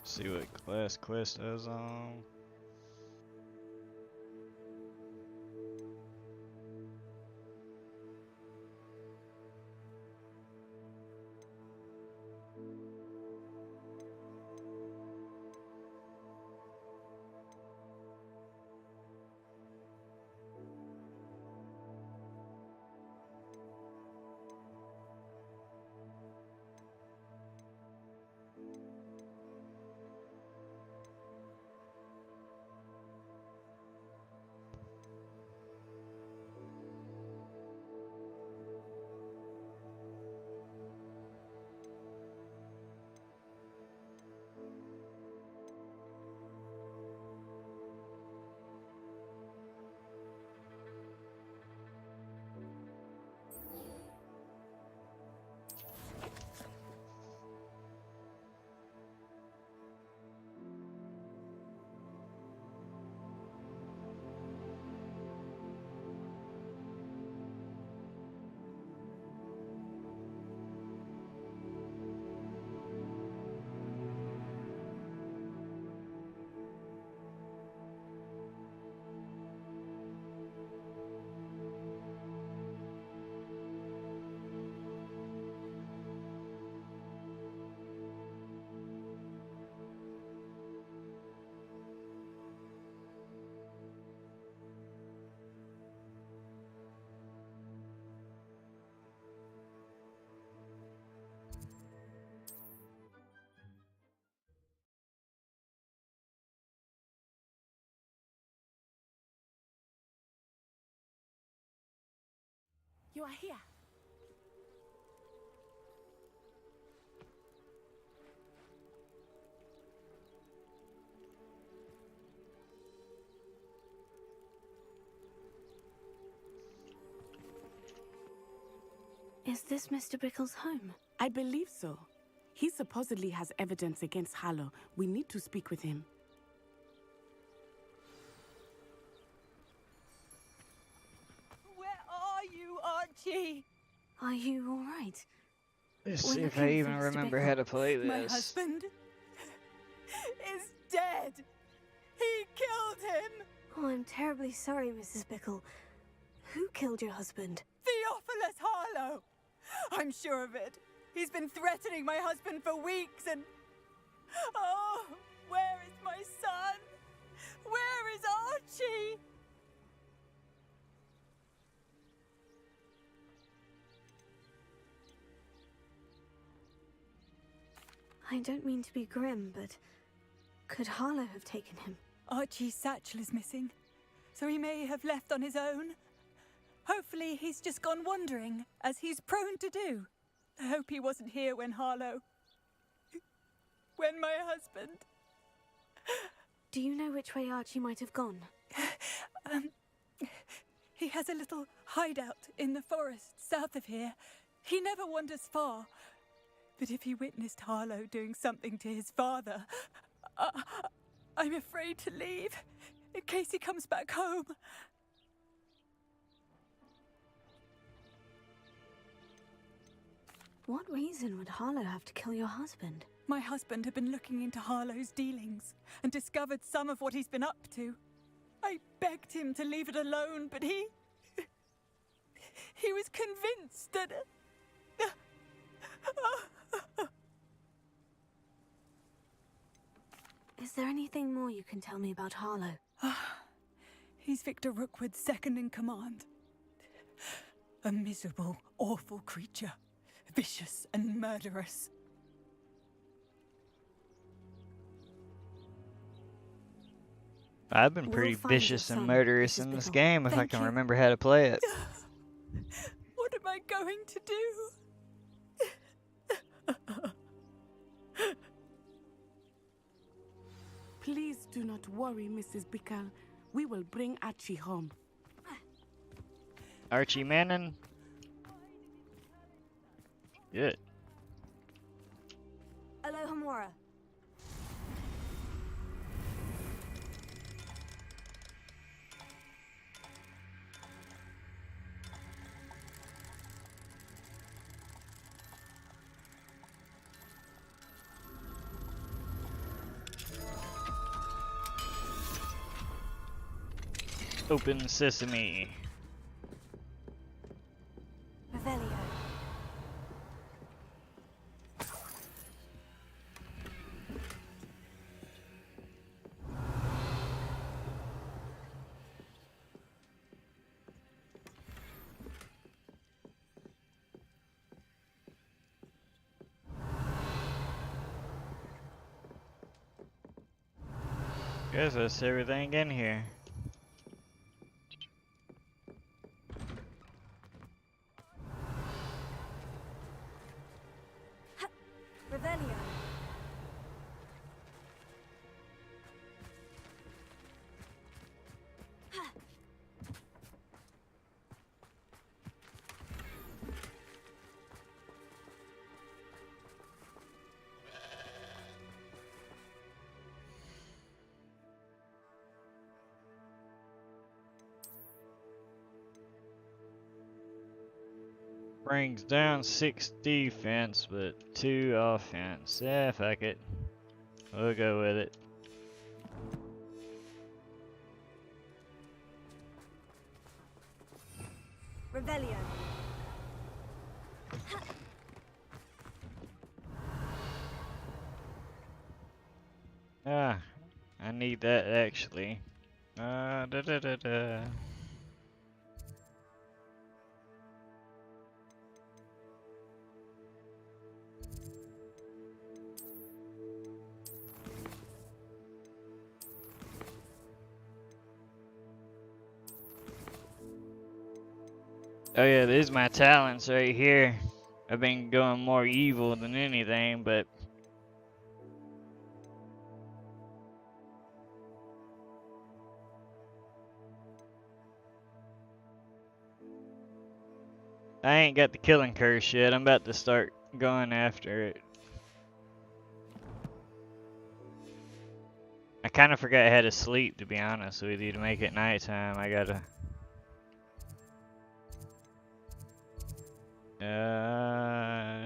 See what class quest is on. You are here. Is this Mr. Bickle's home? I believe so. He supposedly has evidence against Harlow. We need to speak with him. Where are you, Archie? Are you all right? Let's We're see if I looking even for Mr. remember Bickle. how to play My this. husband is dead. He killed him. Oh, I'm terribly sorry, Mrs. Bickle. Who killed your husband? Theophilus Harlow. I'm sure of it. He's been threatening my husband for weeks and... Oh, where is my son? Where is Archie? I don't mean to be grim, but could Harlow have taken him? Archie's satchel is missing, so he may have left on his own. Hopefully he's just gone wandering, as he's prone to do. I hope he wasn't here when Harlow... when my husband... Do you know which way Archie might have gone? He has a little hideout in the forest south of here. He never wanders far. But if he witnessed Harlow doing something to his father, I'm afraid to leave, in case he comes back home. What reason would Harlow have to kill your husband? My husband had been looking into Harlow's dealings and discovered some of what he's been up to. I begged him to leave it alone, but he was convinced that... Is there anything more you can tell me about Harlow? He's Victor Rookwood's second in command. A miserable, awful creature. Vicious and murderous. I've been We'll pretty find your vicious and son, murderous Mrs. in this Bickle. game if I Thank can you. remember how to play it. What am I going to do? Please do not worry, Mrs. Bickle. We will bring Archie home. Archie Manning. Good. Alohomora. Open sesame. Revelio. Guess that's everything in here. Revelio. Brings down 6 defense, but 2 offense. Yeah, fuck it. We'll go with it. Revelio. Ah, I need that actually. Da da da da. Oh yeah, these my talents right here. I've been going more evil than anything, but I ain't got the killing curse yet. I'm about to start going after it. I kind of forgot how to sleep, to be honest with you. To make it nighttime, I gotta.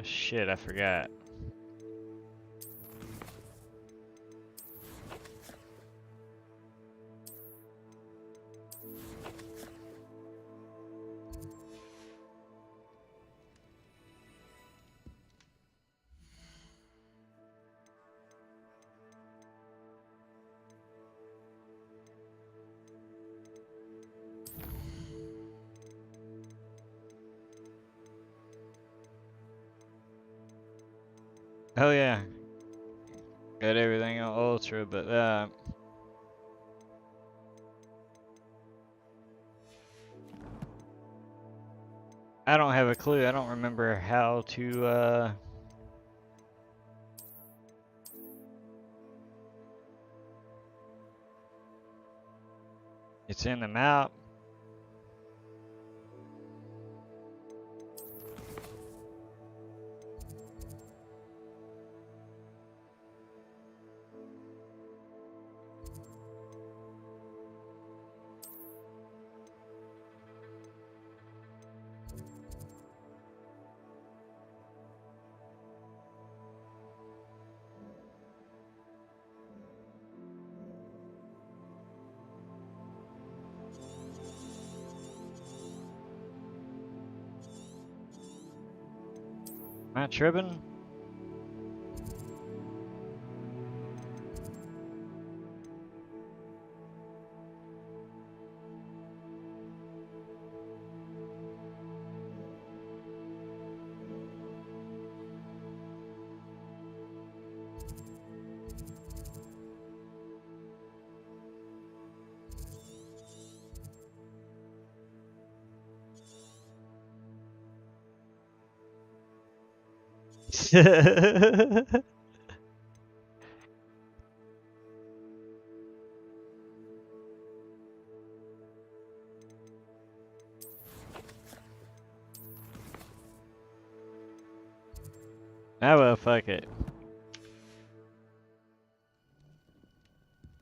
Shit, I forgot. Oh yeah, got everything on ultra, but I don't have a clue. I don't remember how to It's in the map. Am I tripping? Ah well, fuck it.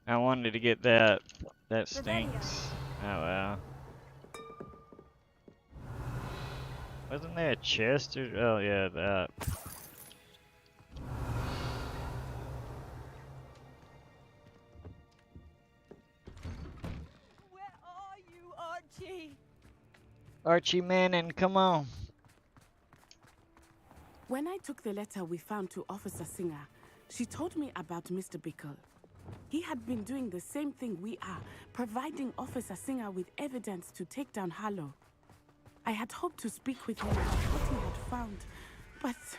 I wanted to get that. That stinks. Oh well. Wasn't there a chest or? Oh yeah, that. Where are you? Archie! Archie Manning, come on. When I took the letter we found to Officer Singer, she told me about Mr. Bickle. He had been doing the same thing we are, providing Officer Singer with evidence to take down Harlow. I had hoped to speak with him about what he had found, but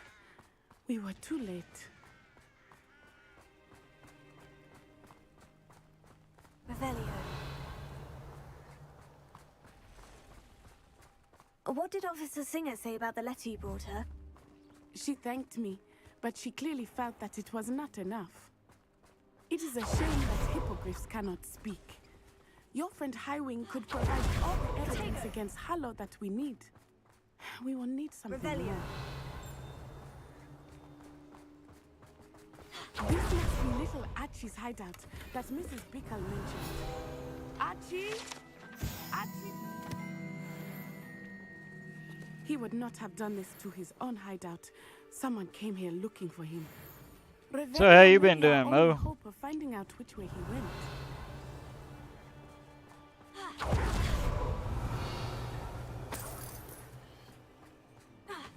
we were too late. Revelio. What did Officer Singer say about the letter you brought her? She thanked me, but she clearly felt that it was not enough. It is a shame that hippogriffs cannot speak. Your friend Highwing could provide all the evidence against Harlow that we need. We will need something Revelio. more. This must be little Archie's hideout that Mrs. Bickle mentioned. Archie? Archie? He would not have done this to his own hideout. Someone came here looking for him. So how you Revelio been may be our doing, only Mo? hope of finding out which way he went.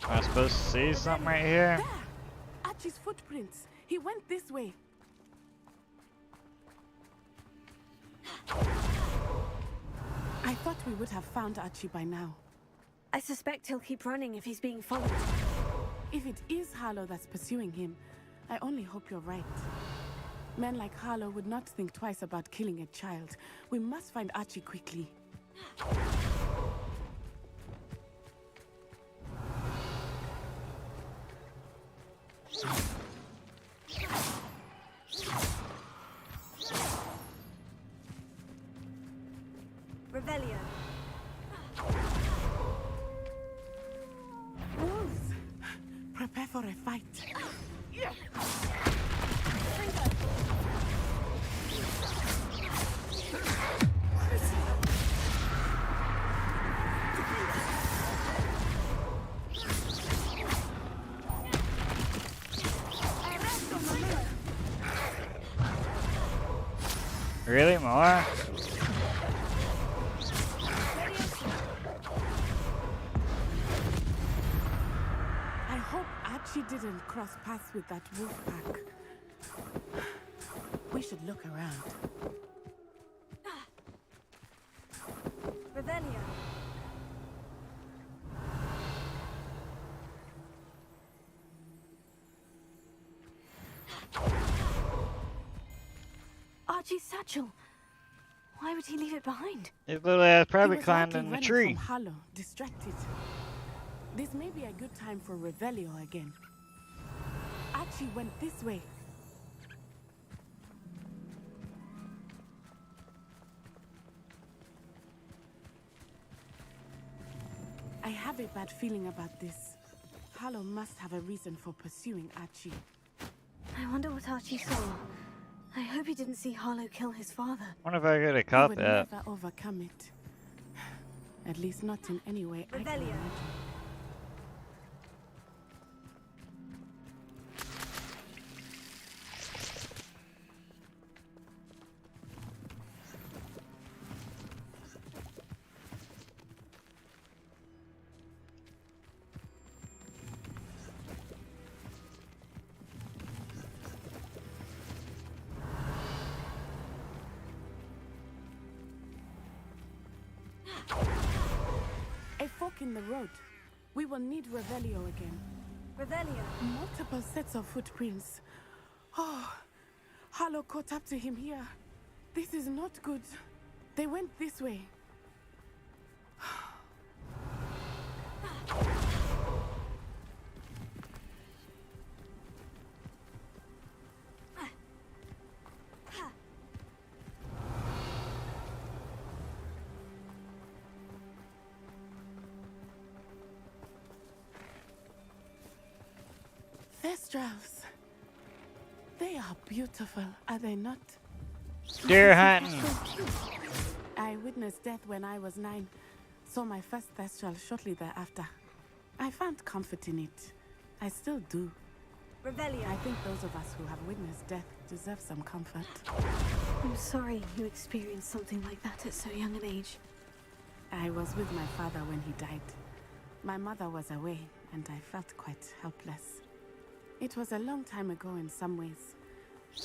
Am I supposed to see something right here? There! Archie's footprints. He went this way. I thought we would have found Archie by now. I suspect he'll keep running if he's being followed. If it is Harlow that's pursuing him, I only hope you're right. Men like Harlow would not think twice about killing a child. We must find Archie quickly. Revelio. Wolves! Prepare for a fight. Really, more? I hope Archie didn't cross paths with that wolf pack. We should look around. Revelio. Archie's satchel. Why would he leave it behind? It literally probably He was climbed likely in the running tree. from Harlow, distracted. This may be a good time for Revelio again. Archie went this way. I have a bad feeling about this. Harlow must have a reason for pursuing Archie. I wonder what Archie saw. I hope he didn't see Harlow kill his father. Wonder if I could have He caught would that. never overcome it. At least not in any way I can Revelio. imagine. A fork in the road. We will need Revelio again. Revelio. Multiple sets of footprints. Oh, Harlow caught up to him here. This is not good. They went this way. Thestrals. They are beautiful, are they not? Deer hunting. I witnessed death when I was 9. Saw my first Thestral shortly thereafter. I found comfort in it. I still do. Revelio. I think those of us who have witnessed death deserve some comfort. I'm sorry you experienced something like that at so young an age. I was with my father when he died. My mother was away, and I felt quite helpless. It was a long time ago in some ways,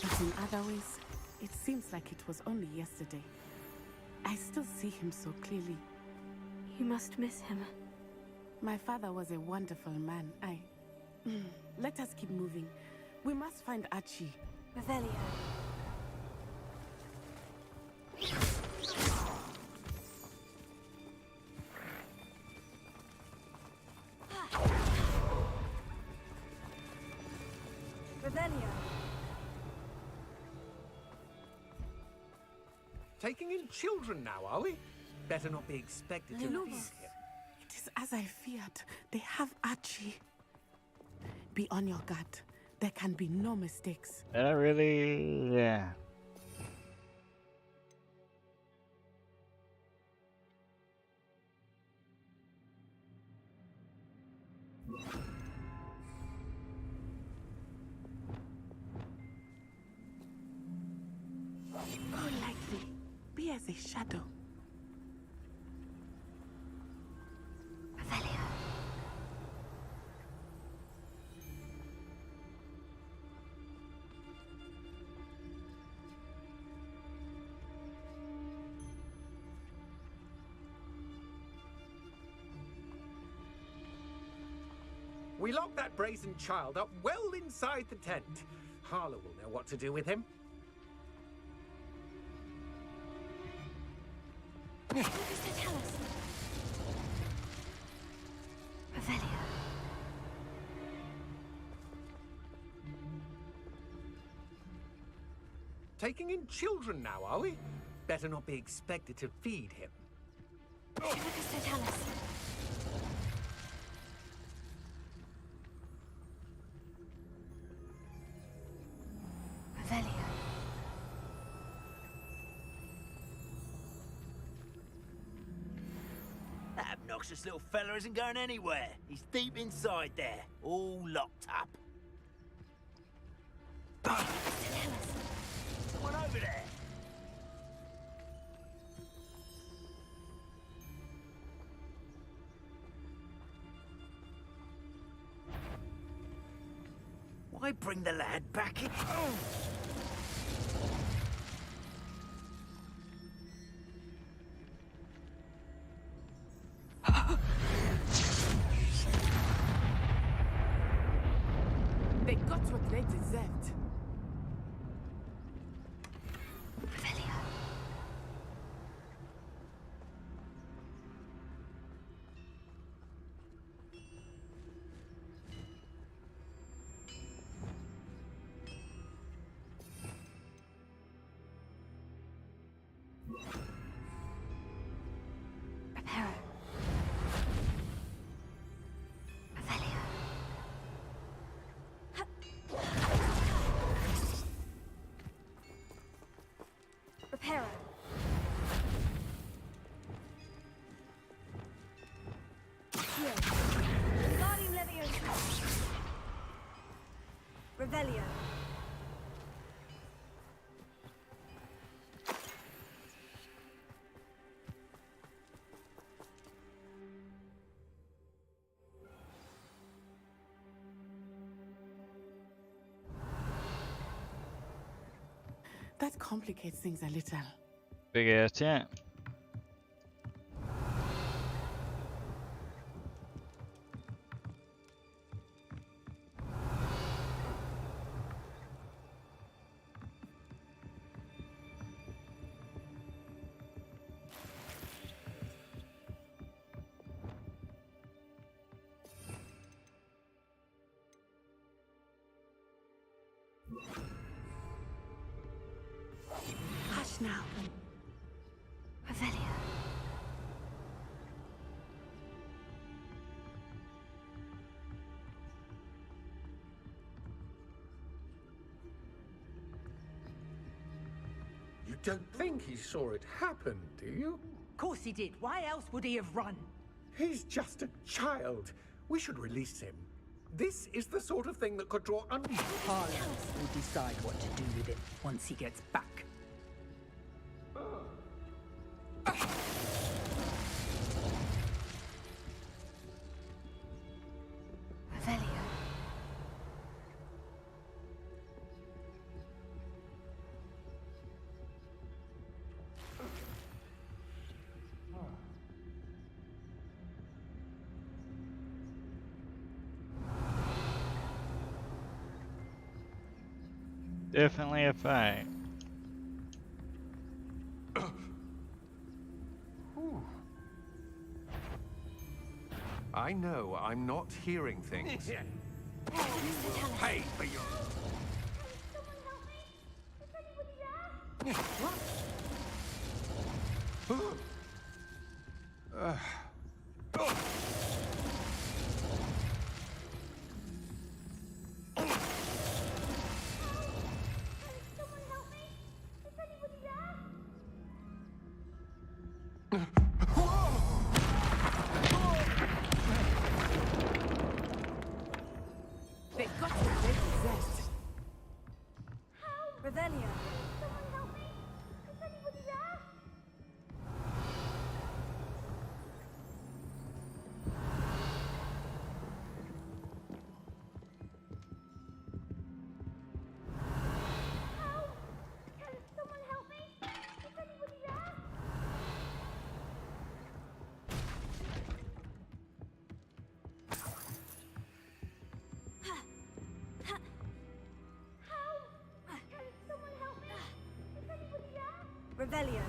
but in other ways, it seems like it was only yesterday. I still see him so clearly. You must miss him. My father was a wonderful man. Let us keep moving. We must find Archie. Revelio. Revelio. Taking in children now, are we? Better not be expected to Lumos. feed him. It is as I feared. They have Archie. Be on your guard. There can be no mistakes. Did I really? Yeah. Go lightly. Be as a shadow. Revelio. We locked that brazen child up well inside the tent. Harlow will know what to do with him. What does it tell us? Revelio. Taking in children now, are we? Better not be expected to feed him. What does it tell us? Revelio. That obnoxious little fella isn't going anywhere. He's deep inside there, all locked up. Someone over there. Why bring the lad back in? Oh. They got what they deserved. Revelio. Reparo. Revelio. Reparo. Guardian Leviosa. Revelio. That complicates things a little. Big ass tent. Hush now. Revelio. You don't think he saw it happen, do you? Of course he did. Why else would he have run? He's just a child. We should release him. This is the sort of thing that could draw Harlow will decide what to do with it once he gets back. Definitely a fight. I know I'm not hearing things. You will pay for your... They got to get possessed. Revelio. Revelio.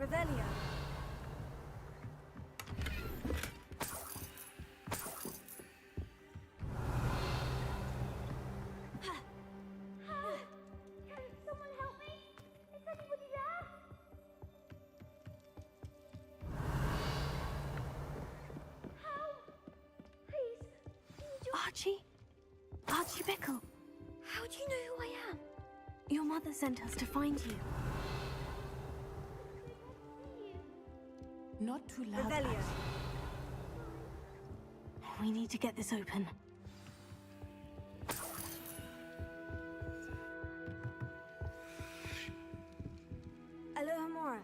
Revelio. Archie? Archie Bickle? How do you know who I am? Your mother sent us to find you. Not too loud. Revelio. Archie. We need to get this open. Alohomora.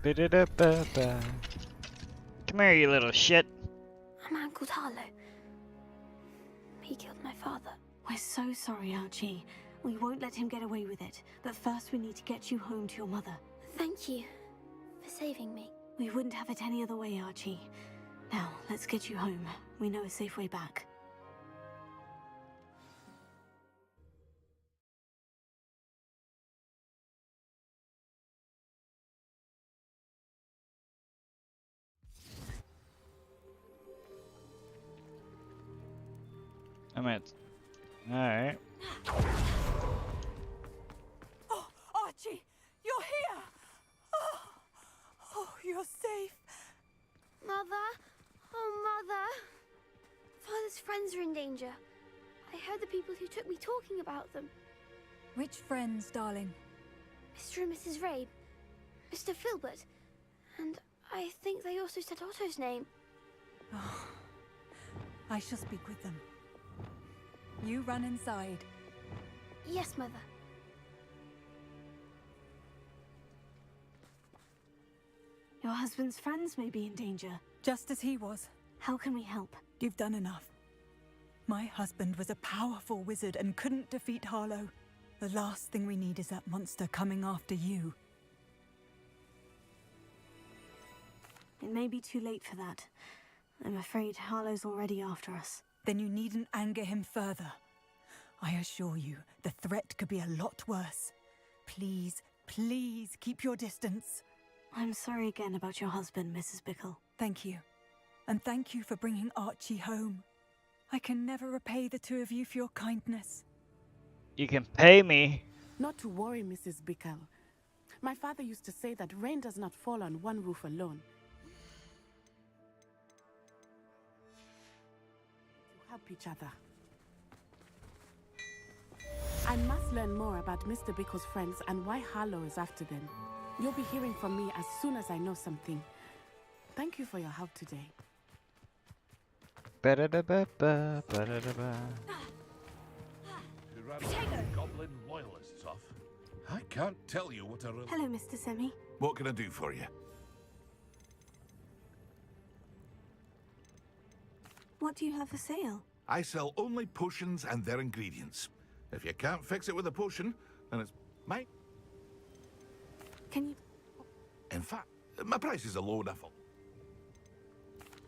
Ba-da-da-ba-ba. Come here, you little shit. A man called Harlow. He killed my father. We're so sorry, Archie. We won't let him get away with it. But first we need to get you home to your mother. Thank you for saving me. We wouldn't have it any other way, Archie. Now, let's get you home. We know a safe way back. I'm at. Alright. Oh, Archie, you're here! Oh, you're safe. Mother? Oh, Mother. Father's friends are in danger. I heard the people who took me talking about them. Which friends, darling? Mr. and Mrs. Rabe, Mr. Filbert, and I think they also said Otto's name. Oh, I shall speak with them. You run inside. Yes, Mother. Your husband's friends may be in danger. Just as he was. How can we help? You've done enough. My husband was a powerful wizard and couldn't defeat Harlow. The last thing we need is that monster coming after you. It may be too late for that. I'm afraid Harlow's already after us. Then you needn't anger him further. I assure you, the threat could be a lot worse. Please, please keep your distance. I'm sorry again about your husband, Mrs. Bickle. Thank you. And thank you for bringing Archie home. I can never repay the two of you for your kindness. You can pay me. Not to worry, Mrs. Bickle. My father used to say that rain does not fall on one roof alone. To help each other. I must learn more about Mr. Bickle's friends and why Harlow is after them. You'll be hearing from me as soon as I know something. Thank you for your help today. Ba-da-da-ba-ba, ba-da-da-ba. To run goblin loyalists off. I can't tell you what a... Hello, Mr. Semi. What can I do for you? What do you have for sale? I sell only potions and their ingredients. If you can't fix it with a potion, then it's mine. Can you... In fact, my prices are low enough.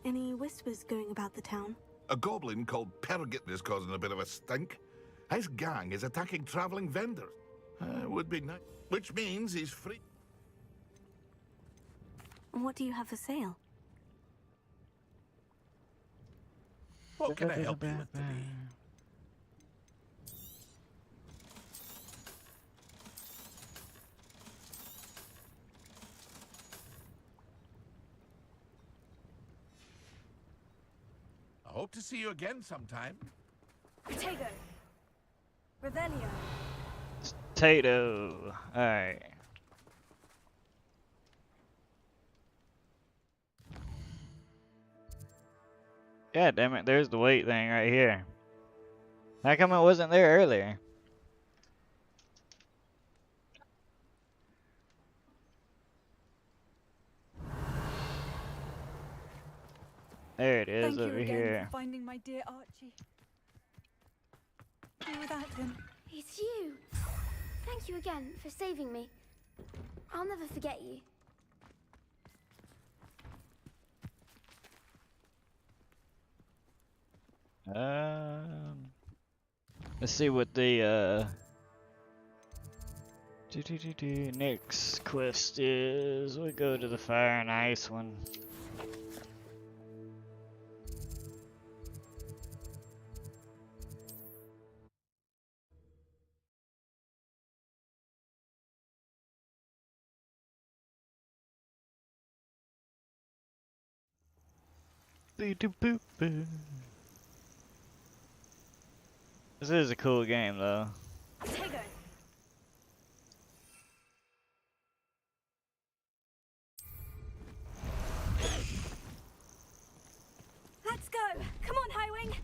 Any whispers going about the town? A goblin called Pergit is causing a bit of a stink. His gang is attacking traveling vendors. Would be nice. Which means he's free. And what do you have for sale? What can I help you with today? I hope to see you again sometime. Potato. Revelio. Potato. Alright. God damn it, there's the weight thing right here. How come it wasn't there earlier? There it is Thank you over again here. for finding my dear Archie. Do without him. It's you. Thank you again for saving me. I'll never forget you. Let's see what the next quest is. We go to the fire and ice one. This is a cool game though. Potato. Let's go. Come on, Highwing.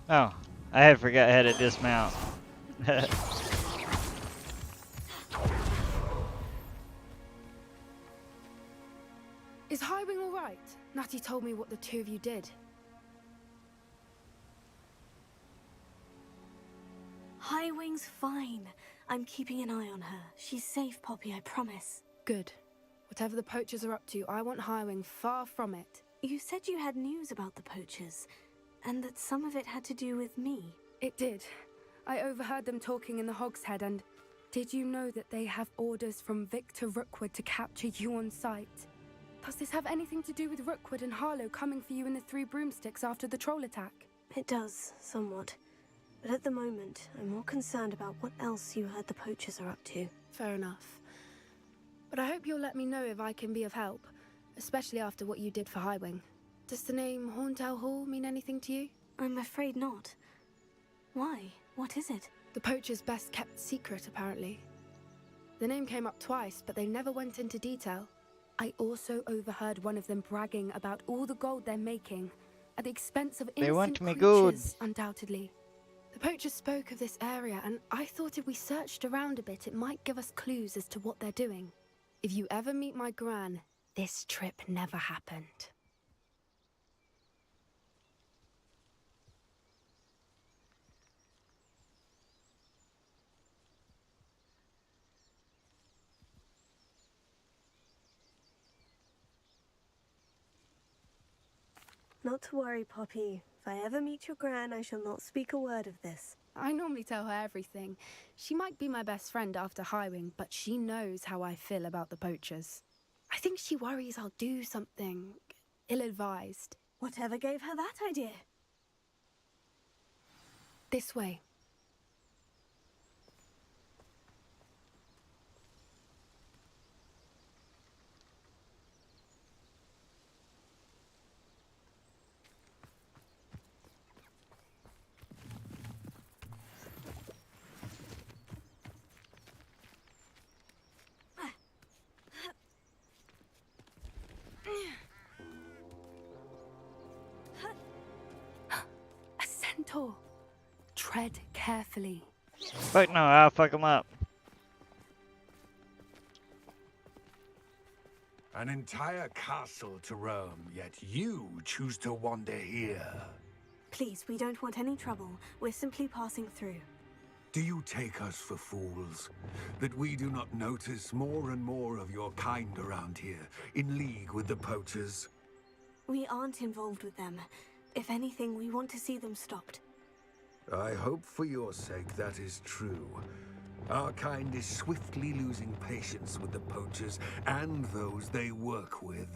Oh, I had forgot how to dismount. Is Highwing all right? Natty told me what the two of you did. Highwing's fine. I'm keeping an eye on her. She's safe, Poppy, I promise. Good. Whatever the poachers are up to, I want Highwing far from it. You said you had news about the poachers, and that some of it had to do with me. It did. I overheard them talking in the Hogshead, and did you know that they have orders from Victor Rookwood to capture you on sight? Does this have anything to do with Rookwood and Harlow coming for you in the Three Broomsticks after the troll attack? It does, somewhat. But at the moment, I'm more concerned about what else you heard the poachers are up to. Fair enough. But I hope you'll let me know if I can be of help, especially after what you did for Highwing. Does the name Horntail Hall mean anything to you? I'm afraid not. Why? What is it? The poacher's best kept secret, apparently. The name came up twice, but they never went into detail. I also overheard one of them bragging about all the gold they're making, at the expense of innocent They want me creatures, undoubtedly. The poacher spoke of this area, and I thought if we searched around a bit, it might give us clues as to what they're doing. If you ever meet my gran, this trip never happened. Not to worry, Poppy. If I ever meet your gran, I shall not speak a word of this. I normally tell her everything. She might be my best friend after Highwing, but she knows how I feel about the poachers. I think she worries I'll do something ill-advised. Whatever gave her that idea? This way. A centaur. Tread carefully. Fuck no, I'll fuck him up. An entire castle to roam, yet you choose to wander here. Please, we don't want any trouble. We're simply passing through. Do you take us for fools? That we do not notice more and more of your kind around here, in league with the poachers? We aren't involved with them. If anything, we want to see them stopped. I hope for your sake that is true. Our kind is swiftly losing patience with the poachers and those they work with.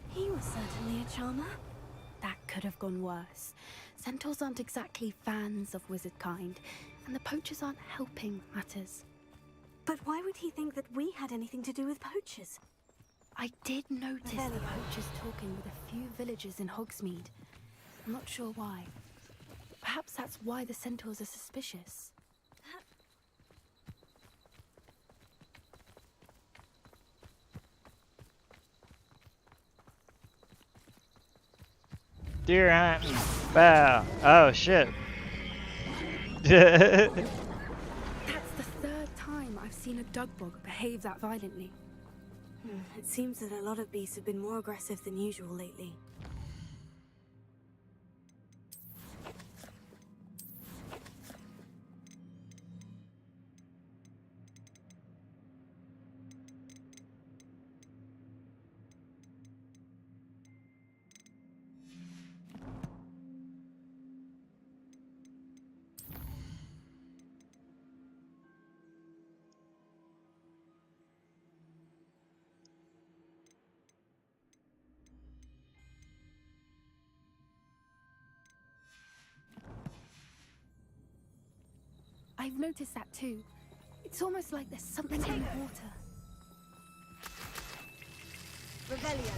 He was certainly a charmer. That could have gone worse. Centaurs aren't exactly fans of wizard kind, and the poachers aren't helping matters. But why would he think that we had anything to do with poachers? I did notice the poachers talking with a few villagers in Hogsmeade. I'm not sure why. Perhaps that's why the centaurs are suspicious. Deer hunting. Bow. Oh shit. That's the third time I've seen a dugbog behave that violently. It seems that a lot of beasts have been more aggressive than usual lately. I've noticed that too. It's almost like there's something in the water. Rebellion.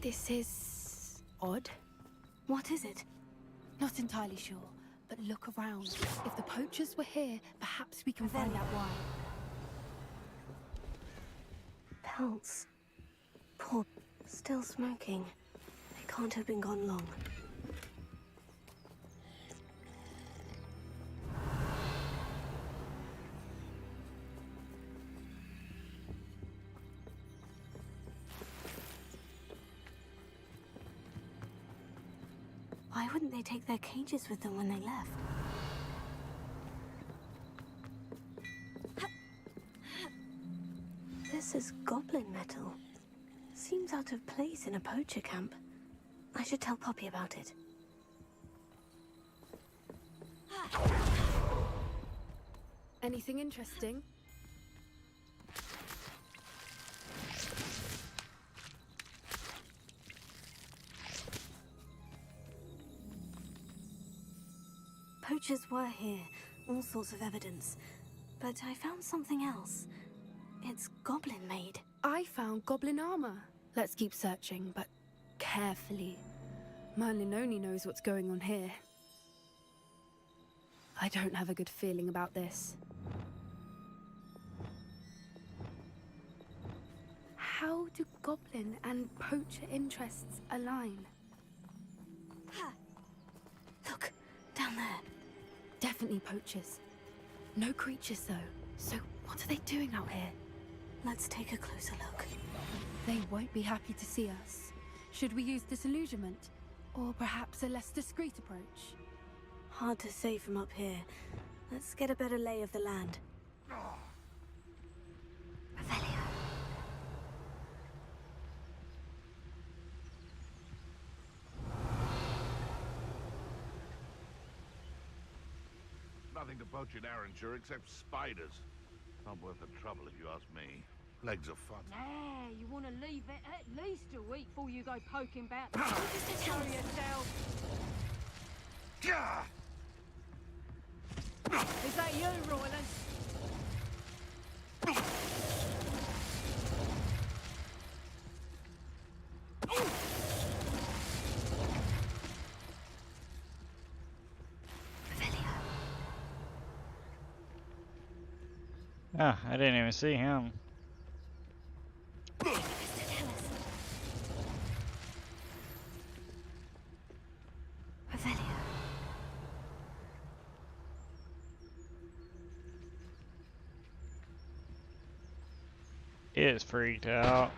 This is odd. What is it? Not entirely sure, but look around. If the poachers were here, perhaps we can find out why. Pelts. Poor, still smoking. They can't have been gone long. Why wouldn't they take their cages with them when they left? This is goblin metal. Seems out of place in a poacher camp. I should tell Poppy about it. Anything interesting? Poachers were here, all sorts of evidence. But I found something else. It's goblin-made. I found goblin armor. Let's keep searching, but carefully. Merlin only knows what's going on here. I don't have a good feeling about this. how do goblin and poacher interests align? Look, down there. Definitely poachers. No creatures though. So what are they doing out here? Let's take a closer look. They won't be happy to see us. Should we use disillusionment? Or perhaps a less discreet approach? Hard to say from up here. Let's get a better lay of the land. Revelio. Nothing to poach in Arranshire except spiders. Not worth the trouble if you ask me. Legs are fun. Nah, you want to leave it at least a week before you go poking about. Show yourself. Is that you, Royland? Ah, I didn't even see him. He is freaked out.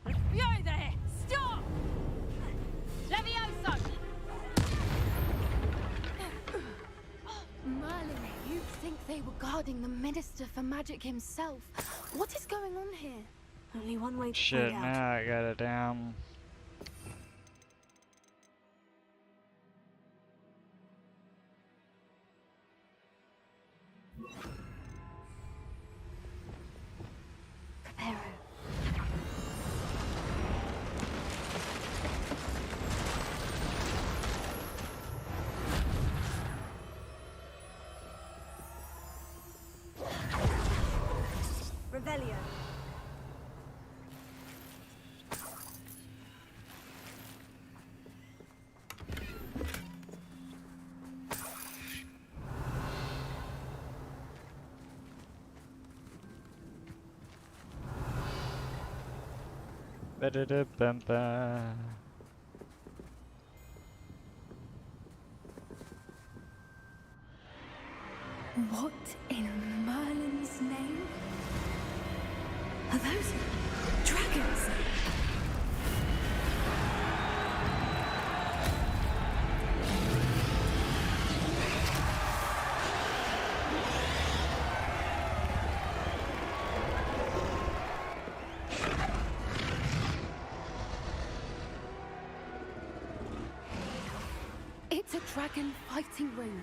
You there! Stop! Levioso! Merlin, you'd think they were guarding the Minister for Magic himself. What is going on here? Only one way to Shit, find out. now I got a damn... Revelio. Ba-da-da-bum-ba. What in Merlin's name? Are those dragons? It's a dragon fighting ring.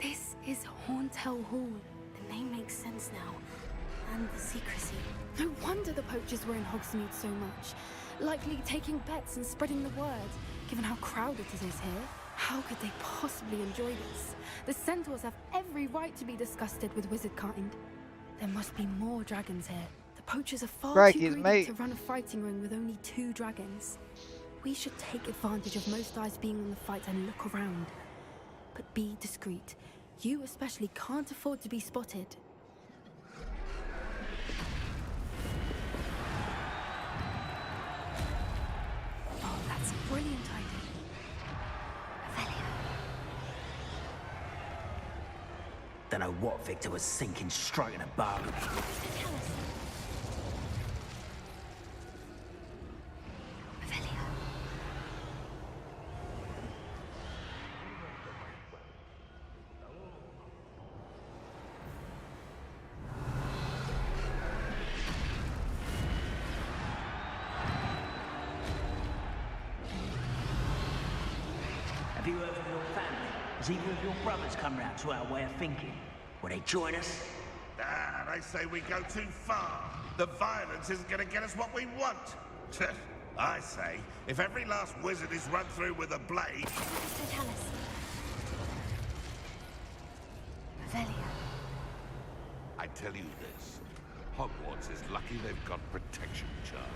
This is Hauntel Hall. The name makes sense now. And the secrecy. No wonder the poachers were in Hogsmeade so much. Likely taking bets and spreading the word, given how crowded it is here. How could they possibly enjoy this? The centaurs have every right to be disgusted with wizard kind. There must be more dragons here. The poachers are far too greedy to run a fighting ring with only 2 dragons. We should take advantage of most eyes being on the fight and look around. But be discreet. You especially can't afford to be spotted. Oh, that's a brilliant idea. Don't know what Victor was thinking, striking a bargain. Have you heard from your family? Has either of your brothers come round to our way of thinking? Will they join us? Ah, they say we go too far. The violence isn't going to get us what we want. I say, if every last wizard is run through with a blade... I tell you this, Hogwarts is lucky they've got protection charms.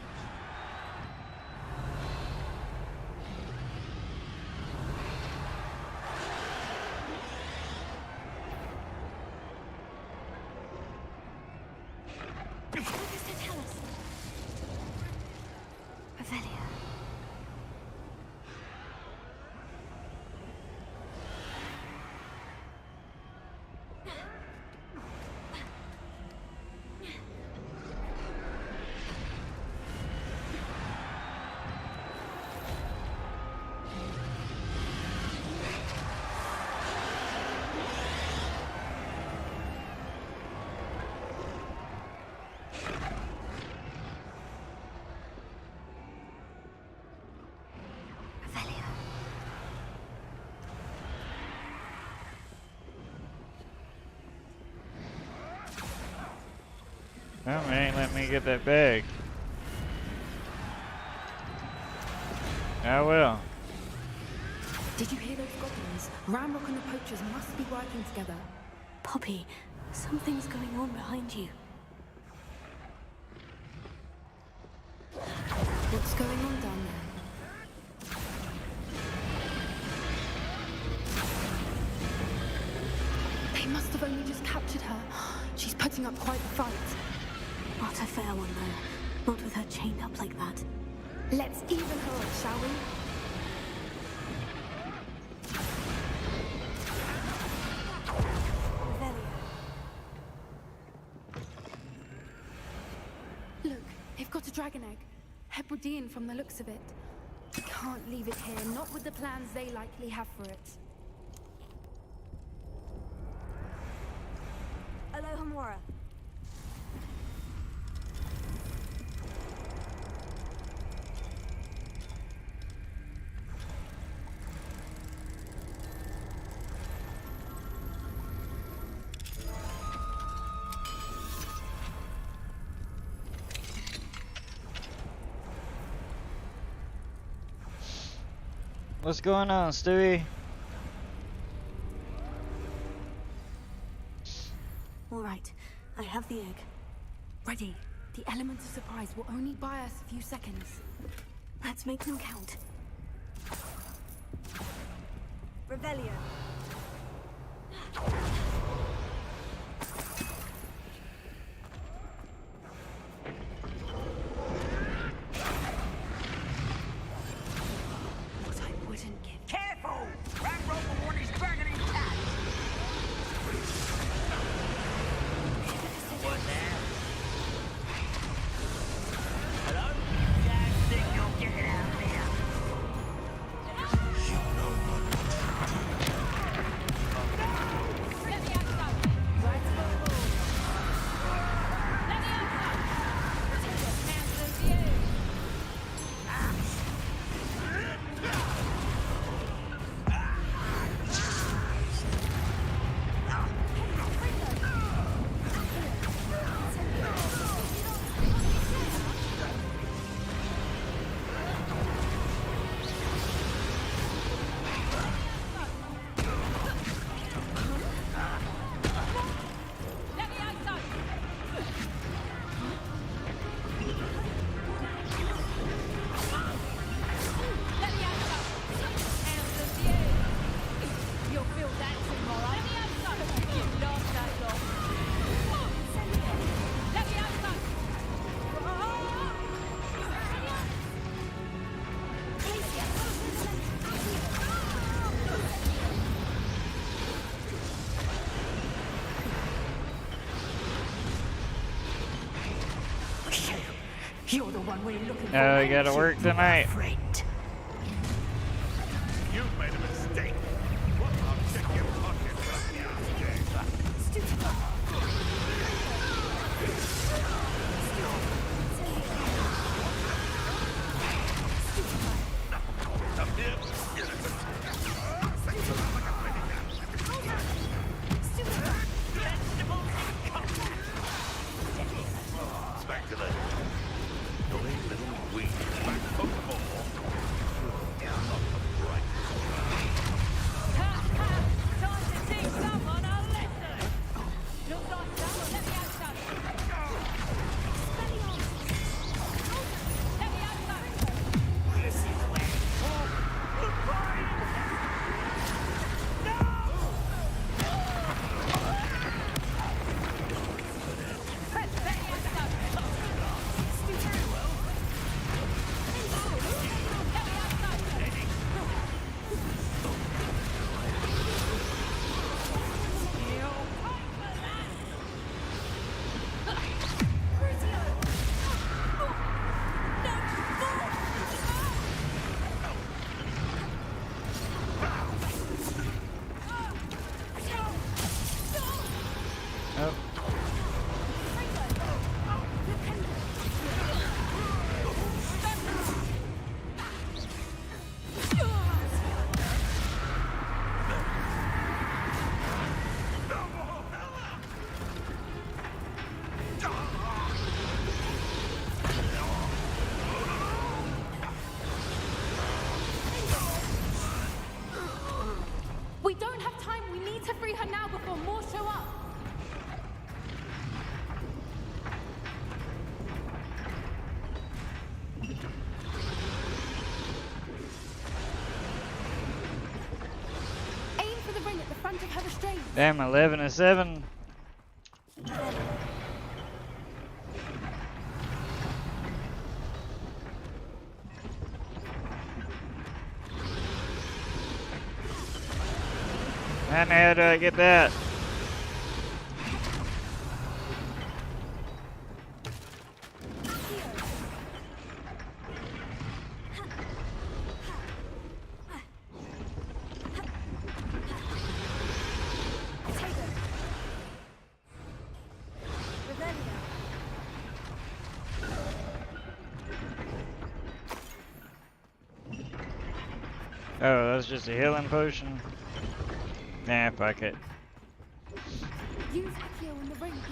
Oh, it ain't letting me get that bag. I will. Did you hear those goblins? Ramrock and the poachers must be working together. Poppy, something's going on behind you. What's going on down there? They must have only just captured her. She's putting up quite the fight. Not a fair one, though. Not with her chained up like that. Let's even her up, shall we? Look, they've got a dragon egg. Hebridean from the looks of it. We can't leave it here, not with the plans they likely have for it. Alohomora. What's going on, Stewie? All right, I have the egg. Ready. The element of surprise will only buy us a few seconds. Let's make them count. Revelio. What I wouldn't give. Careful! Ramrock will want his dragon intact! What's that? Hello? Guys think you'll get it out there? You're the one we're looking for. Oh, you gotta work tonight. Friend. You made a mistake. What? I'll check your pocket from Spectacular. Your little weak back for more. Damn, 11-7. How the hell do I get that? Oh, that's just a healing potion. Nah, fuck it.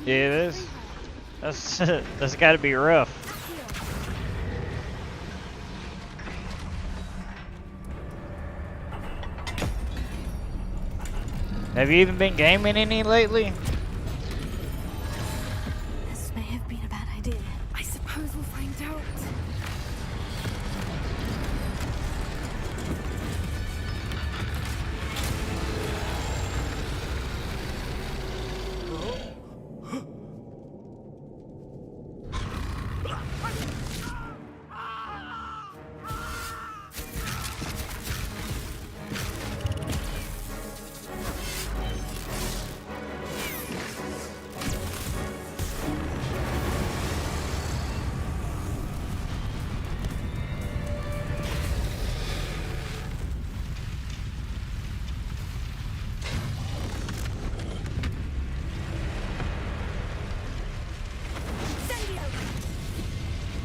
Yeah, it is. That's gotta be rough. Have you even been gaming any lately? This may have been a bad idea. I suppose we'll find out.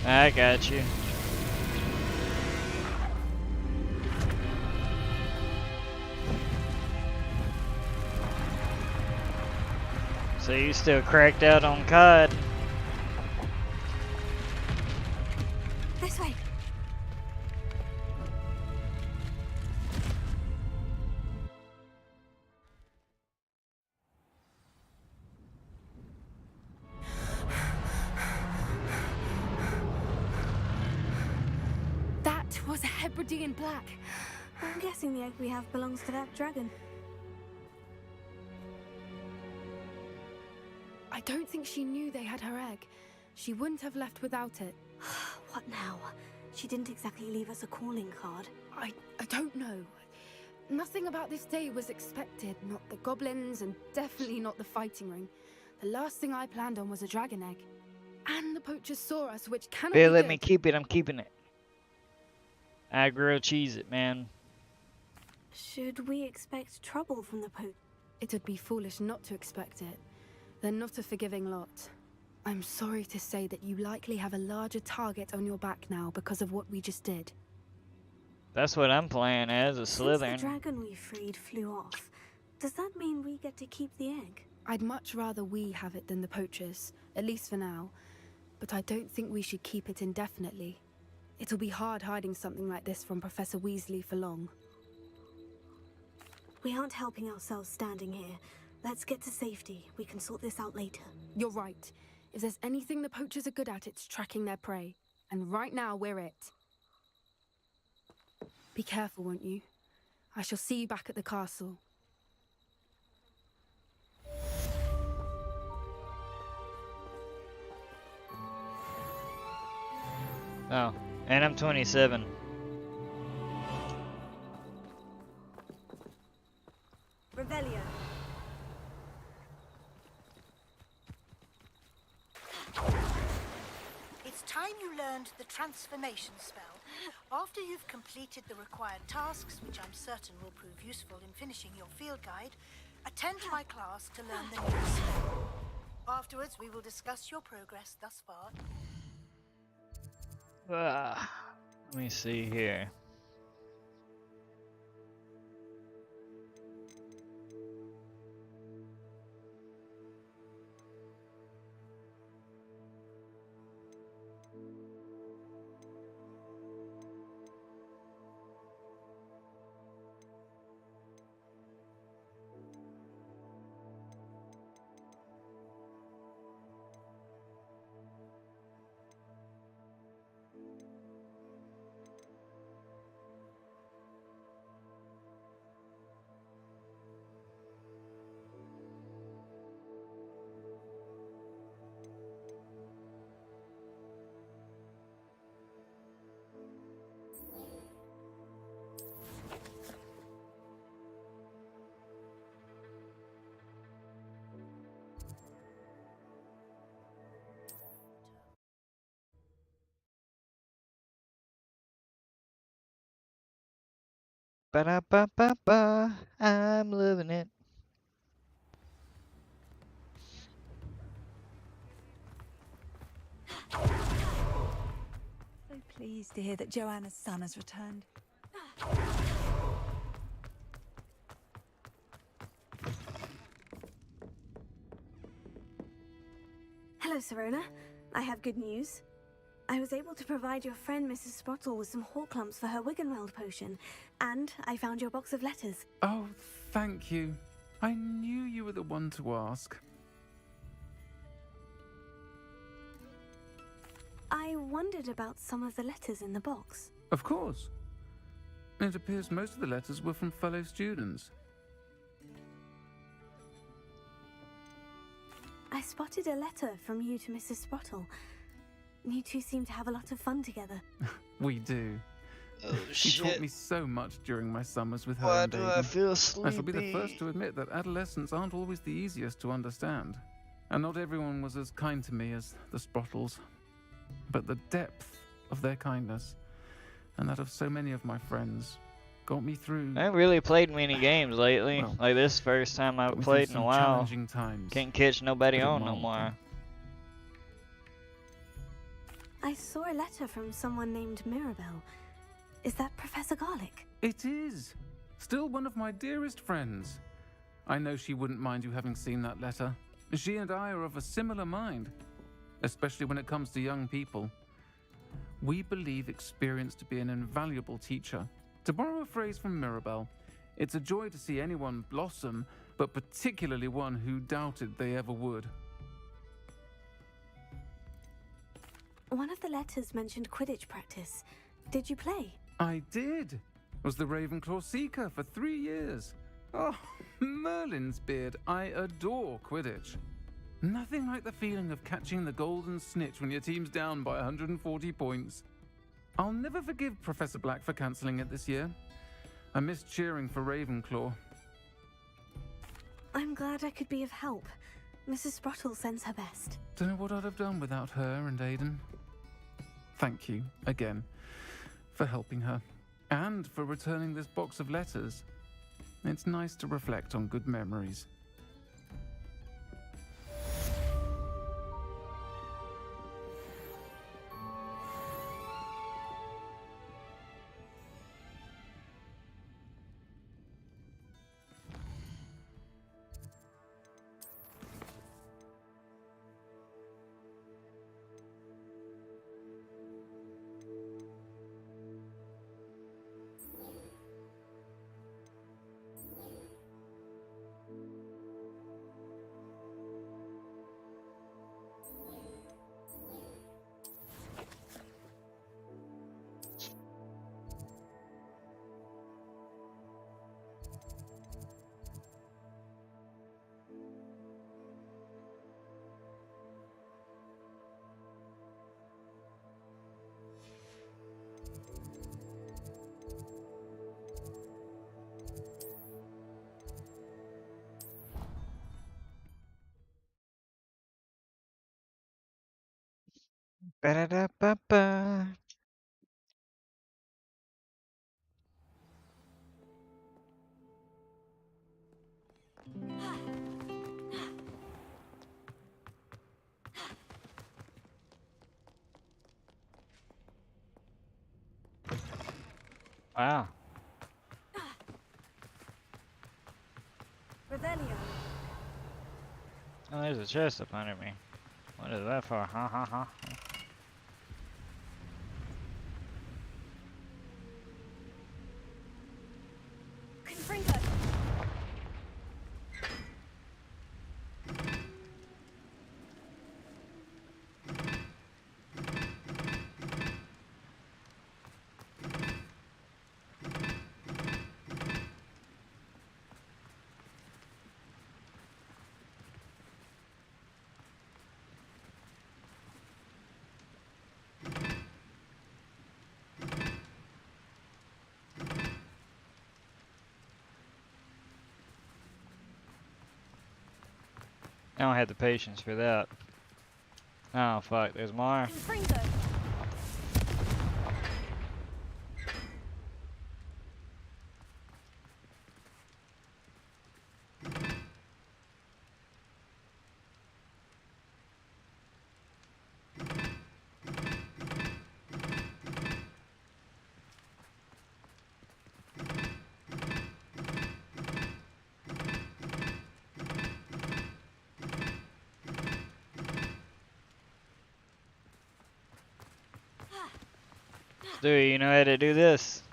I got you. So you still cracked out on COD? This way. That was a Hebridean black. I'm guessing the egg we have belongs to that dragon. I don't think she knew they had her egg. She wouldn't have left without it. What now? She didn't exactly leave us a calling card. I don't know. Nothing about this day was expected. Not the goblins, and definitely not the fighting ring. The last thing I planned on was a dragon egg. And the poachers saw us, which cannot Hey, be let good. me keep it. I'm keeping it. I grilled cheese it, man. Should we expect trouble from the poach? It would be foolish not to expect it. They're not a forgiving lot. I'm sorry to say that you likely have a larger target on your back now because of what we just did. That's what I'm playing as, a Since the Slytherin. dragon we freed flew off, does that mean we get to keep the egg? I'd much rather we have it than the poachers, at least for now. But I don't think we should keep it indefinitely. It'll be hard hiding something like this from Professor Weasley for long. We aren't helping ourselves standing here. Let's get to safety. We can sort this out later. You're right. If there's anything the poachers are good at, it's tracking their prey. And right now, we're it. Be careful, won't you? I shall see you back at the castle. Oh, and I'm 27. Revelio. It's time you learned the transformation spell. After you've completed the required tasks, which I'm certain will prove useful in finishing your field guide, attend my class to learn the new spell. Afterwards, we will discuss your progress thus far. Let me see here. Ba-da-ba-ba-ba. I'm loving it. So pleased to hear that Joanna's son has returned. Hello, Serona. I have good news. I was able to provide your friend Mrs. Sprottle with some Horklumps for her Wiggenweld potion, and I found your box of letters. Oh, thank you. I knew you were the one to ask. I wondered about some of the letters in the box. Of course. It appears most of the letters were from fellow students. I spotted a letter from you to Mrs. Sprottle. You two seem to have a lot of fun together. We do. Oh, She taught me so much during my summers with her Why and do Aiden. I feel I shall be the sleepy? first to admit that adolescents aren't always the easiest to understand. And not everyone was as kind to me as the Sprottles. But the depth of their kindness, and that of so many of my friends, got me through. I haven't really played many games lately. Well, Like this first time I've got me played through in a some while. challenging times. Can't catch nobody But it on no won't. more. I saw a letter from someone named Mirabelle. Is that Professor Garlick? It is. Still one of my dearest friends. I know she wouldn't mind you having seen that letter. She and I are of a similar mind, especially when it comes to young people. We believe experience to be an invaluable teacher. To borrow a phrase from Mirabelle, it's a joy to see anyone blossom, but particularly one who doubted they ever would. One of the letters mentioned Quidditch practice. Did you play? I did. Was the Ravenclaw Seeker for 3 years. Oh, Merlin's beard. I adore Quidditch. Nothing like the feeling of catching the golden snitch when your team's down by 140 points. I'll never forgive Professor Black for cancelling it this year. I missed cheering for Ravenclaw. I'm glad I could be of help. Mrs. Sprottle sends her best. Don't know what I'd have done without her and Aiden. Thank you, again, for helping her, and for returning this box of letters. It's nice to reflect on good memories. Ba-da-da-ba-ba. Wow. Revelio. Oh, there's a chest up under me. What is that for? Ha ha ha. Confringo. I don't have the patience for that. Oh fuck, there's more. Confringo. Stewie, you know how to do this?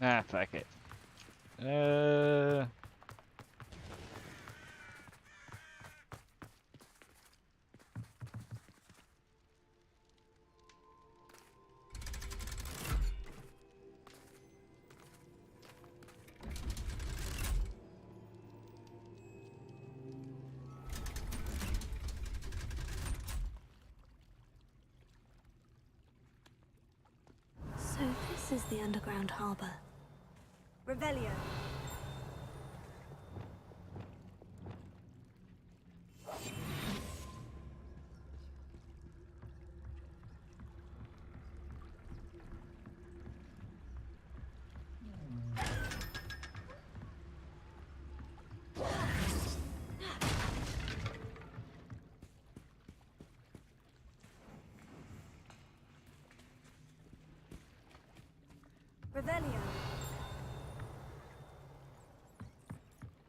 Ah, fuck it. So this is the underground harbor. Revelio. Revelio.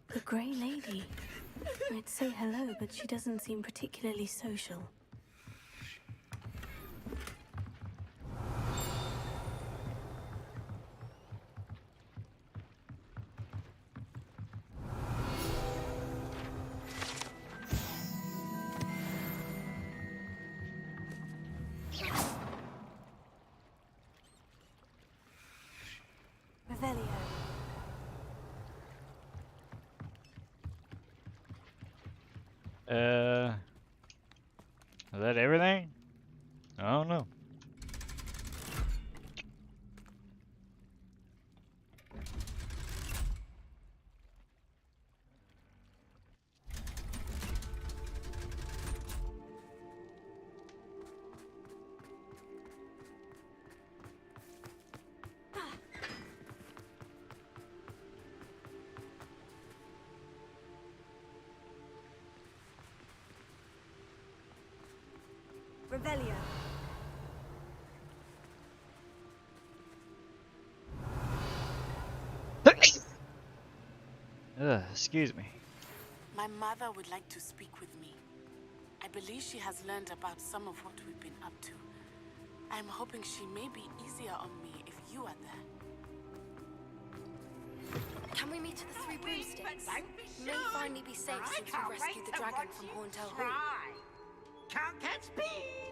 The Grey Lady. I'd say hello, but she doesn't seem particularly social. Revelio. Is that everything? I don't know. Revelio. Excuse me. My mother would like to speak with me. I believe she has learned about some of what we've been up to. I'm hoping she may be easier on me if you are there. Can we meet at the Three Broomsticks? May finally be safe since we rescued the dragon from Horntail Hall. Can't catch bees!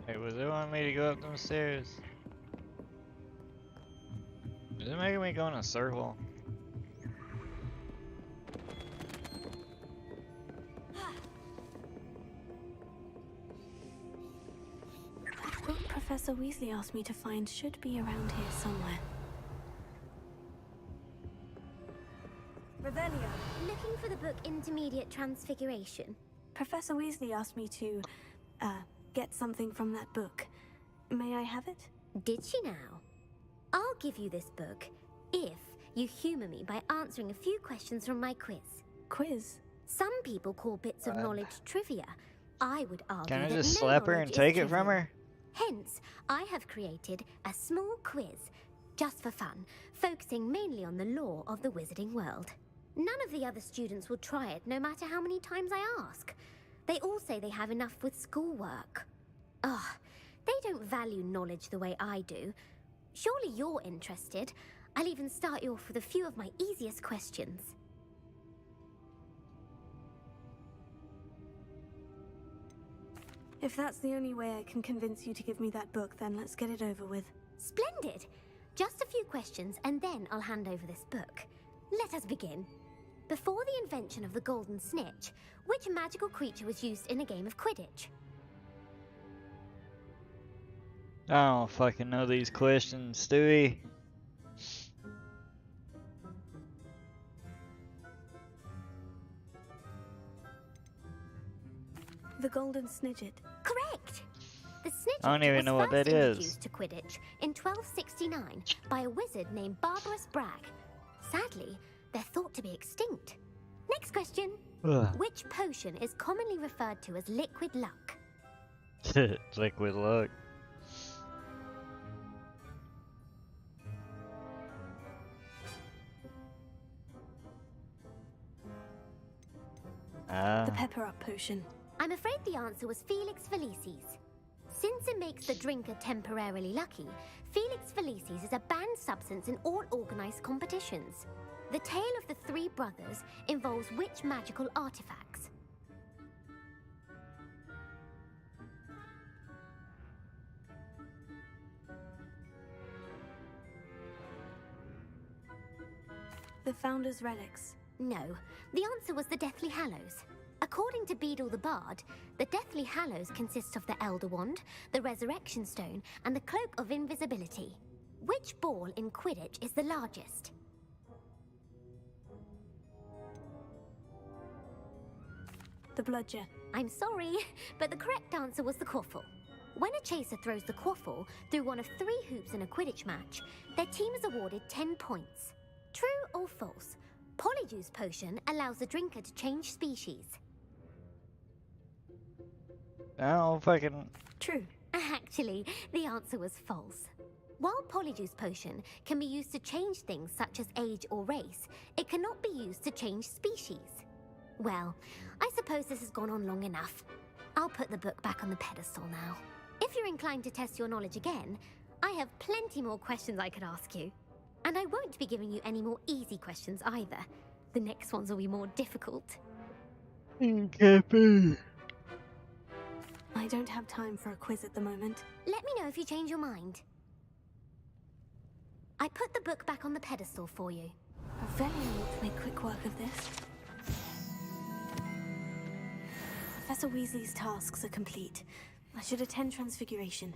Hey, was it wanting me to go up them stairs? Is it making me go in a circle? That book Professor Weasley asked me to find should be around here somewhere. Revelio. Looking for the book Intermediate Transfiguration. Professor Weasley asked me to, get something from that book. May I have it? Did she now? I'll give you this book if you humor me by answering a few questions from my quiz. Quiz? Some people call bits of knowledge trivia. I would argue Can I that just no slap her knowledge and is take it trivial. from her? Hence, I have created a small quiz, just for fun, focusing mainly on the lore of the wizarding world. None of the other students will try it, no matter how many times I ask. They all say they have enough with schoolwork. Ugh, they don't value knowledge the way I do. Surely you're interested. I'll even start you off with a few of my easiest questions. If that's the only way I can convince you to give me that book, then let's get it over with. Splendid! Just a few questions and then I'll hand over this book. Let us begin. Before the invention of the golden snitch, which magical creature was used in a game of Quidditch? I don't fucking know these questions, Stewie. The golden snidget. Correct! The snidget I don't even was know what first that is. introduced to Quidditch in 1269 by a wizard named Barbarous Bragg. Sadly, they're thought to be extinct. Next question. Ugh. Which potion is commonly referred to as liquid luck? Liquid luck. The pepper up potion. I'm afraid the answer was Felix Felicis. Since it makes the drinker temporarily lucky, Felix Felicis is a banned substance in all organized competitions. The tale of the three brothers involves which magical artifacts? The Founder's Relics. No, the answer was the Deathly Hallows. According to Beadle the Bard, the Deathly Hallows consists of the Elder Wand, the Resurrection Stone, and the Cloak of Invisibility. Which ball in Quidditch is the largest? The Bludger. I'm sorry, but the correct answer was the Quaffle. When a chaser throws the Quaffle through one of 3 hoops in a Quidditch match, their team is awarded 10 points. True or false? Polyjuice potion allows the drinker to change species. I don't fucking... True. Actually, the answer was false. While Polyjuice potion can be used to change things such as age or race, it cannot be used to change species. Well, I suppose this has gone on long enough. I'll put the book back on the pedestal now. If you're inclined to test your knowledge again, I have plenty more questions I could ask you. And I won't be giving you any more easy questions either. The next ones will be more difficult. I don't have time for a quiz at the moment. Let me know if you change your mind. I put the book back on the pedestal for you. Very ought to make quick work of this. Professor Weasley's tasks are complete. I should attend Transfiguration.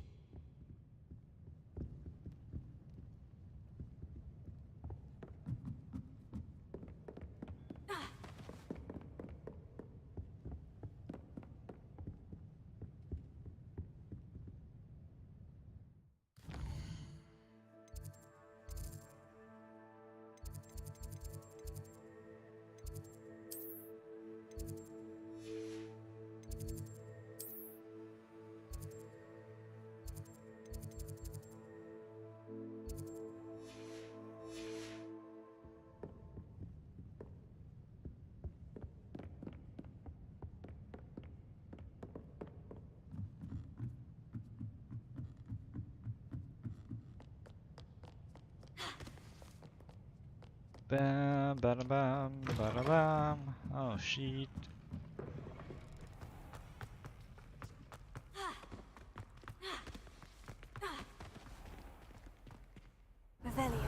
Bam, bada bam, bada bam. Oh shit. Revelio.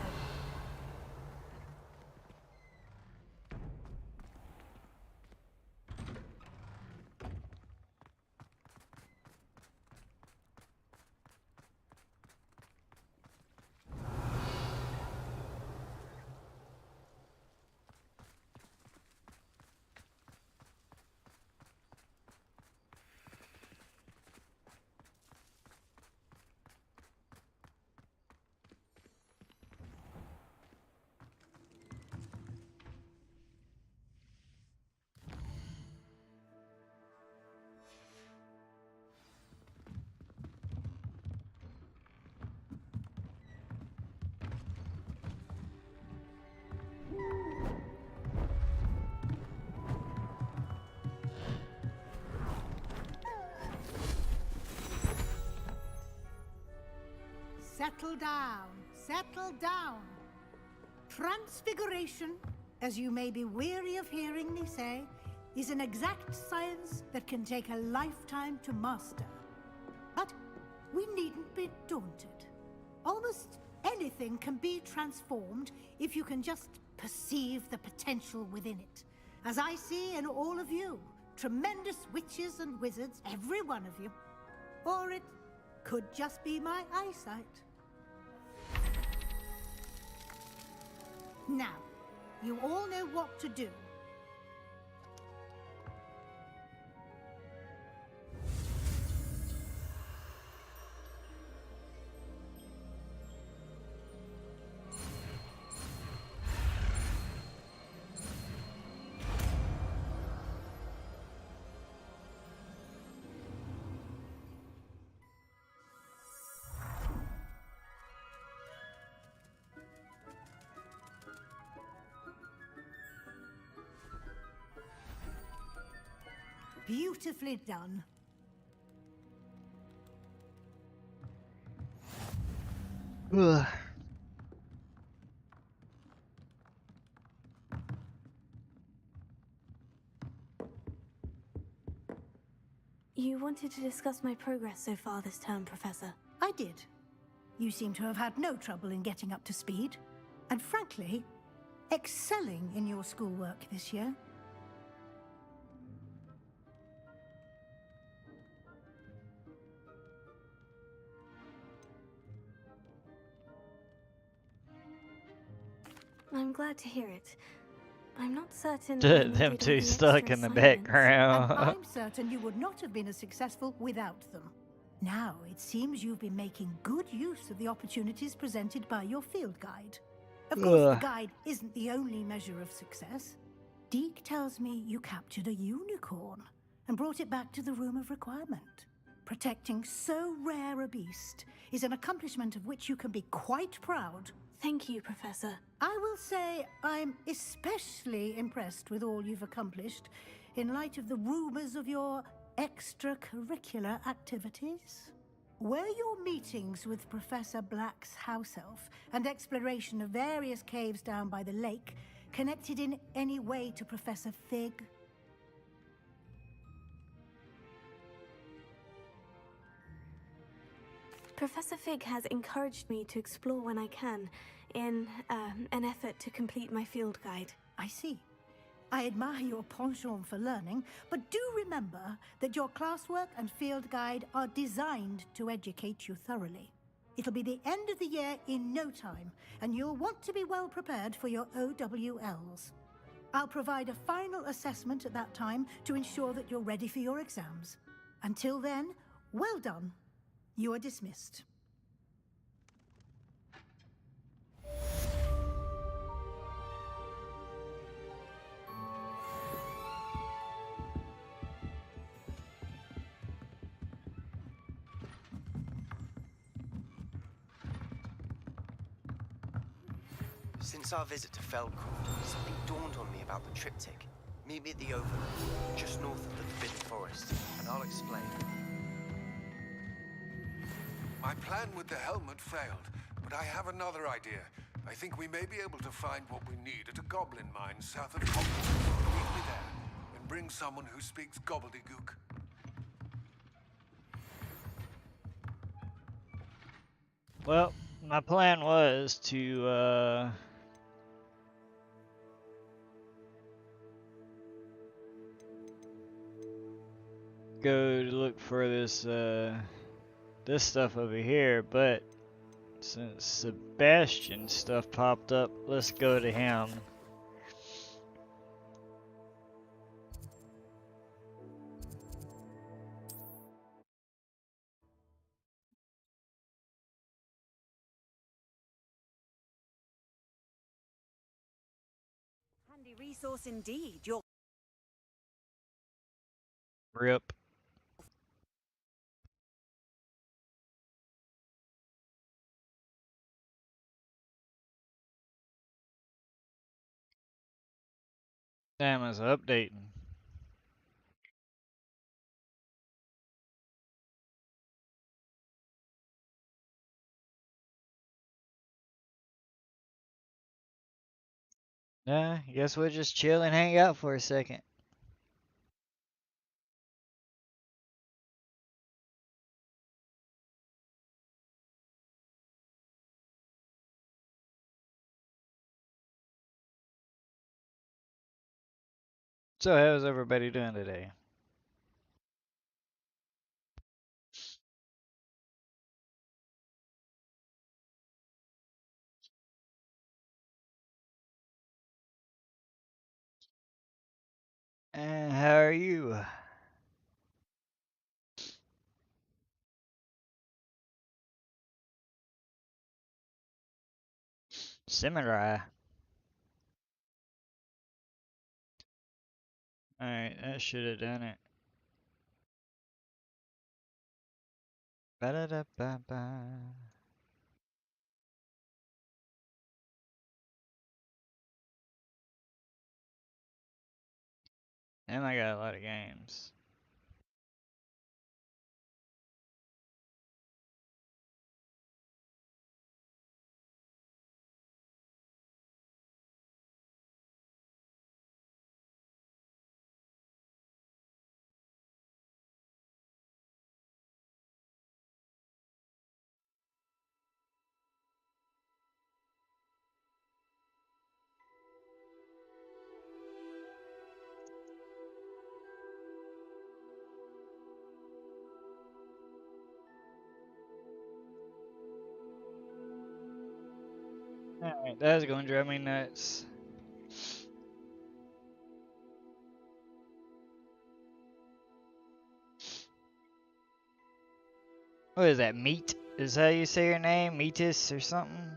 Settle down, settle down. Transfiguration, as you may be weary of hearing me say, is an exact science that can take a lifetime to master. But we needn't be daunted. Almost anything can be transformed if you can just perceive the potential within it. As I see in all of you, tremendous witches and wizards, every one of you. Or it could just be my eyesight. Now, you all know what to do. Beautifully done. Ugh. You wanted to discuss my progress so far this term, Professor. I did. You seem to have had no trouble in getting up to speed. And frankly, excelling in your schoolwork this year. I'm glad to hear it. I'm not certain I Them needed two any stuck extra in the assignments. background. And I'm certain you would not have been as successful without them. Now, it seems you've been making good use of the opportunities presented by your field guide. Of course, the Ugh. guide isn't the only measure of success. Deke tells me you captured a unicorn and brought it back to the Room of Requirement. Protecting so rare a beast is an accomplishment of which you can be quite proud. Thank you, Professor. I will say I'm especially impressed with all you've accomplished in light of the rumors of your extracurricular activities. Were your meetings with Professor Black's house elf and exploration of various caves down by the lake connected in any way to Professor Fig? Professor Fig has encouraged me to explore when I can, in an effort to complete my field guide. I see. I admire your penchant for learning, but do remember that your classwork and field guide are designed to educate you thoroughly. It'll be the end of the year in no time, and you'll want to be well prepared for your OWLs. I'll provide a final assessment at that time to ensure that you're ready for your exams. Until then, well done. You are dismissed. Since our visit to Feldcourt, something dawned on me about the triptych. Meet me at the Overlook, just north of the Forbidden Forest, and I'll explain. My plan with the helmet failed, but I have another idea. I think we may be able to find what we need at a goblin mine south of Hogwarts. Meet me there, and bring someone who speaks gobbledygook. Well, my plan was to go to look for this this stuff over here, but since Sebastian's stuff popped up, let's go to him. Handy resource indeed. Your Rip. Damn, it's updating. Nah, I guess we'll just chill and hang out for a second. So how's everybody doing today? And how are you? Samurai. Alright, that should have done it. Ba-da-da-ba-ba. And I got a lot of games. Alright, that's gonna drive me nuts. What is that, Meat? Is that how you say your name? Meatus or something?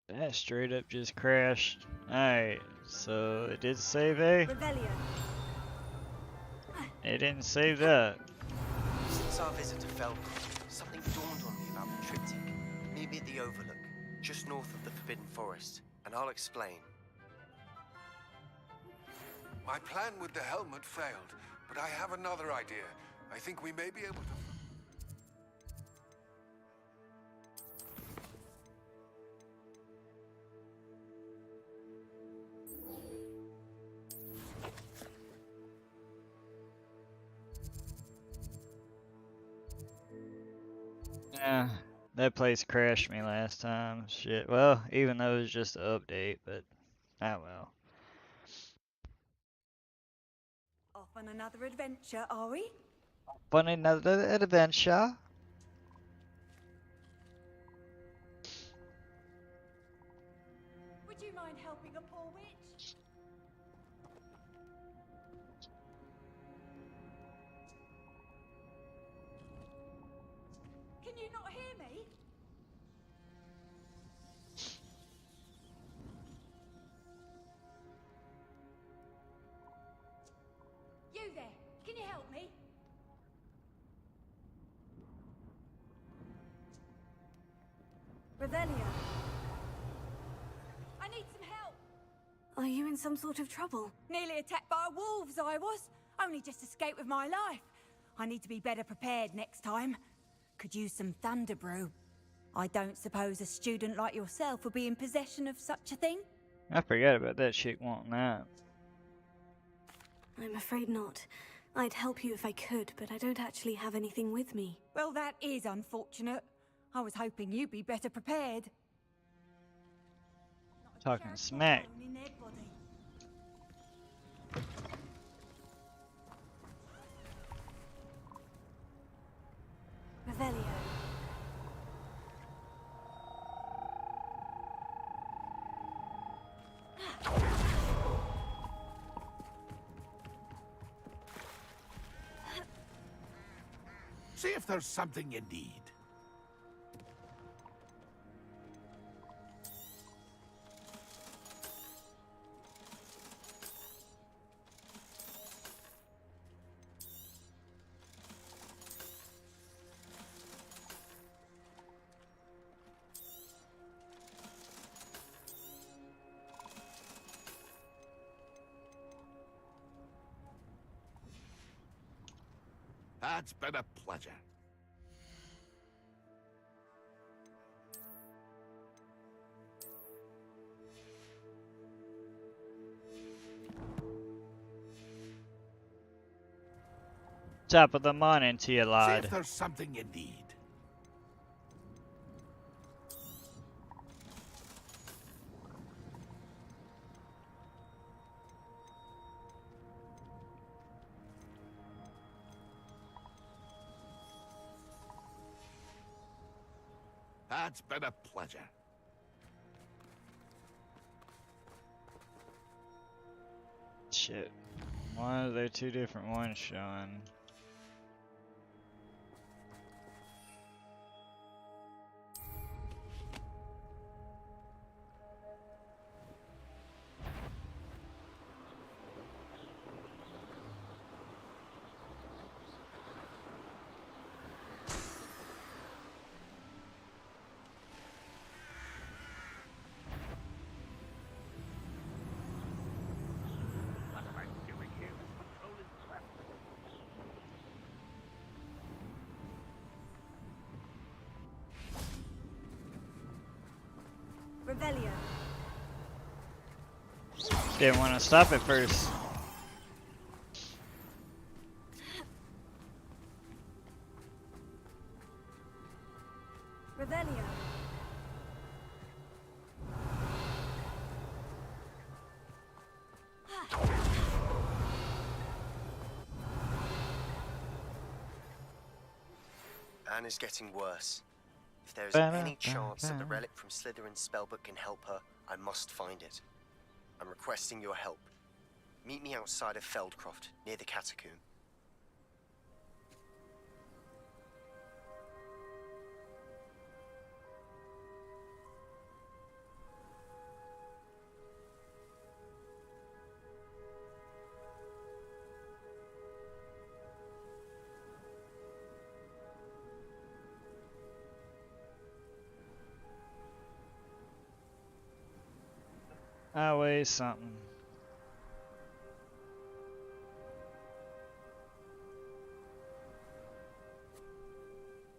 That straight up just crashed. Alright, so it did save A? It didn't save that. Since our visit to Felcott, something dawned on me about the triptych. Meet me at the Overlook, just north of the Forbidden Forest, and I'll explain. My plan with the helmet failed, but I have another idea. I think we may be able to... Yeah, that place crashed me last time. Shit. Well, even though it was just an update, but ah well. Off on another adventure, are we? Fun another adventure. Would you mind helping a poor witch? Can you not hear me? You there, can you help me? Revelia. I need some help. Are you in some sort of trouble? Nearly attacked by wolves, I was. Only just escaped with my life. I need to be better prepared next time. Could use some thunder brew. I don't suppose a student like yourself would be in possession of such a thing? I forgot about that chick wanting that. I'm afraid not. I'd help you if I could, but I don't actually have anything with me. Well, that is unfortunate. I was hoping you'd be better prepared. Talking smack. Revelio. See if there's something you need. It's been a pleasure. Top of the morning to you, See lad. if there's something you need. It's been a pleasure. Shit. Why are there two different ones showing? What am I doing here? This patrol is crap. Revelio. Didn't want to stop at first. Revelio. Anne is getting worse. If there is any chance that the relic from Slytherin's spellbook can help her, I must find it. I'm requesting your help. Meet me outside of Feldcroft, near the catacomb. Always something.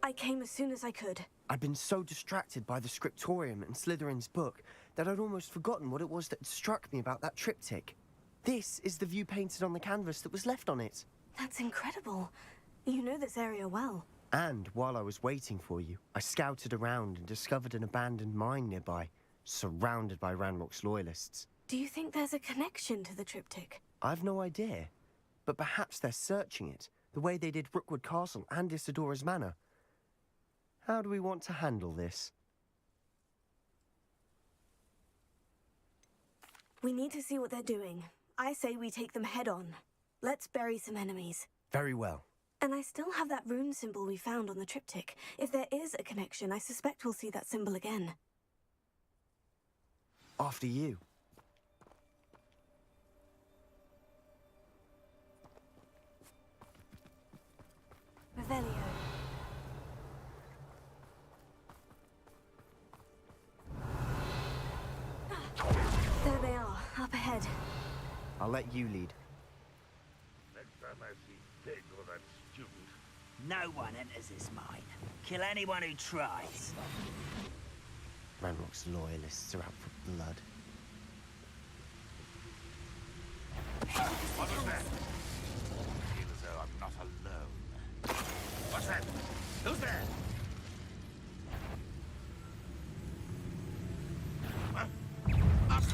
I came as soon as I could. I'd been so distracted by the scriptorium and Slytherin's book that I'd almost forgotten what it was that struck me about that triptych. This is the view painted on the canvas that was left on it. That's incredible. You know this area well. And while I was waiting for you, I scouted around and discovered an abandoned mine nearby, surrounded by Ranrock's loyalists. Do you think there's a connection to the triptych? I've no idea, but perhaps they're searching it, the way they did Rookwood Castle and Isidora's Manor. How do we want to handle this? We need to see what they're doing. I say we take them head on. Let's bury some enemies. Very well. And I still have that rune symbol we found on the triptych. If there is a connection, I suspect we'll see that symbol again. After you. Revelio. There they are, up ahead. I'll let you lead. Next time I see Pig or that student. No one enters this mine. Kill anyone who tries. Ranrock's loyalists are out for blood. What was that? I feel as though I'm not alone. What's that? Who's there? What? Us?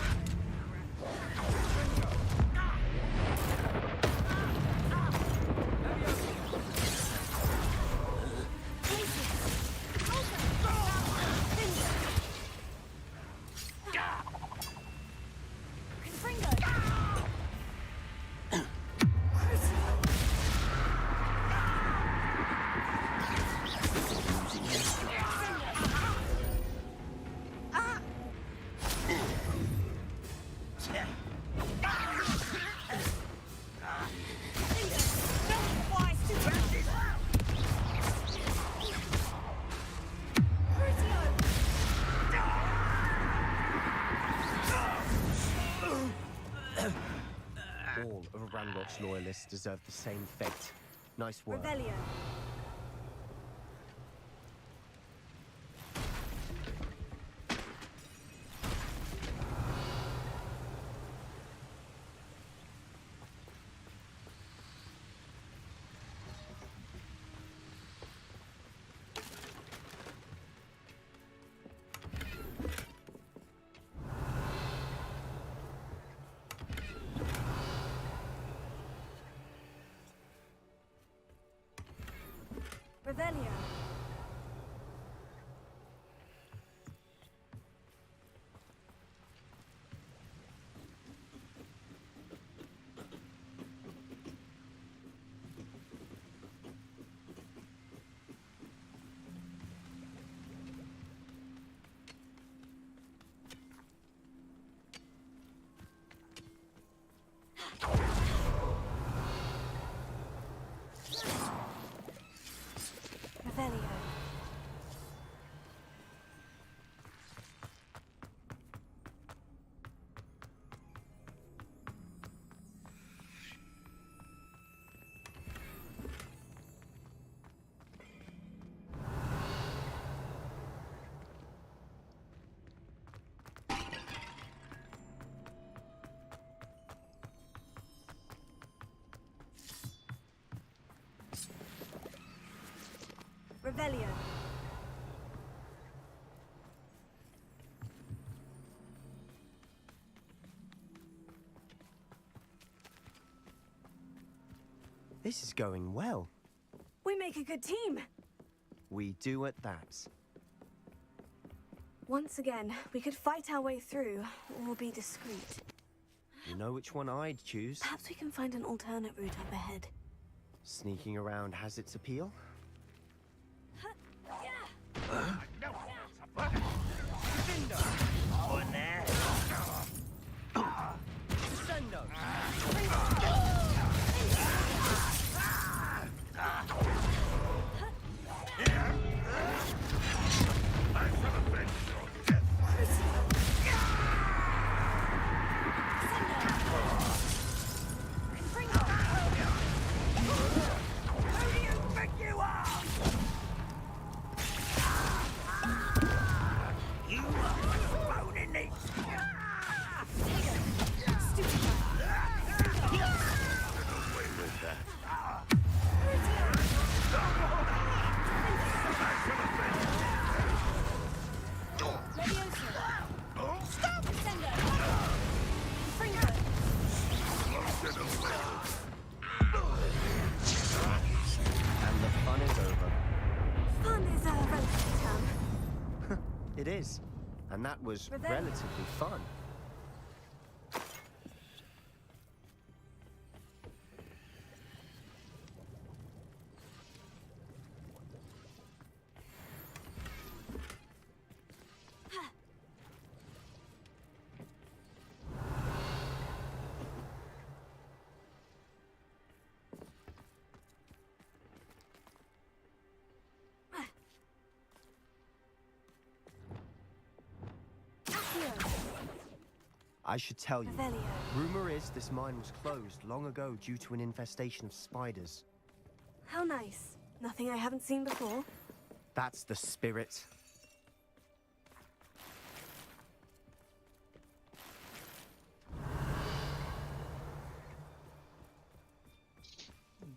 All of Ranrock's loyalists deserve the same fate. Nice work. Revelio. Revelio. Revelio. Revelio. This is going well. We make a good team. We do at that. Once again, we could fight our way through, or be discreet. You know which one I'd choose? Perhaps we can find an alternate route up ahead. Sneaking around has its appeal. It is. And that was relatively fun. I should tell you, rumor is this mine was closed long ago due to an infestation of spiders. How nice. Nothing I haven't seen before. That's the spirit.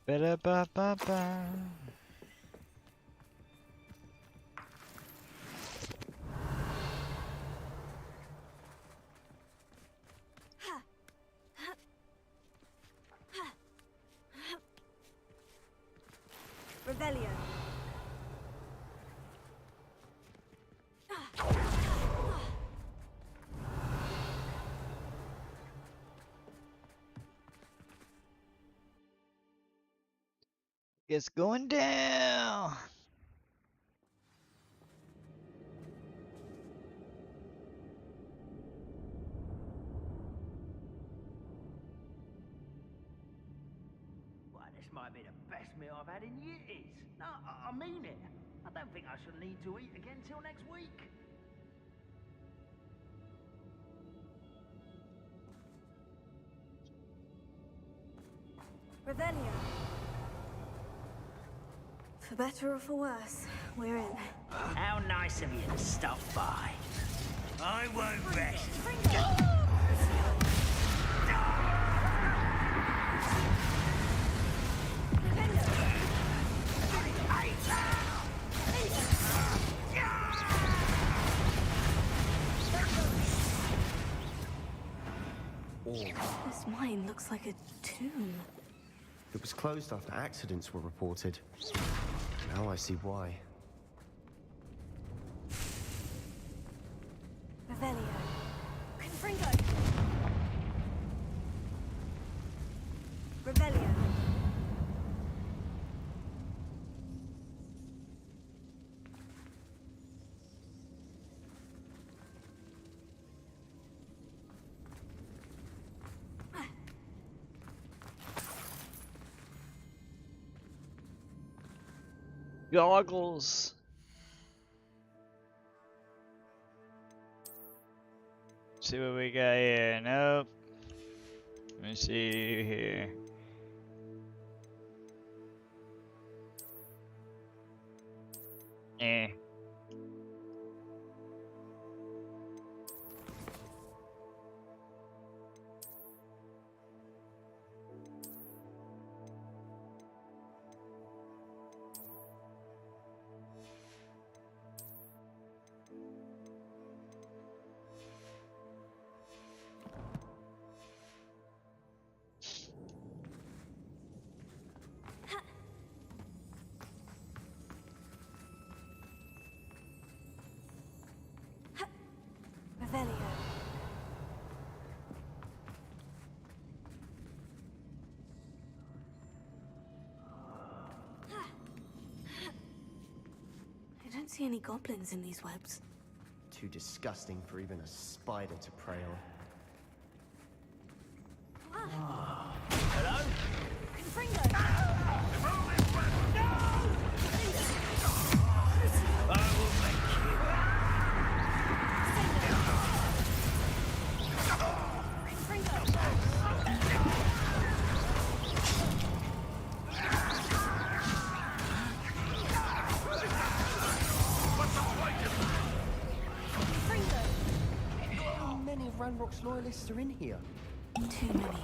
Ba-da-ba-ba-ba. Revelio. It's going down. Well, this might be the best meal I've had in years. No, I mean it. I don't think I shall need to eat again till next week. Revelio. For better or for worse, we're in. How nice of you to stop by. I won't rest. This mine looks like a tomb. It was closed after accidents were reported. Now I see why. Revelio. Confringo. Revelio. Goggles. See what we got here. Nope. Let me see here. Eh. Revelio. I don't see any goblins in these webs. Too disgusting for even a spider to prey on. Hello? Confringo. I will make you. How many of Ranrock's loyalists are in here? Too many.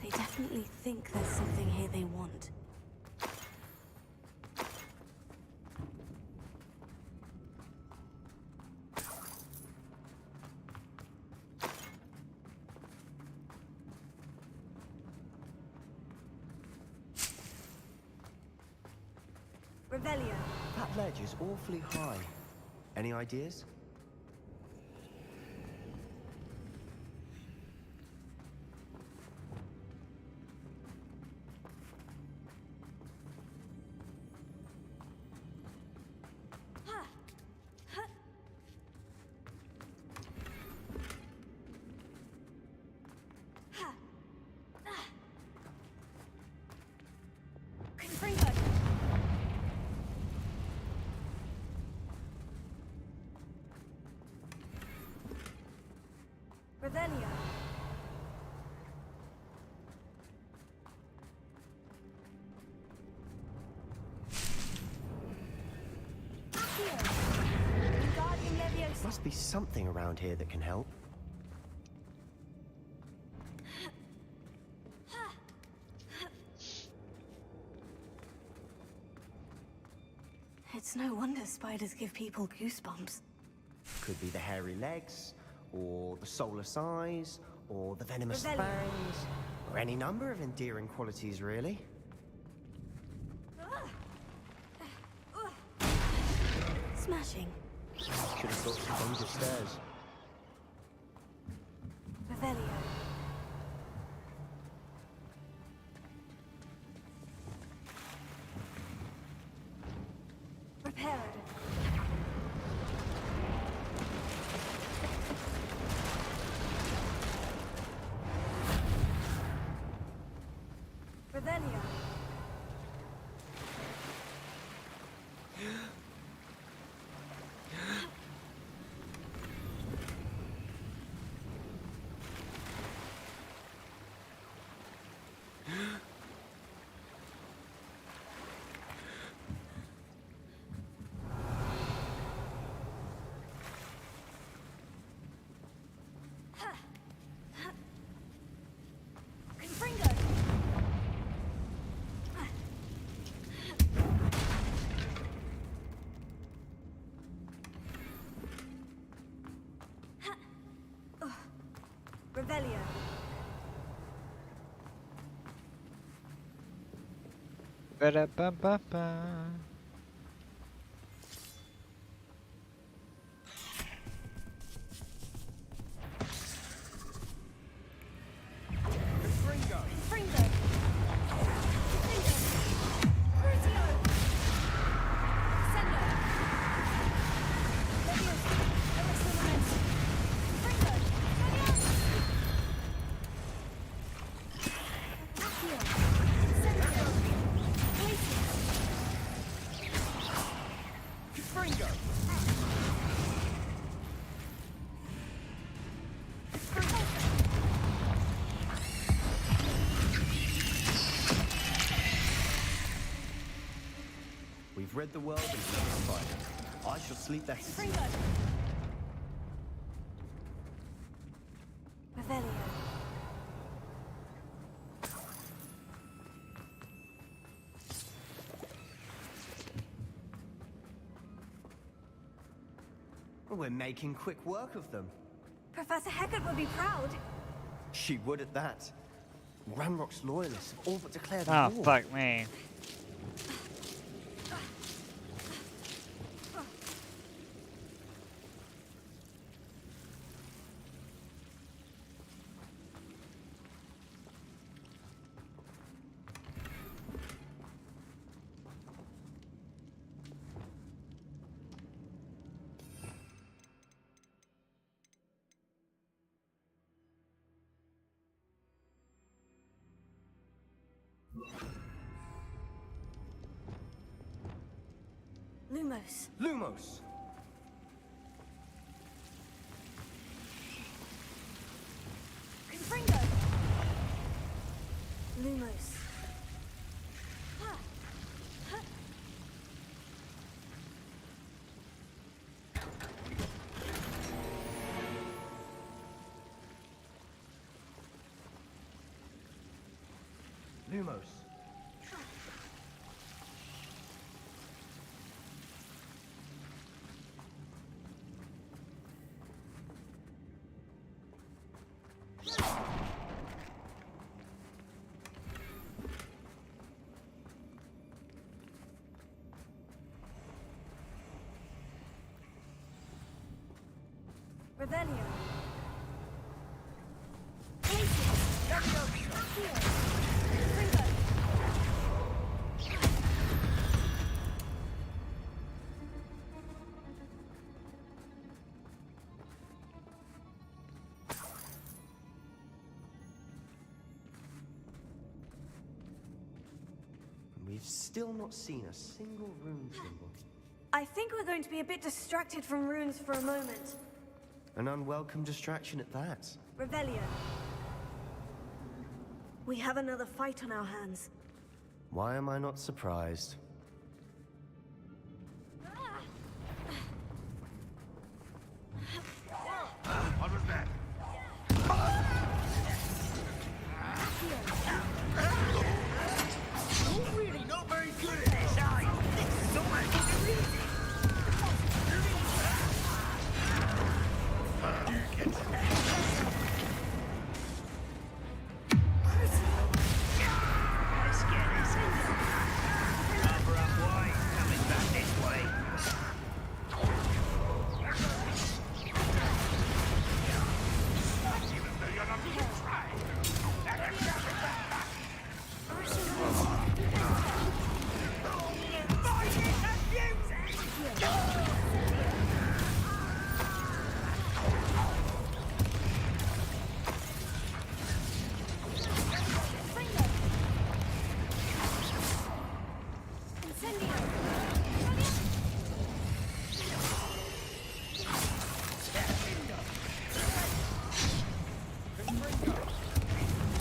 They definitely think there's something here they want. Revelio. That ledge is awfully high. Any ideas? Confringo. Revelio. Must be something around here that can help. It's no wonder spiders give people goosebumps. Could be the hairy legs, or the soulless eyes, or the venomous Revelio. fangs, or any number of endearing qualities, really. Smashing. Should have thought some danger stairs. Revelio. Repaired. Revelio. Revelio. Ba-da-ba-ba-ba. Fringo. Fringo. Crucio. Sendo. Leviosa. Eresonamento. Fringo. Leviosa. Accio. Sendo. Glacius. Fringo. We've read the world and satisfied it. I shall sleep better. Fringo. Revelio. We're making quick work of them. Professor Hecat would be proud. She would at that. Ranrock's loyalists have all but declared Oh, war. fuck me. Lumos. Lumos! Confringo. Lumos. Lumos. Revelio. Glacius. Accio. Fringo. We've still not seen a single rune symbol. I think we're going to be a bit distracted from runes for a moment. An unwelcome distraction at that. Revelio. We have another fight on our hands. Why am I not surprised? What was that? You're really not very good at this, are you? This is almost too easy. Let's get this in. Cover up wide, coming back this way. Even though you're not even trying.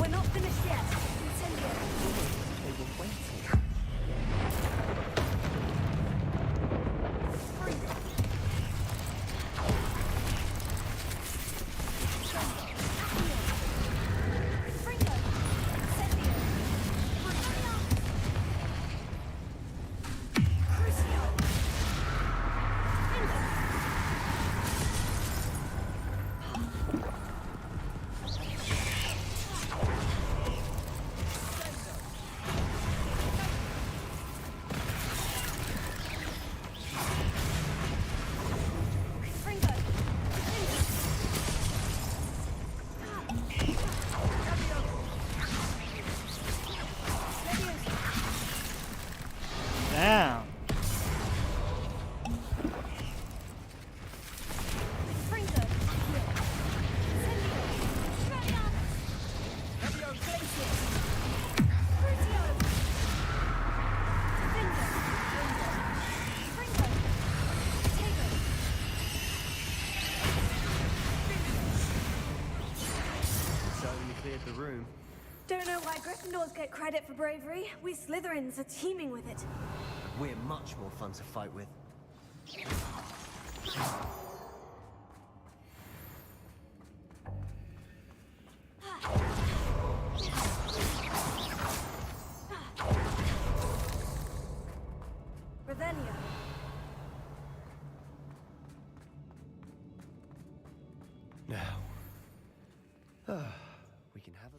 We're not finished yet. Incendio. They were waiting. Fringo. Incendio. Crucio. Fringo. cleared the room. Don't know why Gryffindors get credit for bravery. We Slytherins are teeming with it. We're much more fun to fight with. Revelio. Now, we can have a...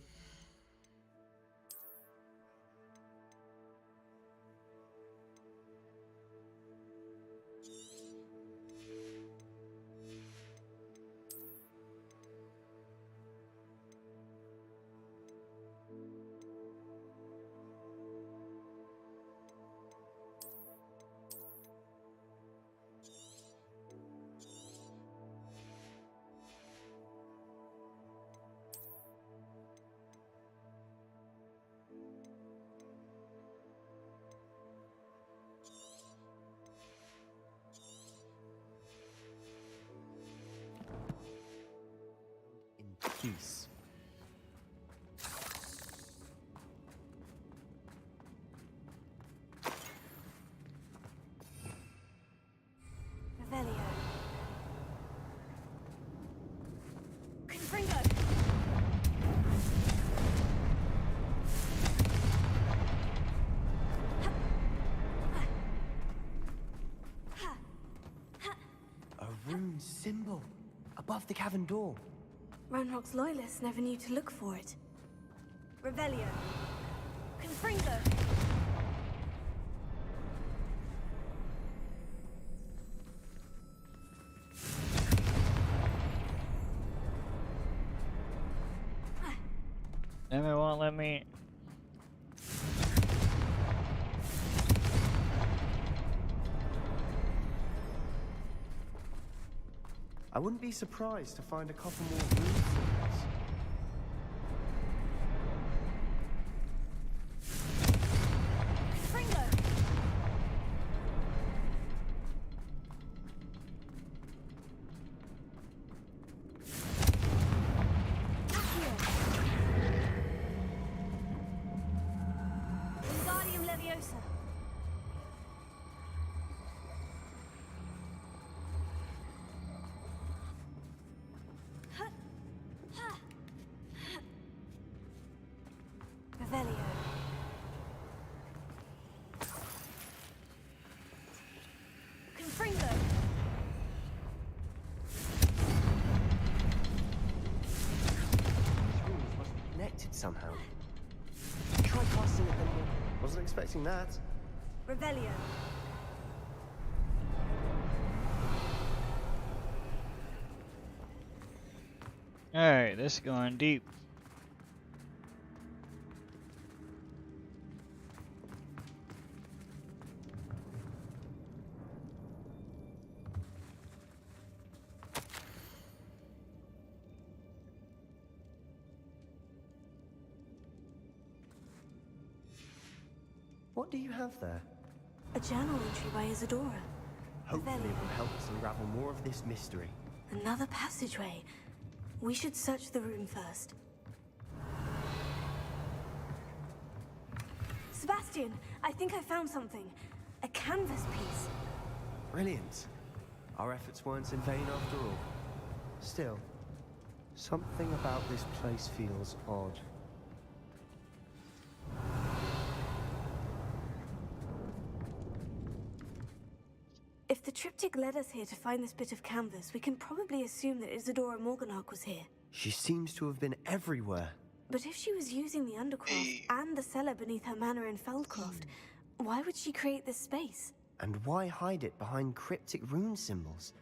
Peace. Revelio. Confringo. A rune symbol above the cavern door. Ranrock's loyalists never knew to look for it. Revelio. Confringo. Damn, it won't let me. I wouldn't be surprised to find a couple more rune symbols. Confringo. Wingardium Leviosa. Revelio. Confringo. These runes must be connected somehow. Try casting at them. Wasn't expecting that. Revelio. Alright, this is going deep. What do you have there? A journal entry by Isadora. Hopefully it will help us unravel more of this mystery. Another passageway. We should search the room first. Sebastian, I think I found something. A canvas piece. Brilliant. Our efforts weren't in vain after all. Still, something about this place feels odd. If the triptych led us here to find this bit of canvas, we can probably assume that Isadora Morganach was here. She seems to have been everywhere. But if she was using the Undercroft and the cellar beneath her manor in Feldcroft, why would she create this space? And why hide it behind cryptic rune symbols?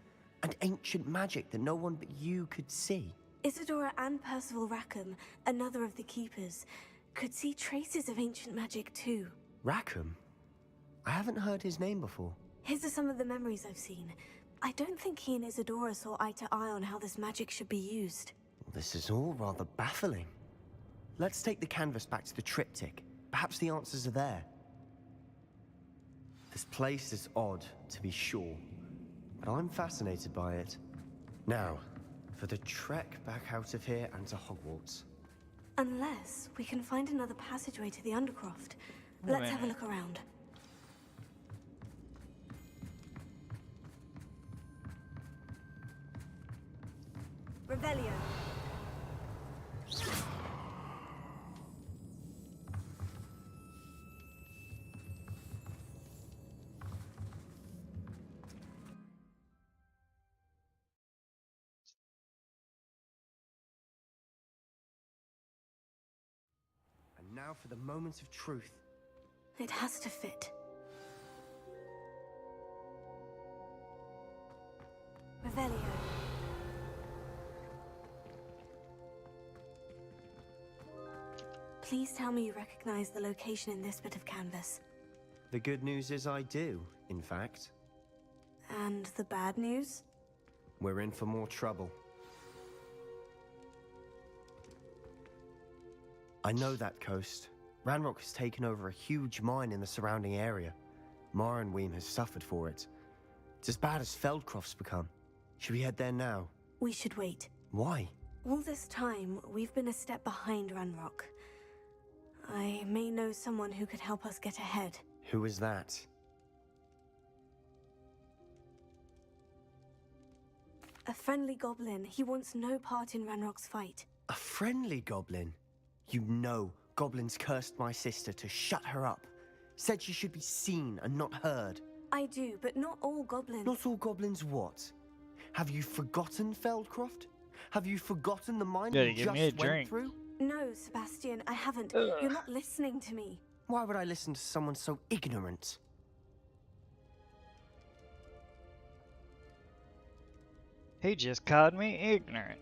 And ancient magic that no one but you could see? Isadora and Percival Rackham, another of the Keepers, could see traces of ancient magic too. Rackham? I haven't heard his name before. His are some of the memories I've seen. I don't think he and Isadora saw eye to eye on how this magic should be used. This is all rather baffling. Let's take the canvas back to the triptych. Perhaps the answers are there. This place is odd, to be sure, but I'm fascinated by it. Now, for the trek back out of here and to Hogwarts. Unless we can find another passageway to the Undercroft. Wait a Let's have a minute. look around. Revelio. And now for the moments of truth. It has to fit. Revelio. Please tell me you recognize the location in this bit of canvas. The good news is I do, in fact. And the bad news? We're in for more trouble. I know that coast. Ranrock has taken over a huge mine in the surrounding area. Mornweem has suffered for it. It's as bad as Feldcroft's become. Should we head there now? We should wait. Why? All this time, we've been a step behind Ranrock. I may know someone who could help us get ahead. Who is that? A friendly goblin. He wants no part in Ranrock's fight. A friendly goblin? You know goblins cursed my sister to shut her up. Said she should be seen and not heard. I do, but not all goblins. Not all goblins what? Have you forgotten Feldcroft? Have you forgotten the mine Gotta we give just me a went drink. through? No, Sebastian, I haven't. Ugh. You're not listening to me. Why would I listen to someone so ignorant? He just called me ignorant.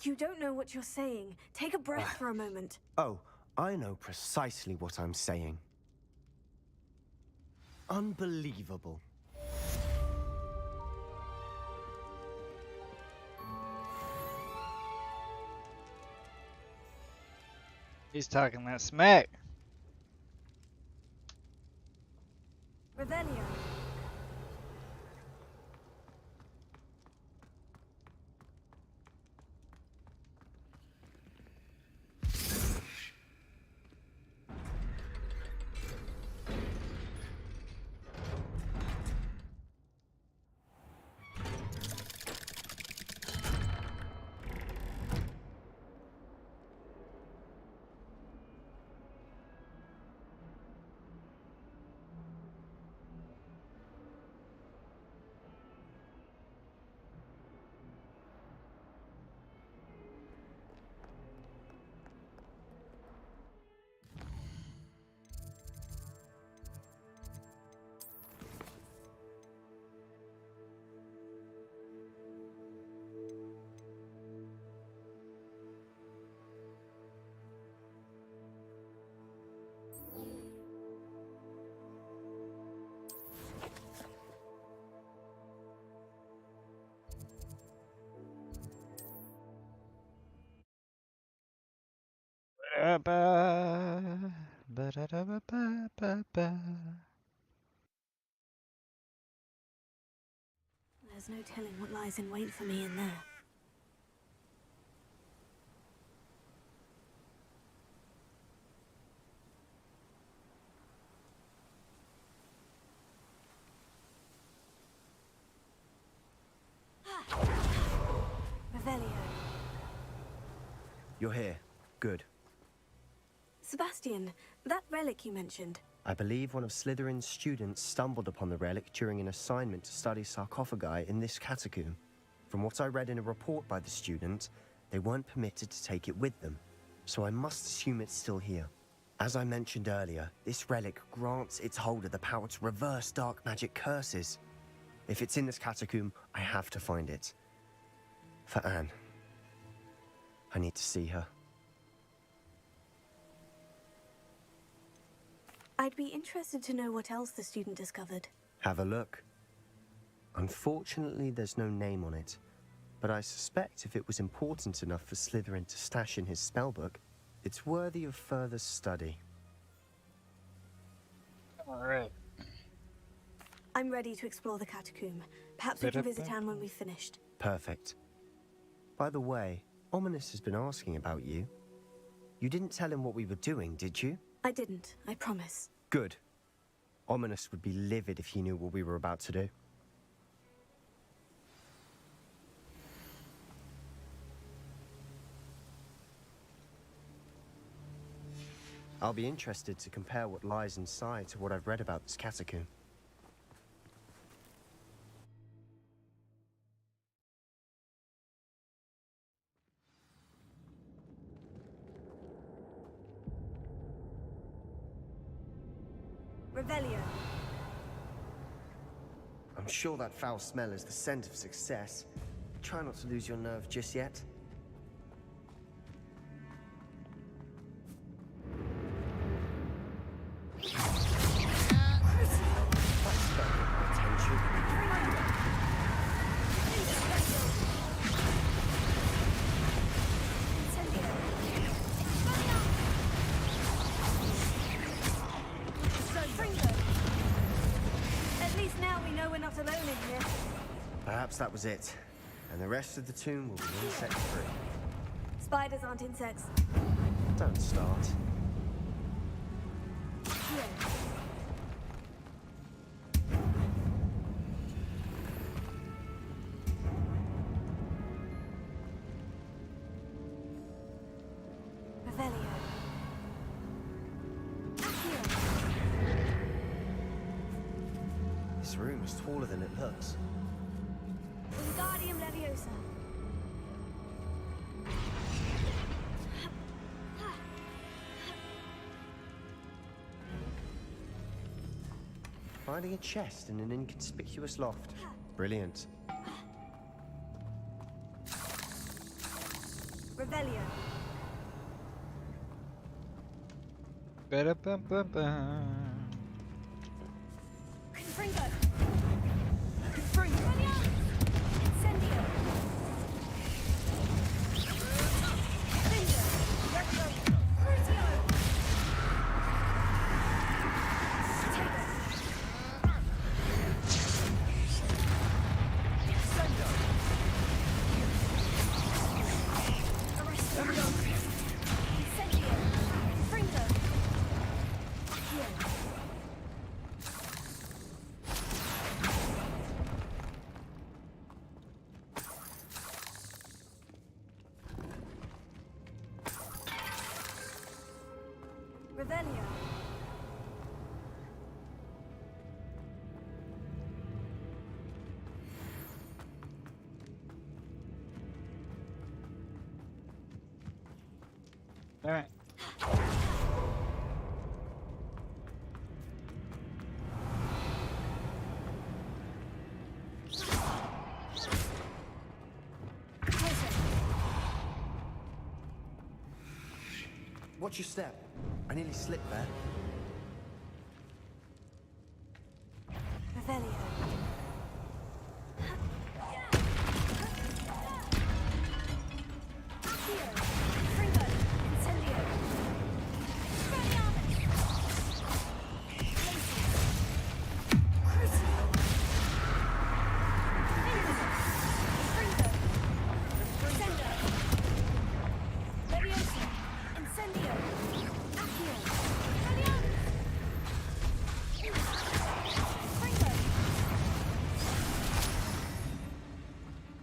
You don't know what you're saying. Take a breath for a moment. Oh, I know precisely what I'm saying. Unbelievable. He's talking that smack. Revelio. There's no telling what lies in wait for me in there. Revelio. You're here. Good. Sebastian, that relic you mentioned. I believe one of Slytherin's students stumbled upon the relic during an assignment to study sarcophagi in this catacomb. From what I read in a report by the student, they weren't permitted to take it with them, so I must assume it's still here. As I mentioned earlier, this relic grants its holder the power to reverse dark magic curses. If it's in this catacomb, I have to find it. For Anne. I need to see her. I'd be interested to know what else the student discovered. Have a look. Unfortunately, there's no name on it, but I suspect if it was important enough for Slytherin to stash in his spellbook, it's worthy of further study. Alright. I'm ready to explore the catacomb. Perhaps we can visit Anne when we've finished. Perfect. By the way, Ominous has been asking about you. You didn't tell him what we were doing, did you? I didn't, I promise. Good. Ominous would be livid if he knew what we were about to do. I'll be interested to compare what lies inside to what I've read about this catacomb. Revelio. I'm sure that foul smell is the scent of success. Try not to lose your nerve just yet. Perhaps that was it, and the rest of the tomb will be insect-free. Spiders aren't insects. Don't start. Revelio. This room is taller than it looks. Wingardium Leviosa. Finding a chest in an inconspicuous loft. Brilliant. Revelio. Ba-da-bum-bum-bum. Confringo. Confringo. Incendio. Finger. Crucio. Stego. Incendio. Arresto. Incendio. Confringo. Here. Revelio. Alright. Watch your step. I nearly slipped there. Revelio. Accio. Confringo. Incendio. Expelliarmus. Glacius. Crucio. Confringo. Sendo. Leviosa. Incendio. Accio. Expelliarmus. Confringo.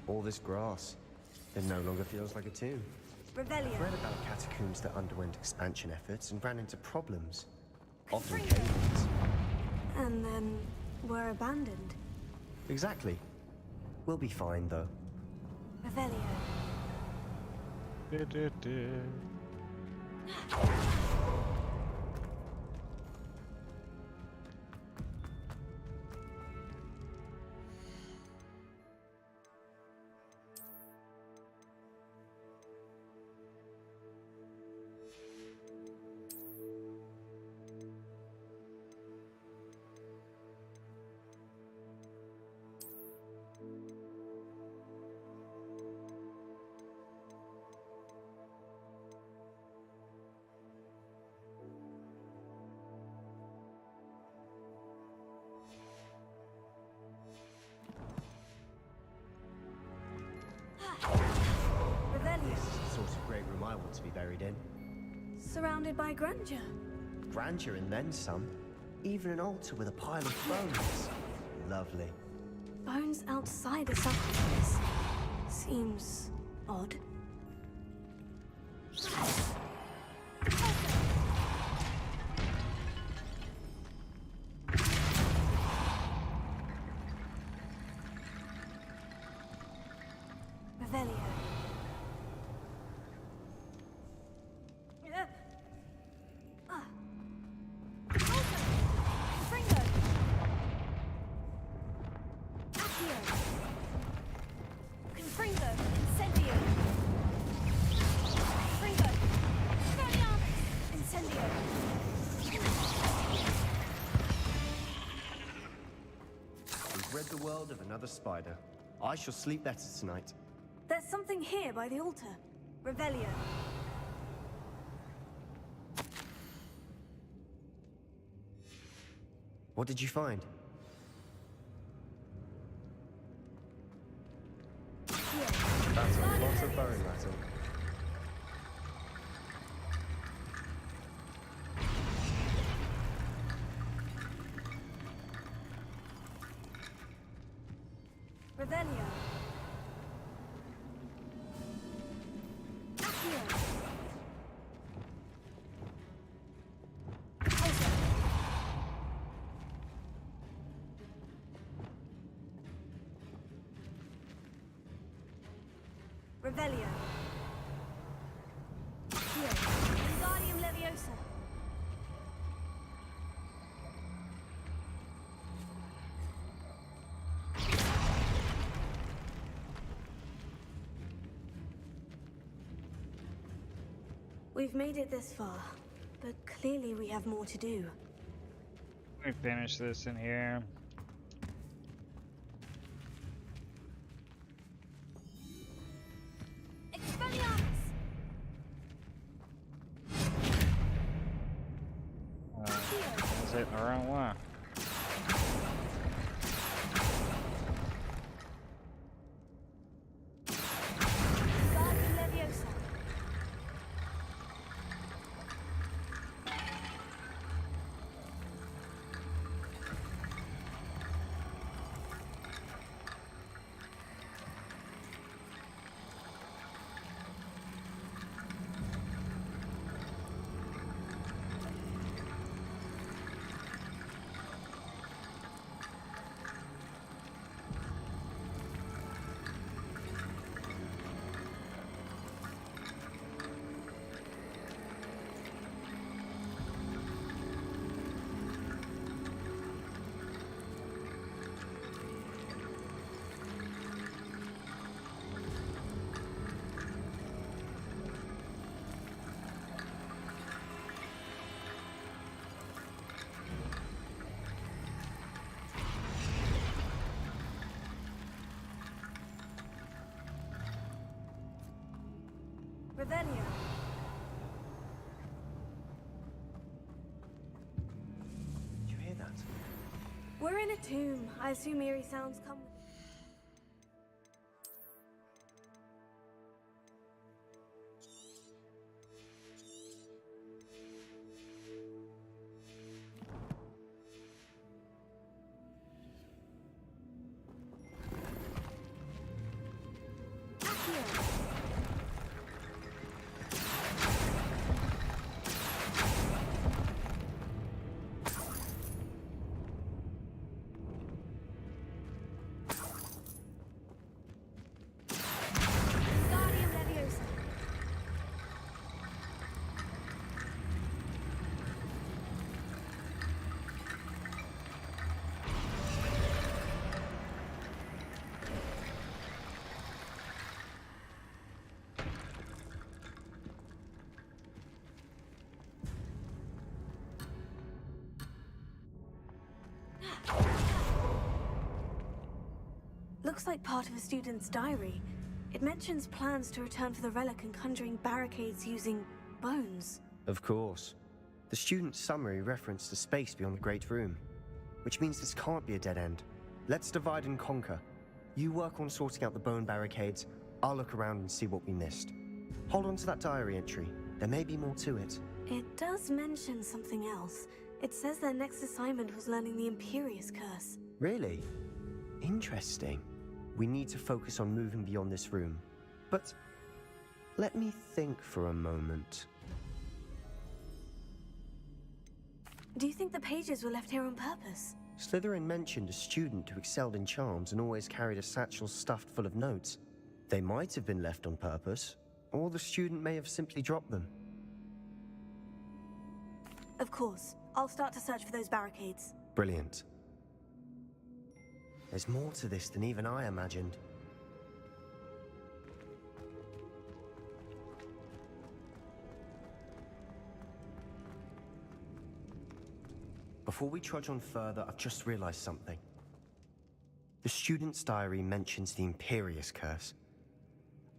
All this grass. It no longer feels like a tomb. Revelio. I've read about catacombs that underwent expansion efforts and ran into problems. Often cave-ins. And then were abandoned. Exactly. We'll be fine, though. Revelio. This is the sort of great room I want to be buried in. Surrounded by grandeur. Grandeur and then some. Even an altar with a pile of bones. Lovely. Bones outside a sarcophagus. Seems odd. Revelio. We've rid the world of another spider. I shall sleep better tonight. There's something here by the altar. Revelio. What did you find? That's a lot of bone rattle. Revelio. Revelio. Here. Wingardium Leviosa. We've made it this far, but clearly we have more to do. Let me finish this in here. I was hitting the wrong one. Wingardium Leviosa. Revelio. Did you hear that? We're in a tomb. I assume eerie sounds come with looks like part of a student's diary. It mentions plans to return for the relic and conjuring barricades using bones. Of course. The student's summary referenced a space beyond the Great Room, which means this can't be a dead end. Let's divide and conquer. You work on sorting out the bone barricades, I'll look around and see what we missed. Hold on to that diary entry. There may be more to it. It does mention something else. It says their next assignment was learning the Imperious Curse. Really? Interesting. We need to focus on moving beyond this room. But let me think for a moment. Do you think the pages were left here on purpose? Slytherin mentioned a student who excelled in charms and always carried a satchel stuffed full of notes. They might have been left on purpose, or the student may have simply dropped them. Of course. I'll start to search for those barricades. Brilliant. There's more to this than even I imagined. Before we trudge on further, I've just realized something. The student's diary mentions the Imperious Curse.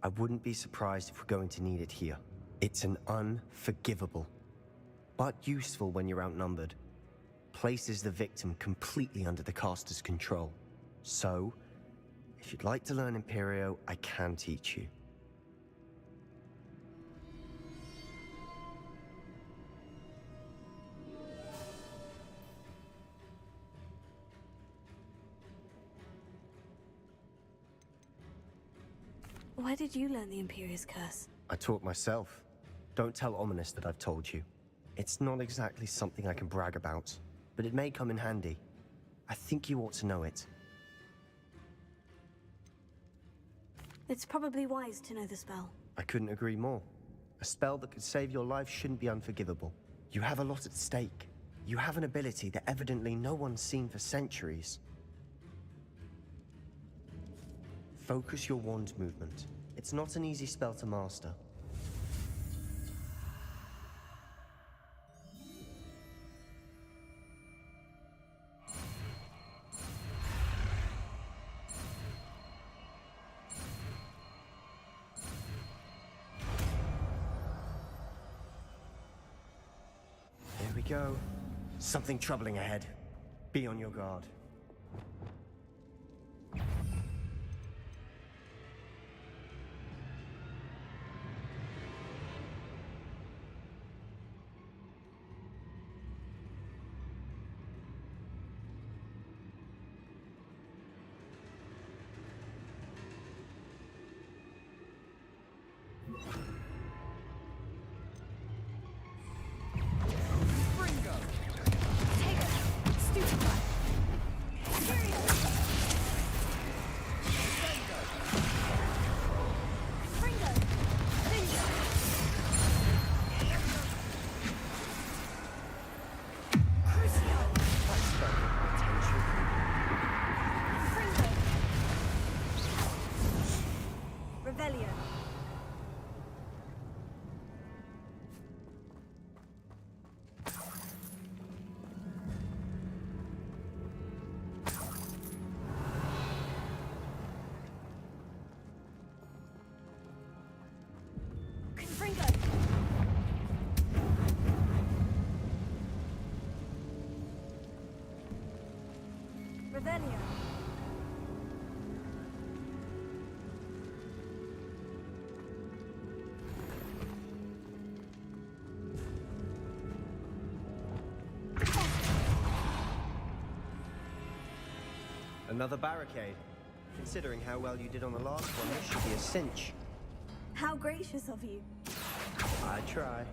I wouldn't be surprised if we're going to need it here. It's an unforgivable, but useful when you're outnumbered. Places the victim completely under the caster's control. So, if you'd like to learn Imperio, I can teach you. Where did you learn the Imperious Curse? I taught myself. Don't tell Ominous that I've told you. It's not exactly something I can brag about, but it may come in handy. I think you ought to know it. It's probably wise to know the spell. I couldn't agree more. A spell that could save your life shouldn't be unforgivable. You have a lot at stake. You have an ability that evidently no one's seen for centuries. Focus your wand movement. It's not an easy spell to master. Here we go. Something troubling ahead. Be on your guard. Another barricade. Considering how well you did on the last one, this should be a cinch. How gracious of you. I try.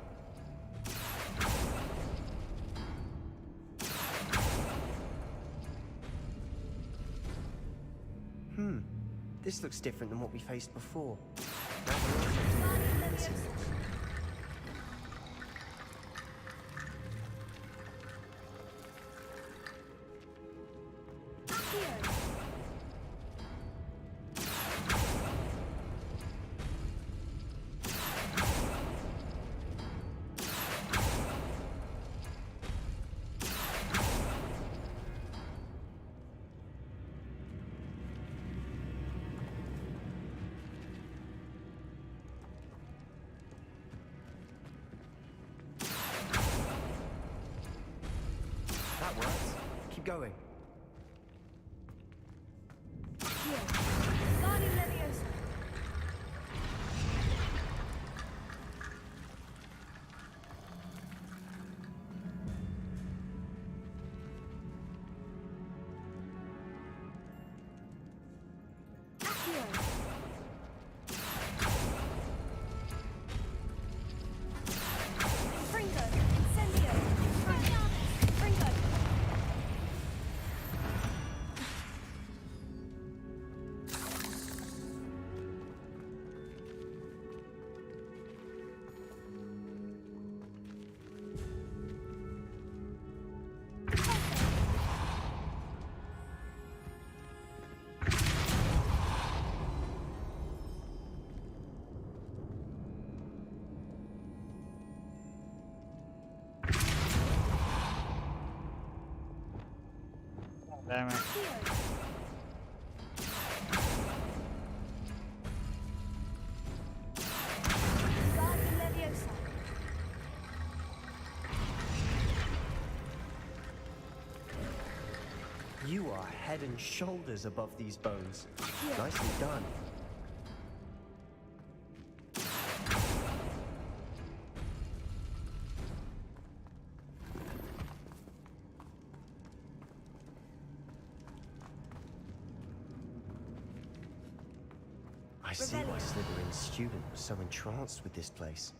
This looks different than what we faced before. keep going. Damn it. You are head and shoulders above these bones. Nicely done. I see why Slytherin's student was so entranced with this place.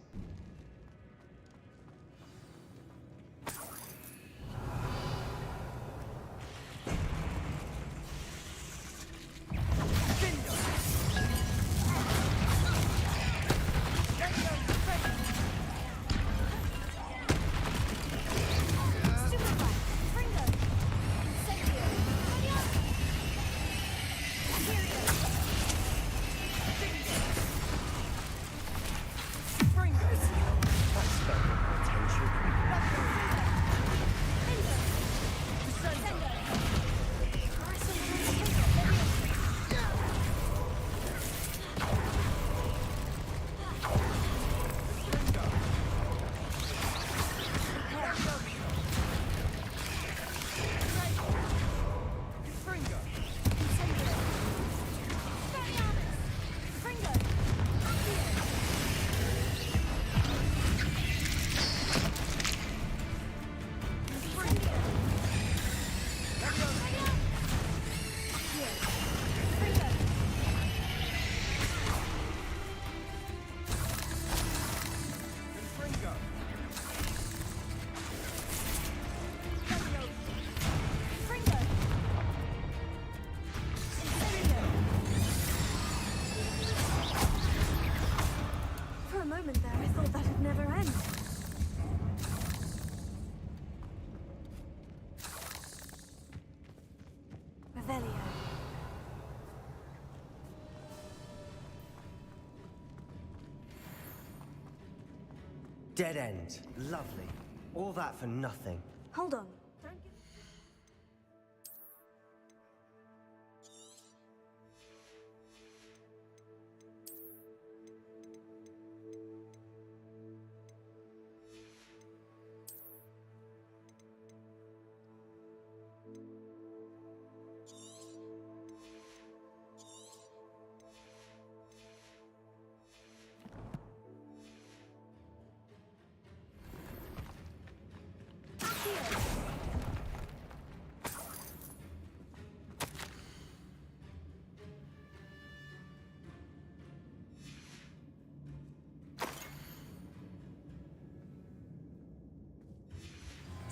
Dead end. Lovely. All that for nothing. Hold on.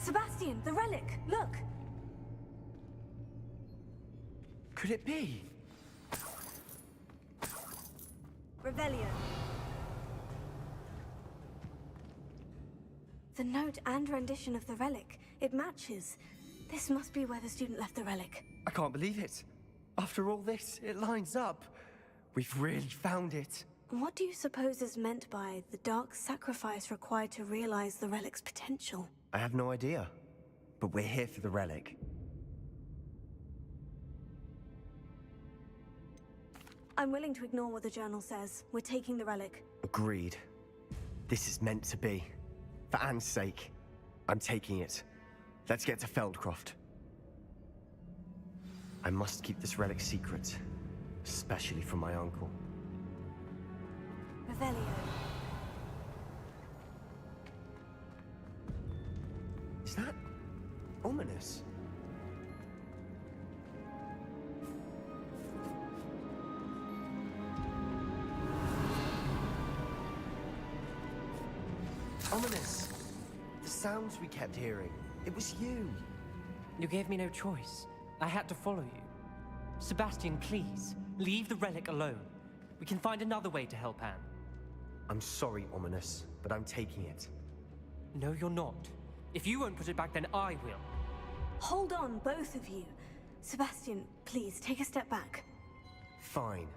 Sebastian, the relic! Look! Could it be? Revelio. The note and rendition of the relic. It matches. This must be where the student left the relic. I can't believe it. After all this, it lines up. We've really found it. What do you suppose is meant by the dark sacrifice required to realize the relic's potential? I have no idea. But we're here for the relic. I'm willing to ignore what the journal says. We're taking the relic. Agreed. This is meant to be. For Anne's sake, I'm taking it. Let's get to Feldcroft. I must keep this relic secret, especially from my uncle. Revelio. Is that ominous? Ominous! The sounds we kept hearing. It was you. You gave me no choice. I had to follow you. Sebastian, please, leave the relic alone. We can find another way to help Anne. I'm sorry, Ominous, but I'm taking it. No, you're not. If you won't put it back, then I will. Hold on, both of you. Sebastian, please, take a step back. Fine,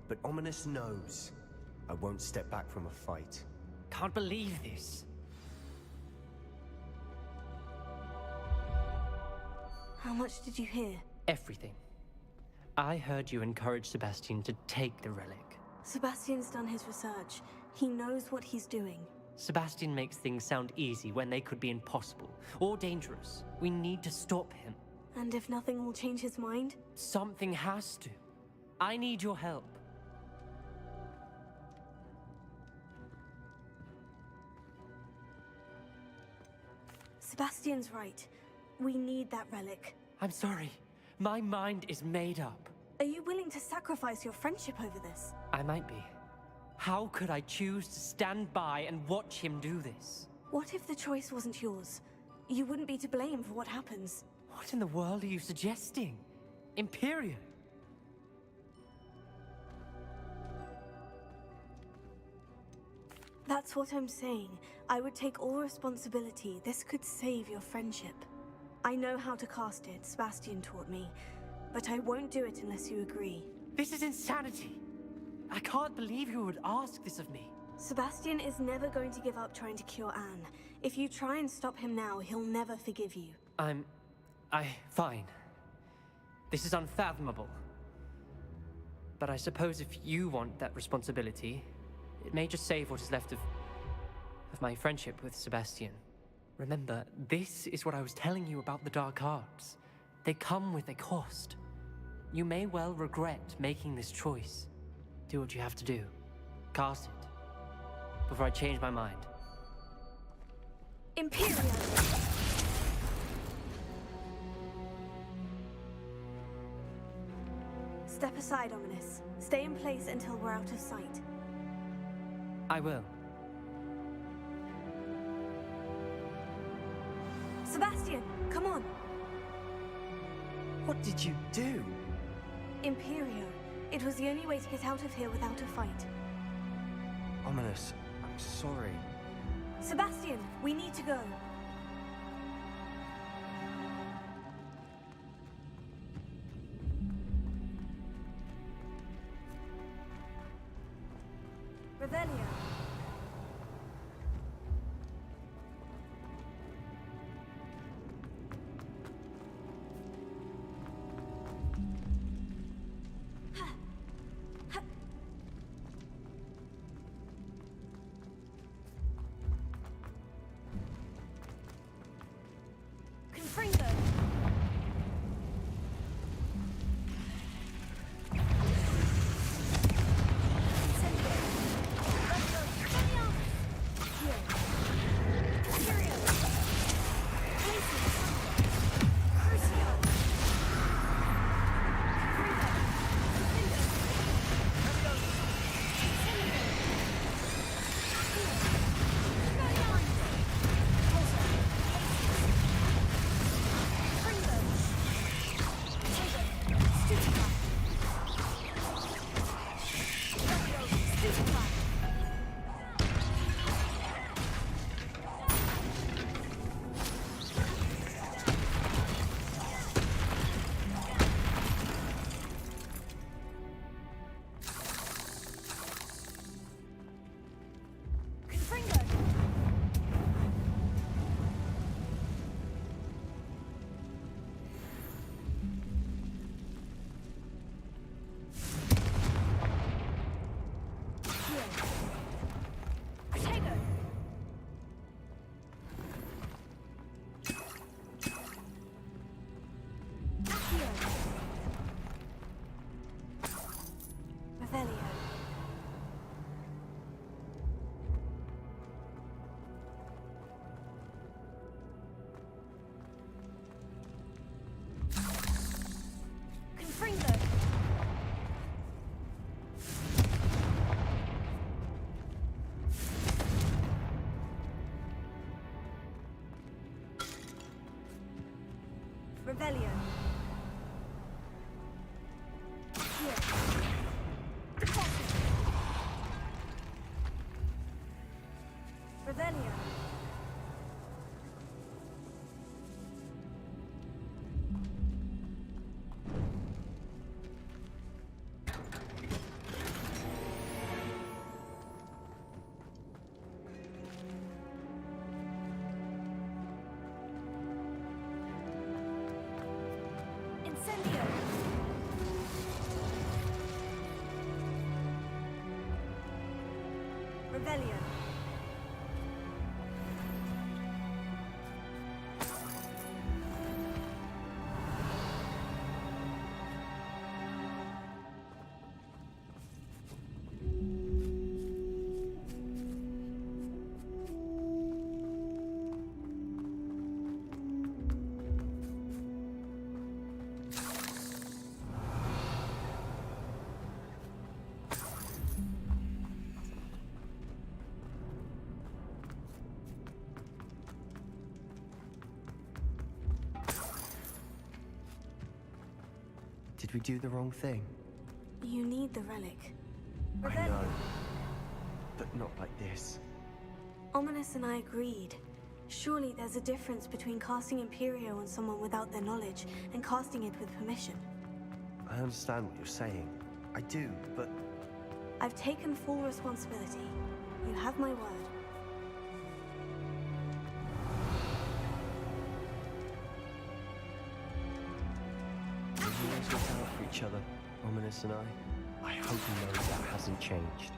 but Ominous knows. I won't step back from a fight. Can't believe this. How much did you hear? Everything. I heard you encourage Sebastian to take the relic. Sebastian's done his research. He knows what he's doing. Sebastian makes things sound easy when they could be impossible or dangerous. We need to stop him. And if nothing will change his mind? Something has to. I need your help. Sebastian's right. We need that relic. I'm sorry. My mind is made up. Are you willing to sacrifice your friendship over this? I might be. How could I choose to stand by and watch him do this? What if the choice wasn't yours? You wouldn't be to blame for what happens. What in the world are you suggesting? Imperio? That's what I'm saying. I would take all responsibility. This could save your friendship. I know how to cast it, Sebastian taught me. But I won't do it unless you agree. This is insanity. I can't believe you would ask this of me. Sebastian is never going to give up trying to cure Anne. If you try and stop him now, he'll never forgive you. Fine. This is unfathomable. But I suppose if you want that responsibility, it may just save what is left of my friendship with Sebastian. Remember, this is what I was telling you about the dark arts. They come with a cost. You may well regret making this choice. Do what you have to do. Cast it. Before I change my mind. Imperial! Step aside, Ominous. Stay in place until we're out of sight. I will. Sebastian, come on! What did you do? Imperio. It was the only way to get out of here without a fight. Ominous, I'm sorry. Sebastian, we need to go. Revelio. Confringo. Revelio. Here. Revelio. Incendio. Revelio. Did we do the wrong thing? You need the relic. I know. But not like this. Ominous and I agreed. Surely there's a difference between casting Imperio on someone without their knowledge and casting it with permission. I understand what you're saying. I do, but... I've taken full responsibility. You have my word. We always look out for each other, Ominous and I hope he knows that hasn't changed.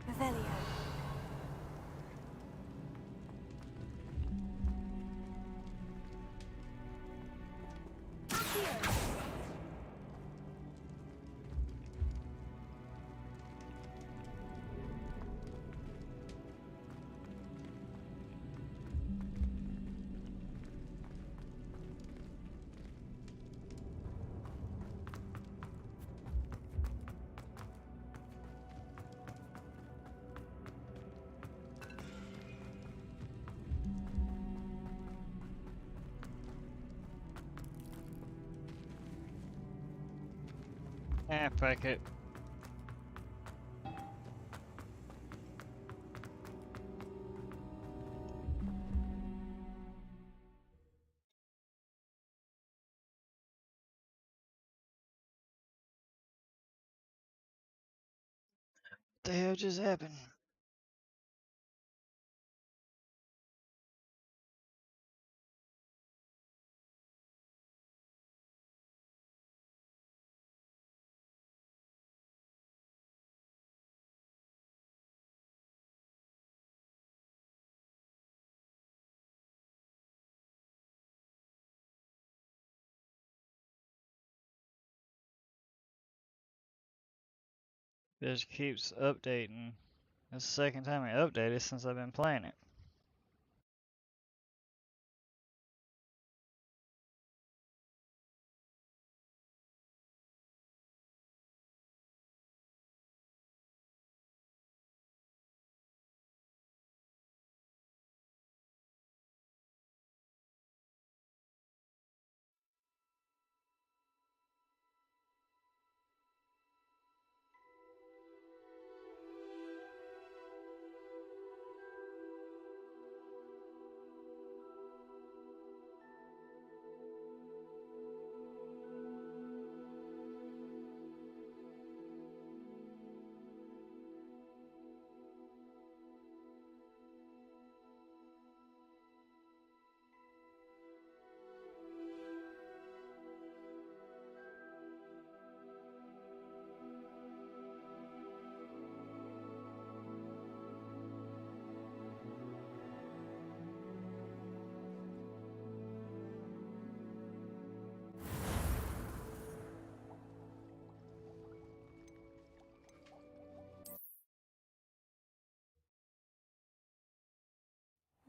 Revelio. Pack it. What the hell just happened? This keeps updating. That's the second time I updated since I've been playing it.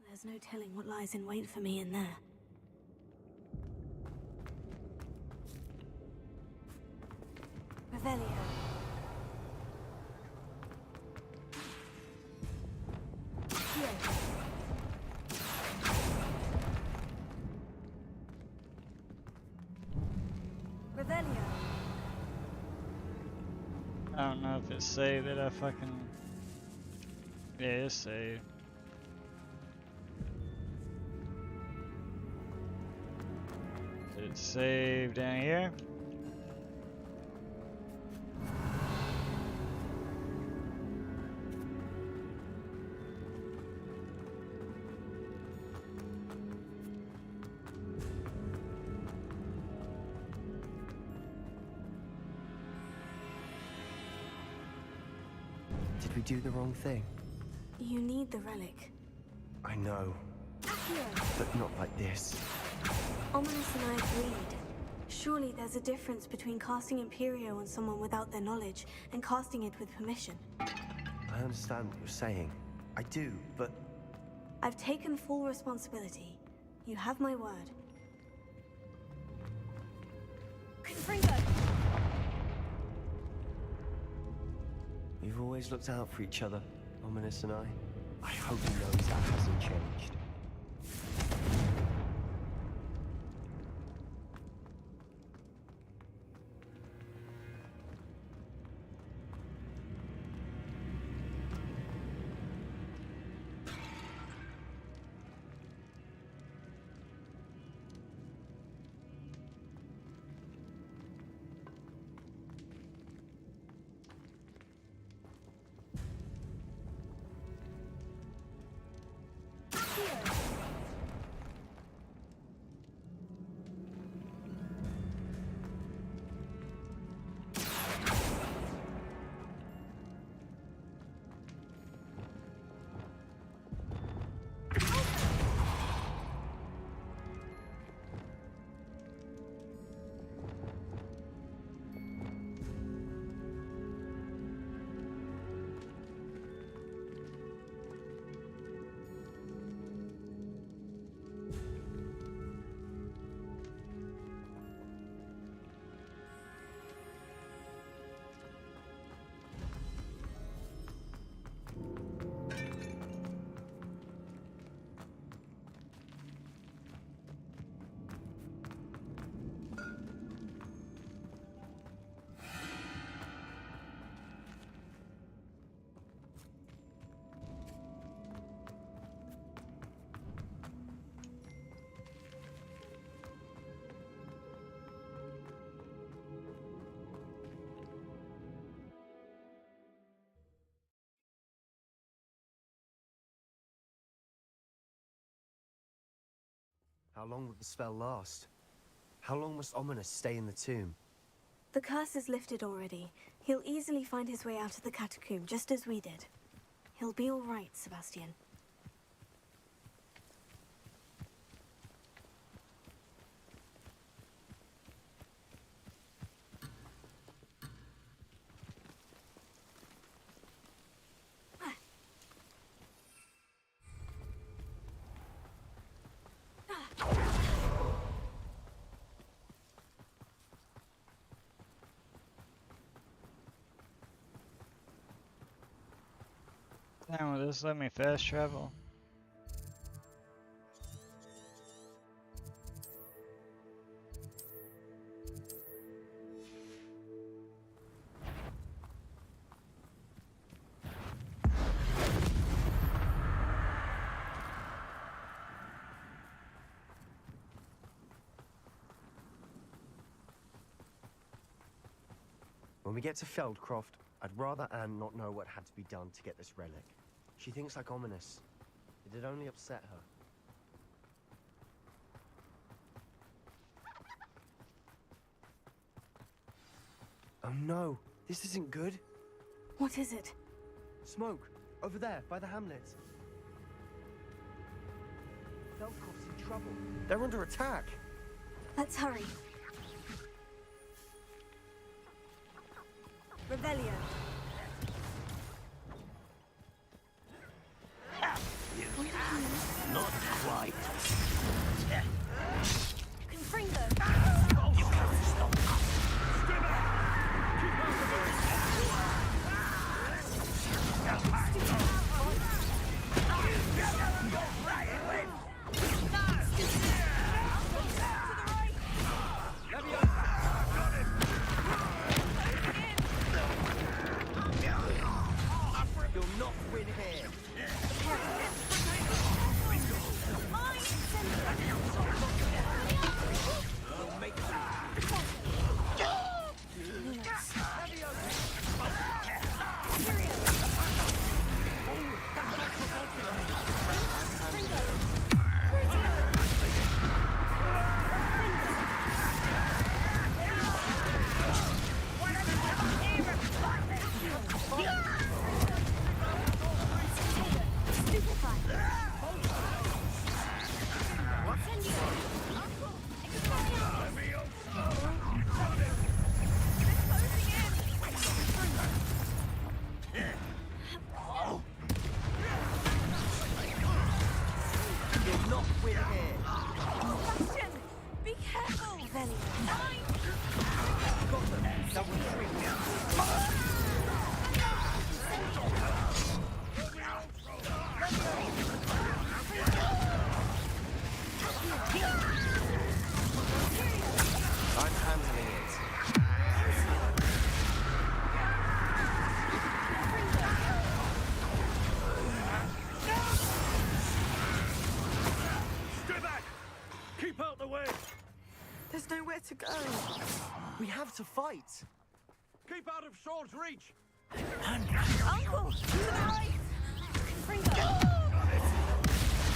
There's no telling what lies in wait for me in there. Revelio. Revelio. I don't know if it's saved that I fucking... Yeah, it's saved. It's saved down here. Did we do the wrong thing? You need the relic. I know. But not like this. Ominous and I agreed. Surely there's a difference between casting Imperio on someone without their knowledge and casting it with permission. I understand what you're saying. I do, but... I've taken full responsibility. You have my word. Confringo! We've always looked out for each other, Ominous and I. I hope he knows that hasn't changed. How long will the spell last? How long must Ominous stay in the tomb? The curse is lifted already. He'll easily find his way out of the catacomb, just as we did. He'll be all right, Sebastian. Now will this let me fast travel? When we get to Feldcroft, I'd rather Anne not know what had to be done to get this relic. She thinks like Ominous. It'd only upset her. Oh no, this isn't good. What is it? Smoke, over there, by the hamlet. Feldcroft's in trouble. They're under attack. Let's hurry. Revelio. Not quite. Confringo. You can't stop us. You're not with here. Sebastian, be careful! Got them. Now retreat. I'm handling it. Stay back! Keep out the way! There's nowhere to go. We have to fight. Keep out of sword's reach! Uncle, to the right! Freeze up!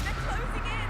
They're closing in!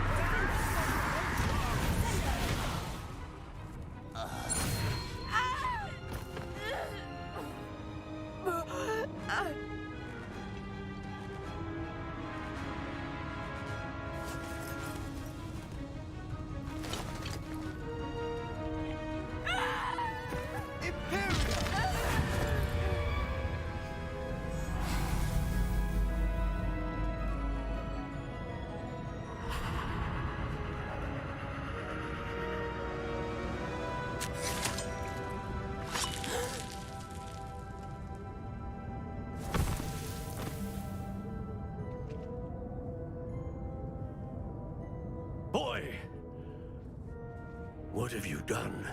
Boy! What have you done?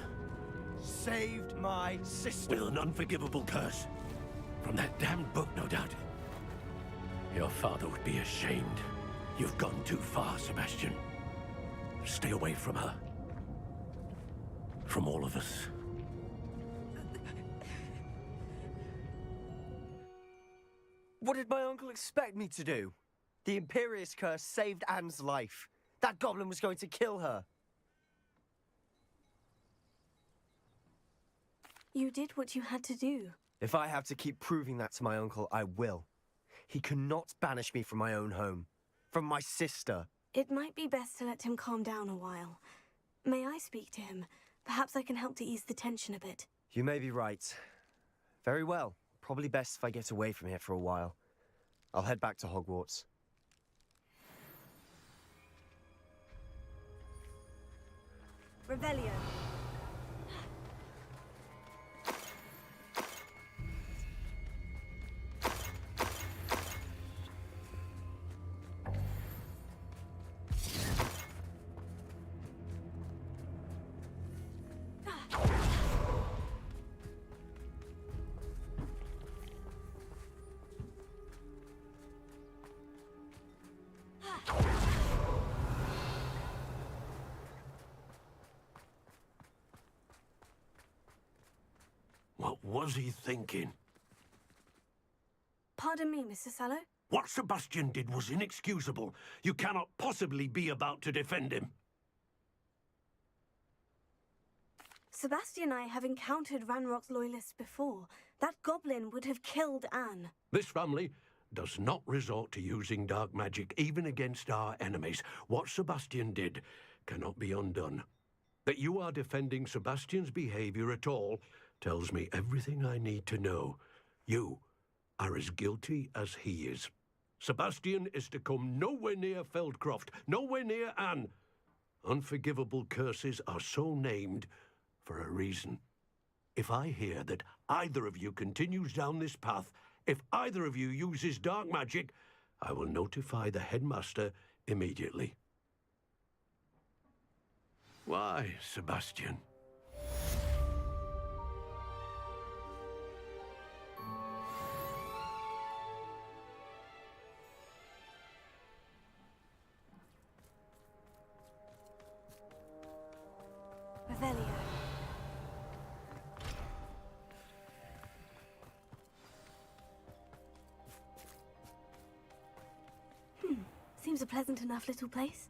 Saved my sister. With an unforgivable curse. From that damned book, no doubt. Your father would be ashamed. You've gone too far, Sebastian. Stay away from her. From all of us. What did my uncle expect me to do? The Imperious curse saved Anne's life. That goblin was going to kill her. You did what you had to do. If I have to keep proving that to my uncle, I will. He cannot banish me from my own home. From my sister. It might be best to let him calm down a while. May I speak to him? Perhaps I can help to ease the tension a bit. You may be right. Very well. Probably best if I get away from here for a while. I'll head back to Hogwarts. Revelio. What was he thinking? Pardon me, Mr. Sallow. What Sebastian did was inexcusable. You cannot possibly be about to defend him. Sebastian and I have encountered Ranrock's loyalists before. That goblin would have killed Anne. This family does not resort to using dark magic even against our enemies. What Sebastian did cannot be undone. That you are defending Sebastian's behavior at all tells me everything I need to know. You are as guilty as he is. Sebastian is to come nowhere near Feldcroft, nowhere near Anne. Unforgivable curses are so named for a reason. If I hear that either of you continues down this path, if either of you uses dark magic, I will notify the headmaster immediately. Why, Sebastian? Revelio. Seems a pleasant enough little place.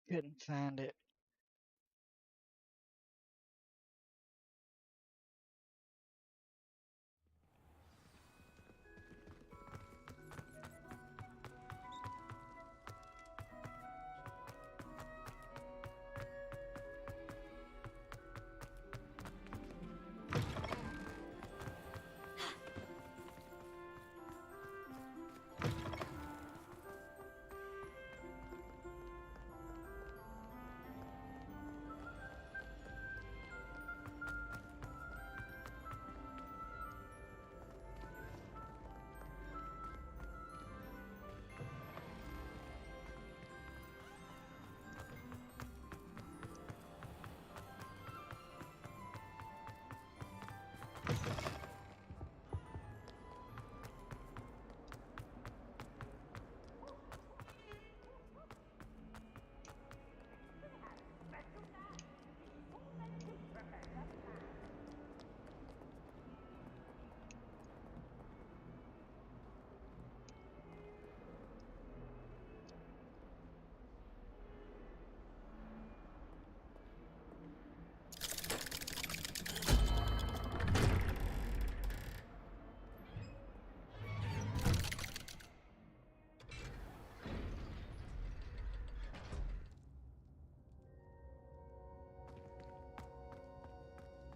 Couldn't find it.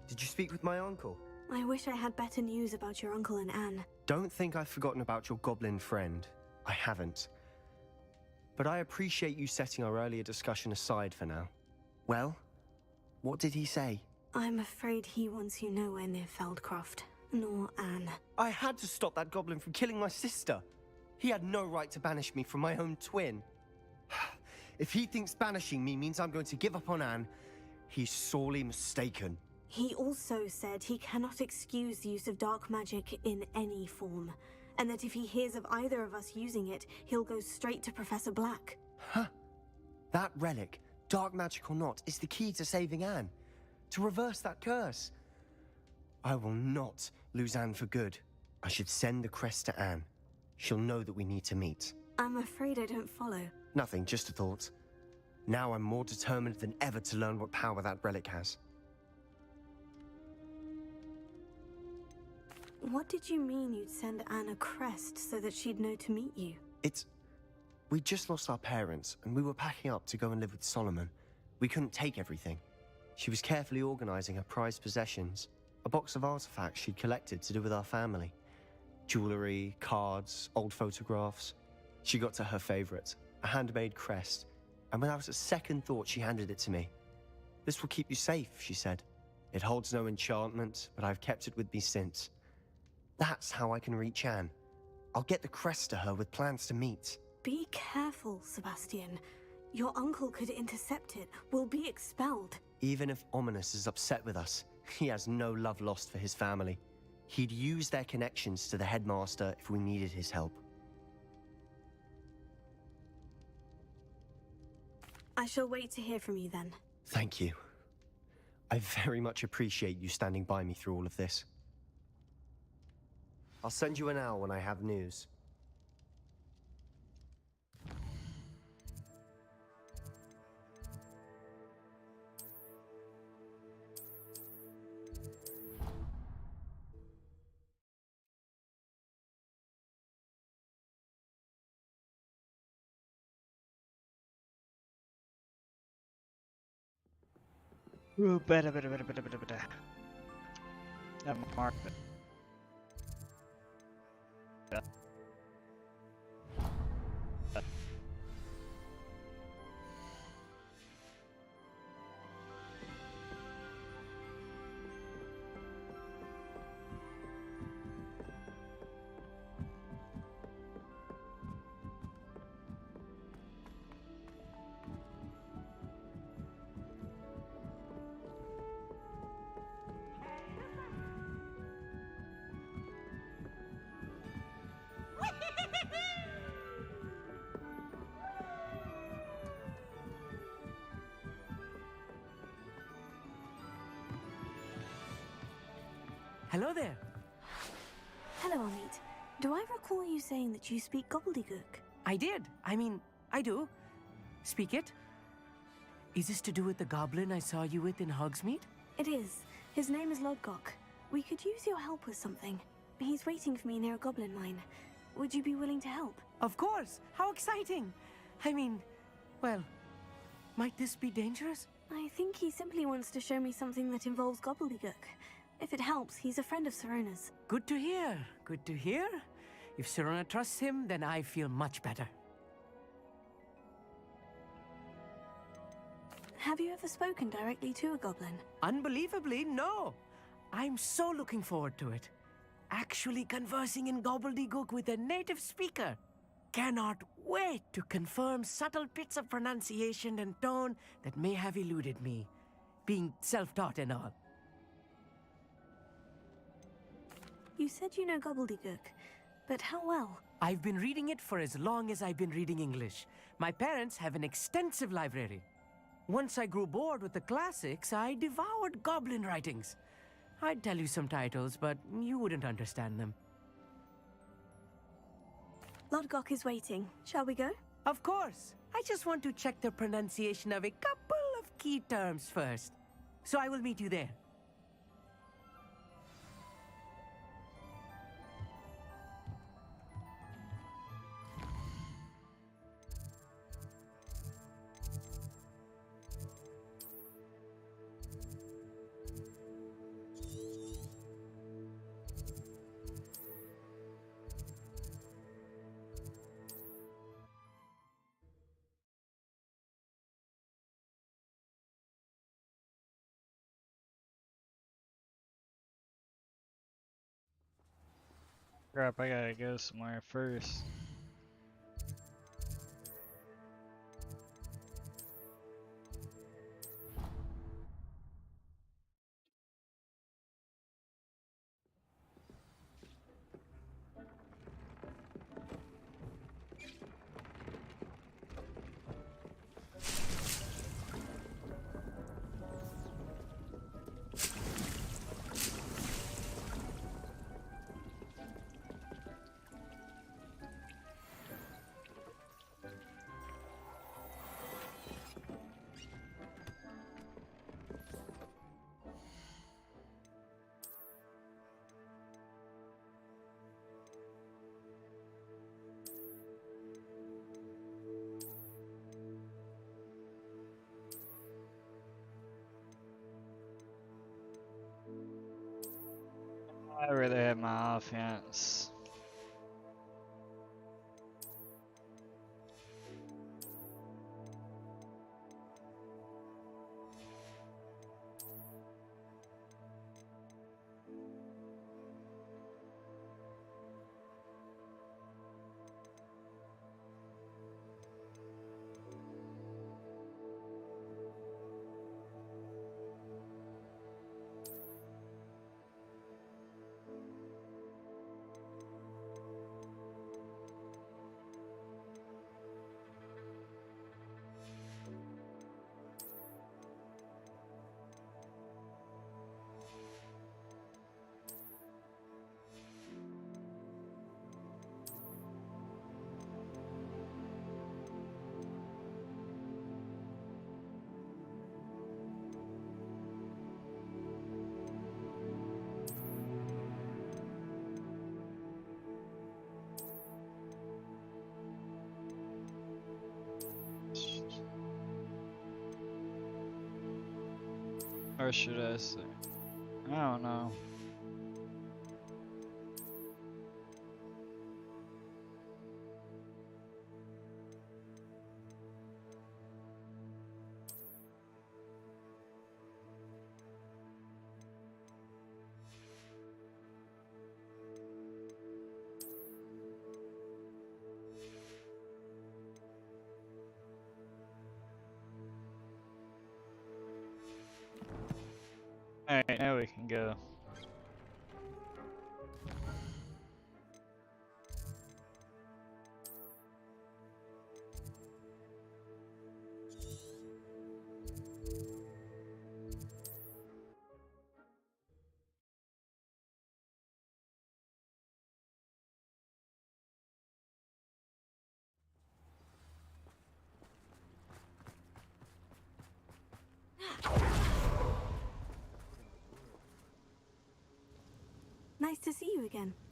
Did you speak with my uncle? I wish I had better news about your uncle and Anne. Don't think I've forgotten about your goblin friend. I haven't. But I appreciate you setting our earlier discussion aside for now. Well, what did he say? I'm afraid he wants you nowhere near Feldcroft, nor Anne. I had to stop that goblin from killing my sister. He had no right to banish me from my own twin. If he thinks banishing me means I'm going to give up on Anne, he's sorely mistaken. He also said he cannot excuse the use of dark magic in any form, and that if he hears of either of us using it, he'll go straight to Professor Black. Huh? That relic, dark magic or not, is the key to saving Anne. To reverse that curse. I will not lose Anne for good. I should send the crest to Anne. She'll know that we need to meet. I'm afraid I don't follow. Nothing, just a thought. Now I'm more determined than ever to learn what power that relic has. What did you mean you'd send Anne a crest so that she'd know to meet you? We just lost our parents, and we were packing up to go and live with Solomon. We couldn't take everything. She was carefully organizing her prized possessions, a box of artifacts she'd collected to do with our family. Jewelry, cards, old photographs. She got to her favorite, a handmade crest, and without a second thought she handed it to me. This will keep you safe, she said. It holds no enchantment, but I've kept it with me since. That's how I can reach Anne. I'll get the crest to her with plans to meet. Be careful, Sebastian. Your uncle could intercept it. We'll be expelled. Even if Ominous is upset with us, he has no love lost for his family. He'd use their connections to the headmaster if we needed his help. I shall wait to hear from you then. Thank you. I very much appreciate you standing by me through all of this. I'll send you an owl when I have news. Ooh, better. That mark. Hello there. Hello, Amit. Do I recall you saying that you speak gobbledygook? I did. I mean, I do. Speak it. Is this to do with the goblin I saw you with in Hogsmeade? It is. His name is Lodgok. We could use your help with something. He's waiting for me near a goblin mine. Would you be willing to help? Of course! How exciting! I mean, well, might this be dangerous? I think he simply wants to show me something that involves gobbledygook. If it helps, he's a friend of Sirona's. Good to hear. Good to hear. If Sirona trusts him, then I feel much better. Have you ever spoken directly to a goblin? Unbelievably, no. I'm so looking forward to it. Actually conversing in gobbledygook with a native speaker. Cannot wait to confirm subtle bits of pronunciation and tone that may have eluded me, being self-taught and all. You said you know gobbledygook, but how well? I've been reading it for as long as I've been reading English. My parents have an extensive library. Once I grew bored with the classics, I devoured goblin writings. I'd tell you some titles, but you wouldn't understand them. Lodgok is waiting. Shall we go? Of course. I just want to check the pronunciation of a couple of key terms first. So I will meet you there. Crap, I gotta go somewhere first. I'd rather have my offense. Or should I say? I don't know. Alright, now we can go.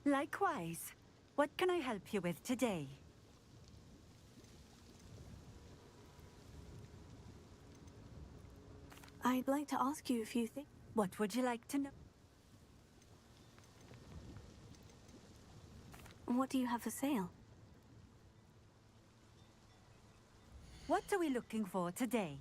Likewise. What can I help you with today? I'd like to ask you a few things. What would you like to know? What do you have for sale? What are we looking for today?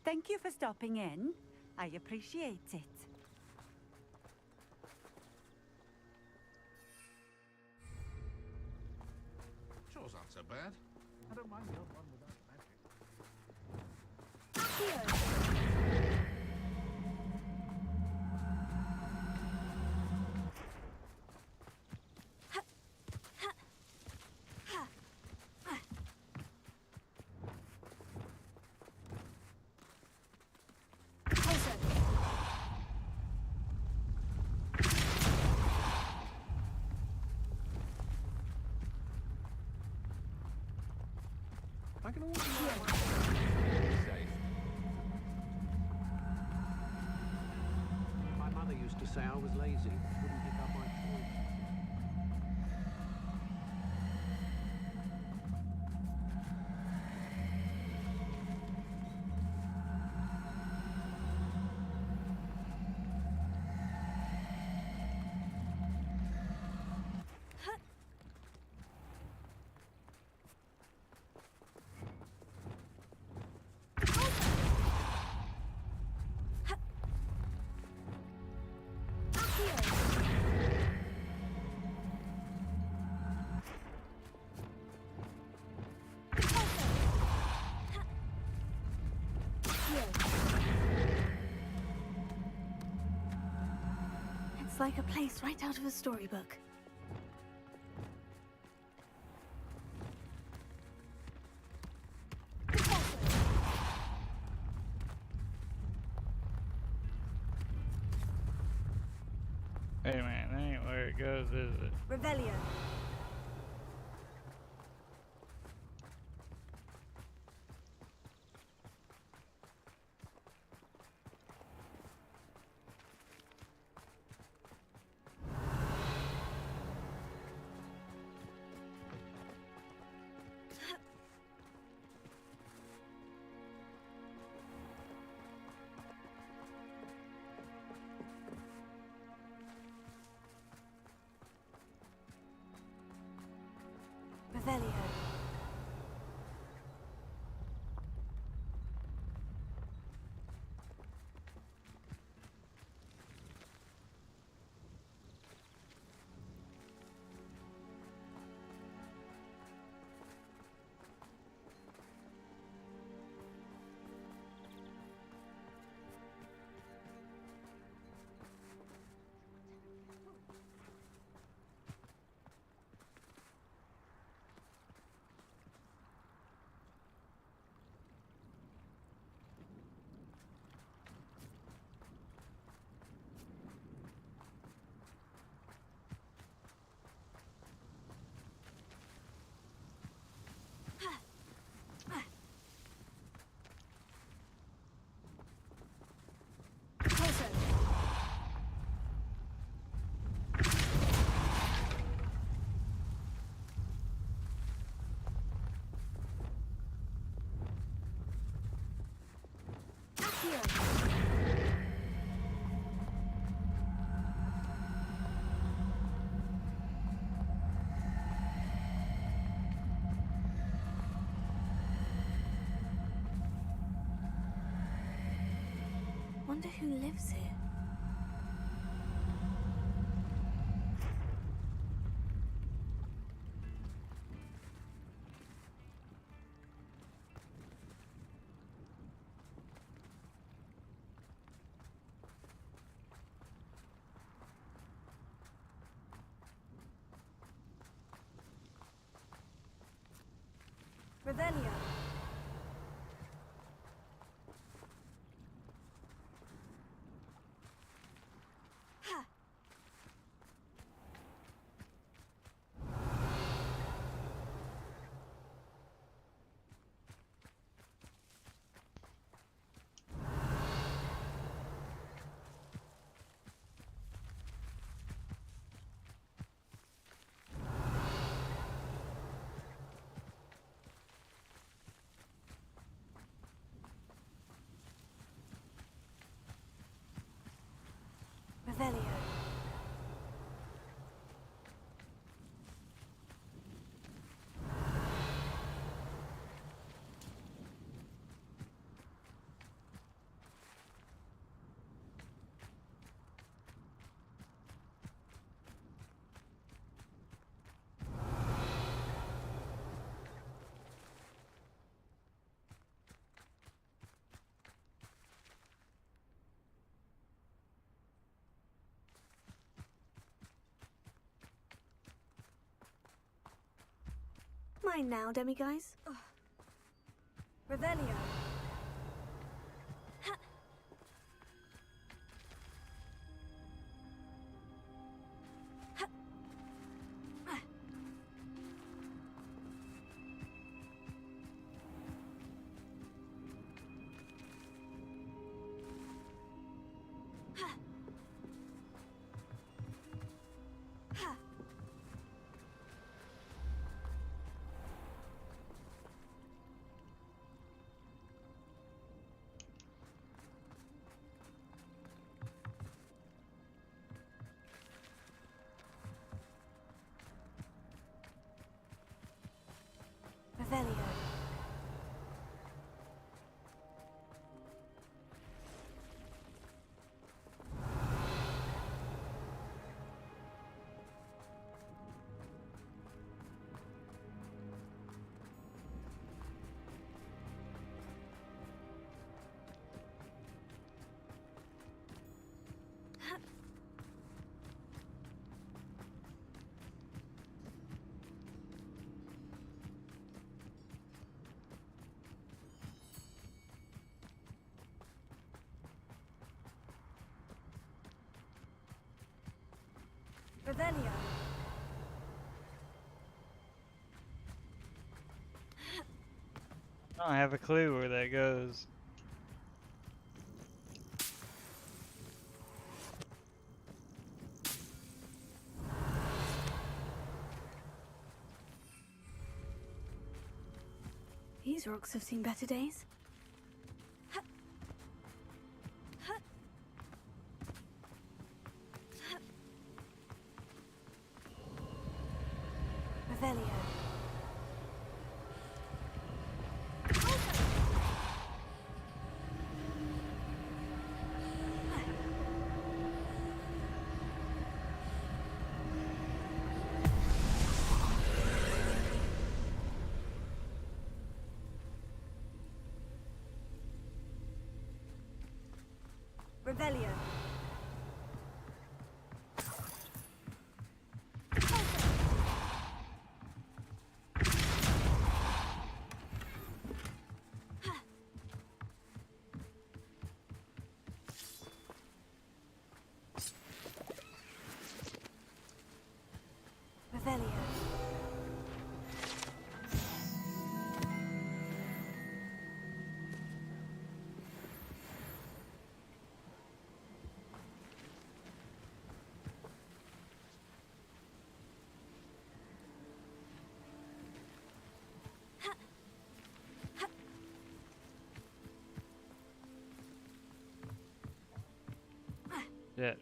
Thank you for stopping in. I appreciate it. Chore's not so bad. I don't mind the odd one without I can always safe. My mother used to say I was lazy, wouldn't pick up my toys. It's like a place right out of a storybook. Hey man, that ain't where it goes, is it? Revelio. Revelio. Wonder who lives here. Revelio. Ha. Revelio. Mine now, demiguise. Revelio. Ha. Ha. Ah. Ha. Ha. Revelio. Revelio. I don't have a clue where that goes. These rocks have seen better days. Ha. Ha. Ha. Revelio. Revelio. Revelio. Yeah.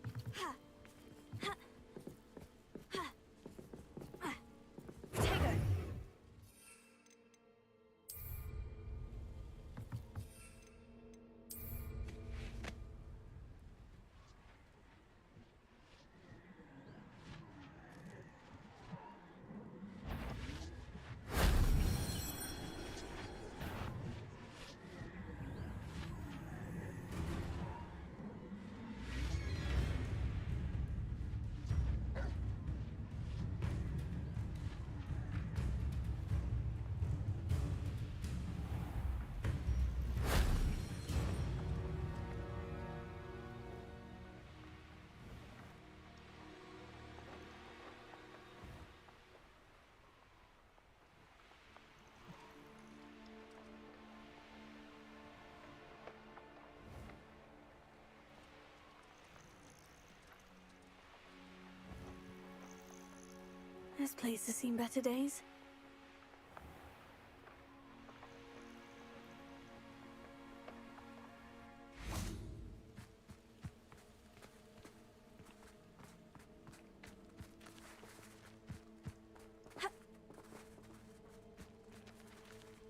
This place has seen better days.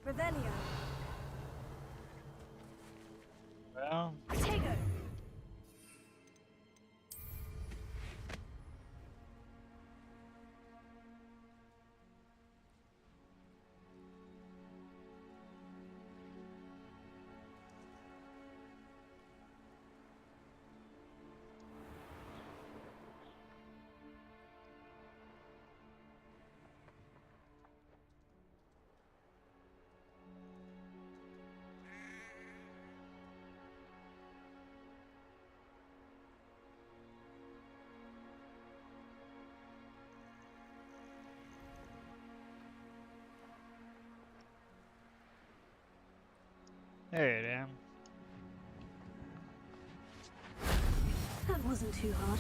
Revelio. Well. Protego. There I am. That wasn't too hard.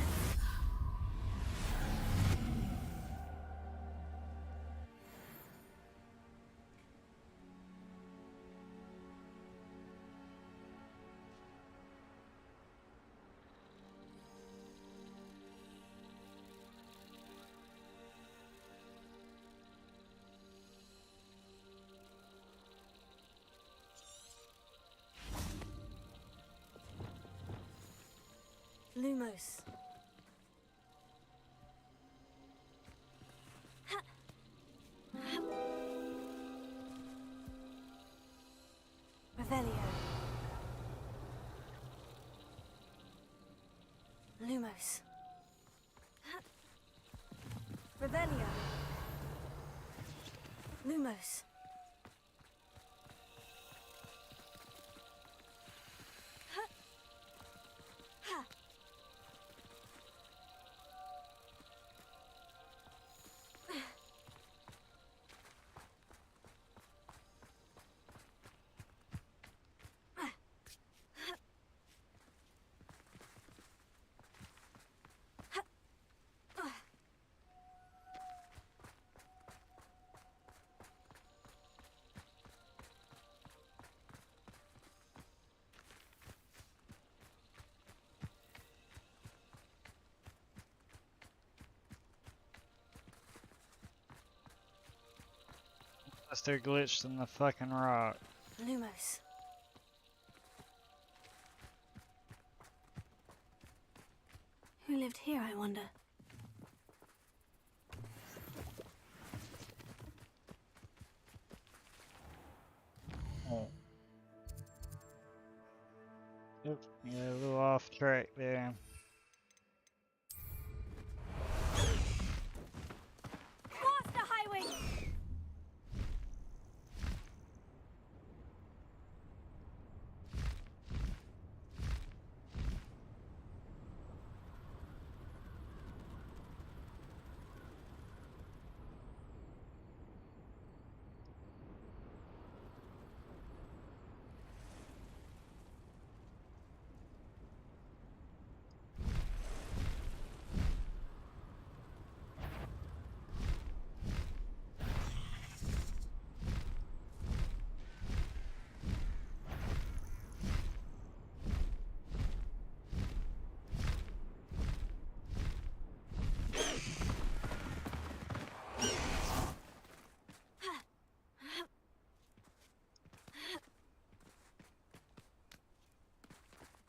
Lumos. Revelio. Lumos. Revelio. Lumos. Unless they're glitched in the fucking rock. Lumos. Who lived here, I wonder? Oh. Yep, yeah, a little off track there. Cross the highway!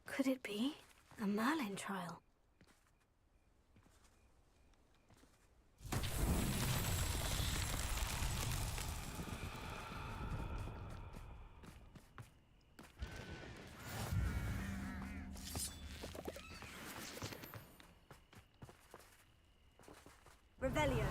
Could it be a Merlin trial? Revelio.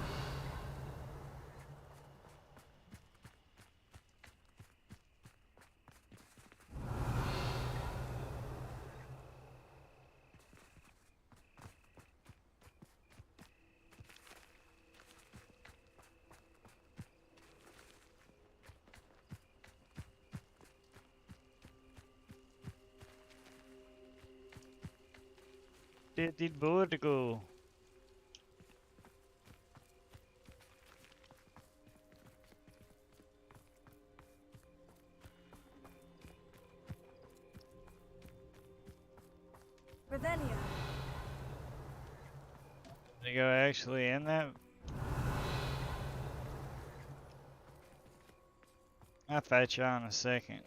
Det är ditt bord gå. Revelio. They go actually in that. I'll fight you in a second.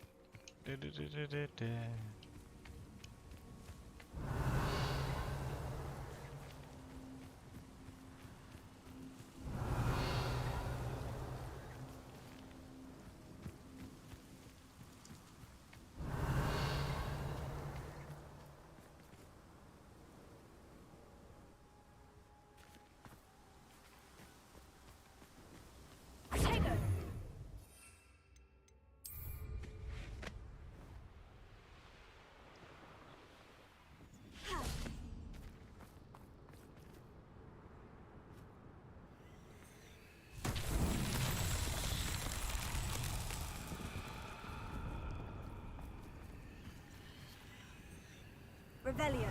Revelio.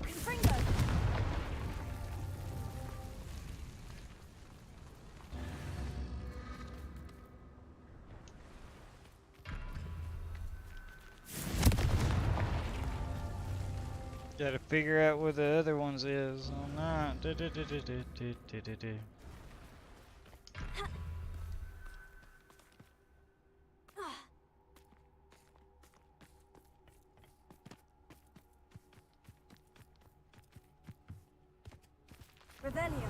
Confringo. Gotta figure out where the other ones is. Oh no. Revelio.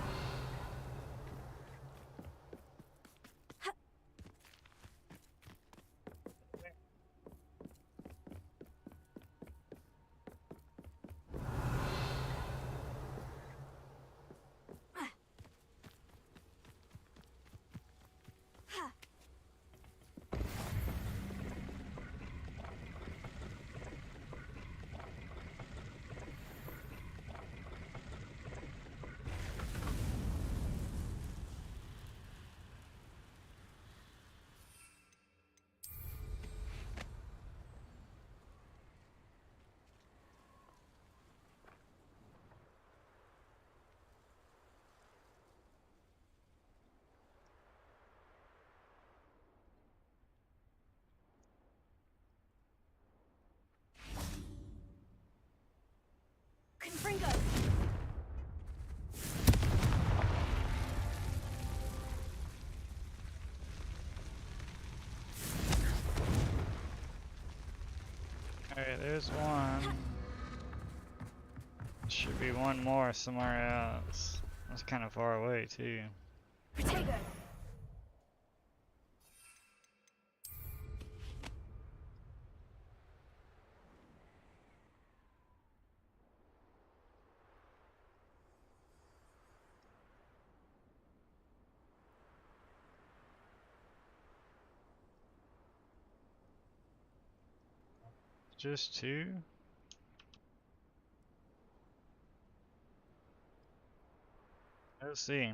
Confringo. Alright, there's one. Should be one more somewhere else. That's kind of far away too. Protego. Just two? Let's see.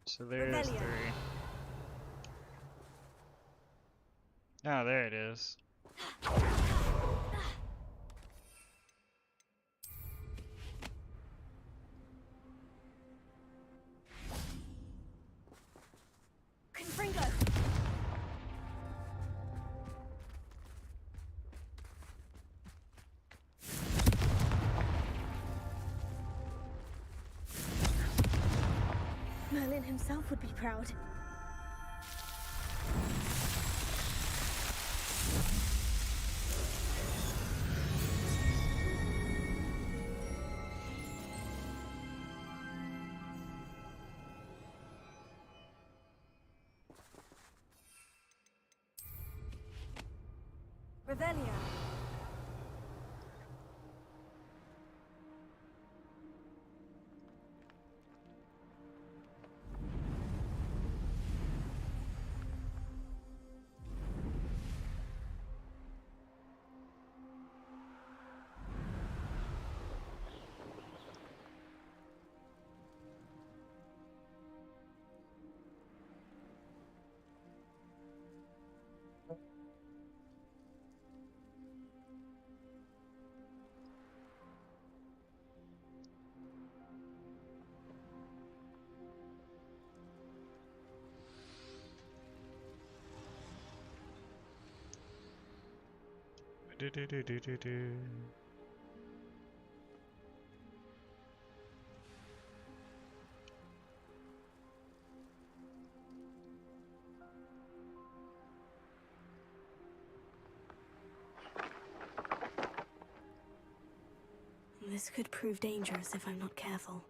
So there's Revelio. 3. Oh, there it is. Confringo. Merlin himself would be proud. Revelio. This could prove dangerous if I'm not careful.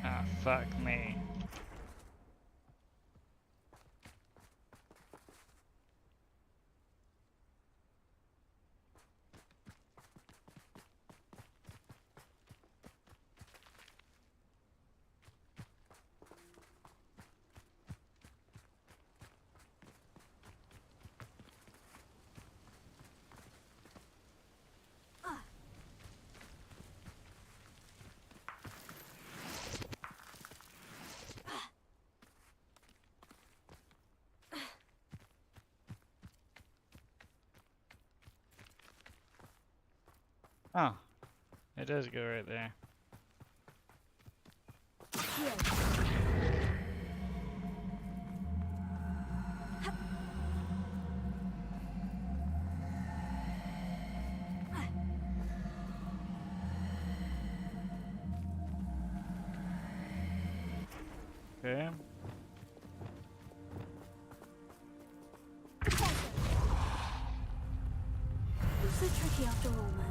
Ah, fuck me. Oh, it does go right there. Okay. What's so tricky after all, Merlin?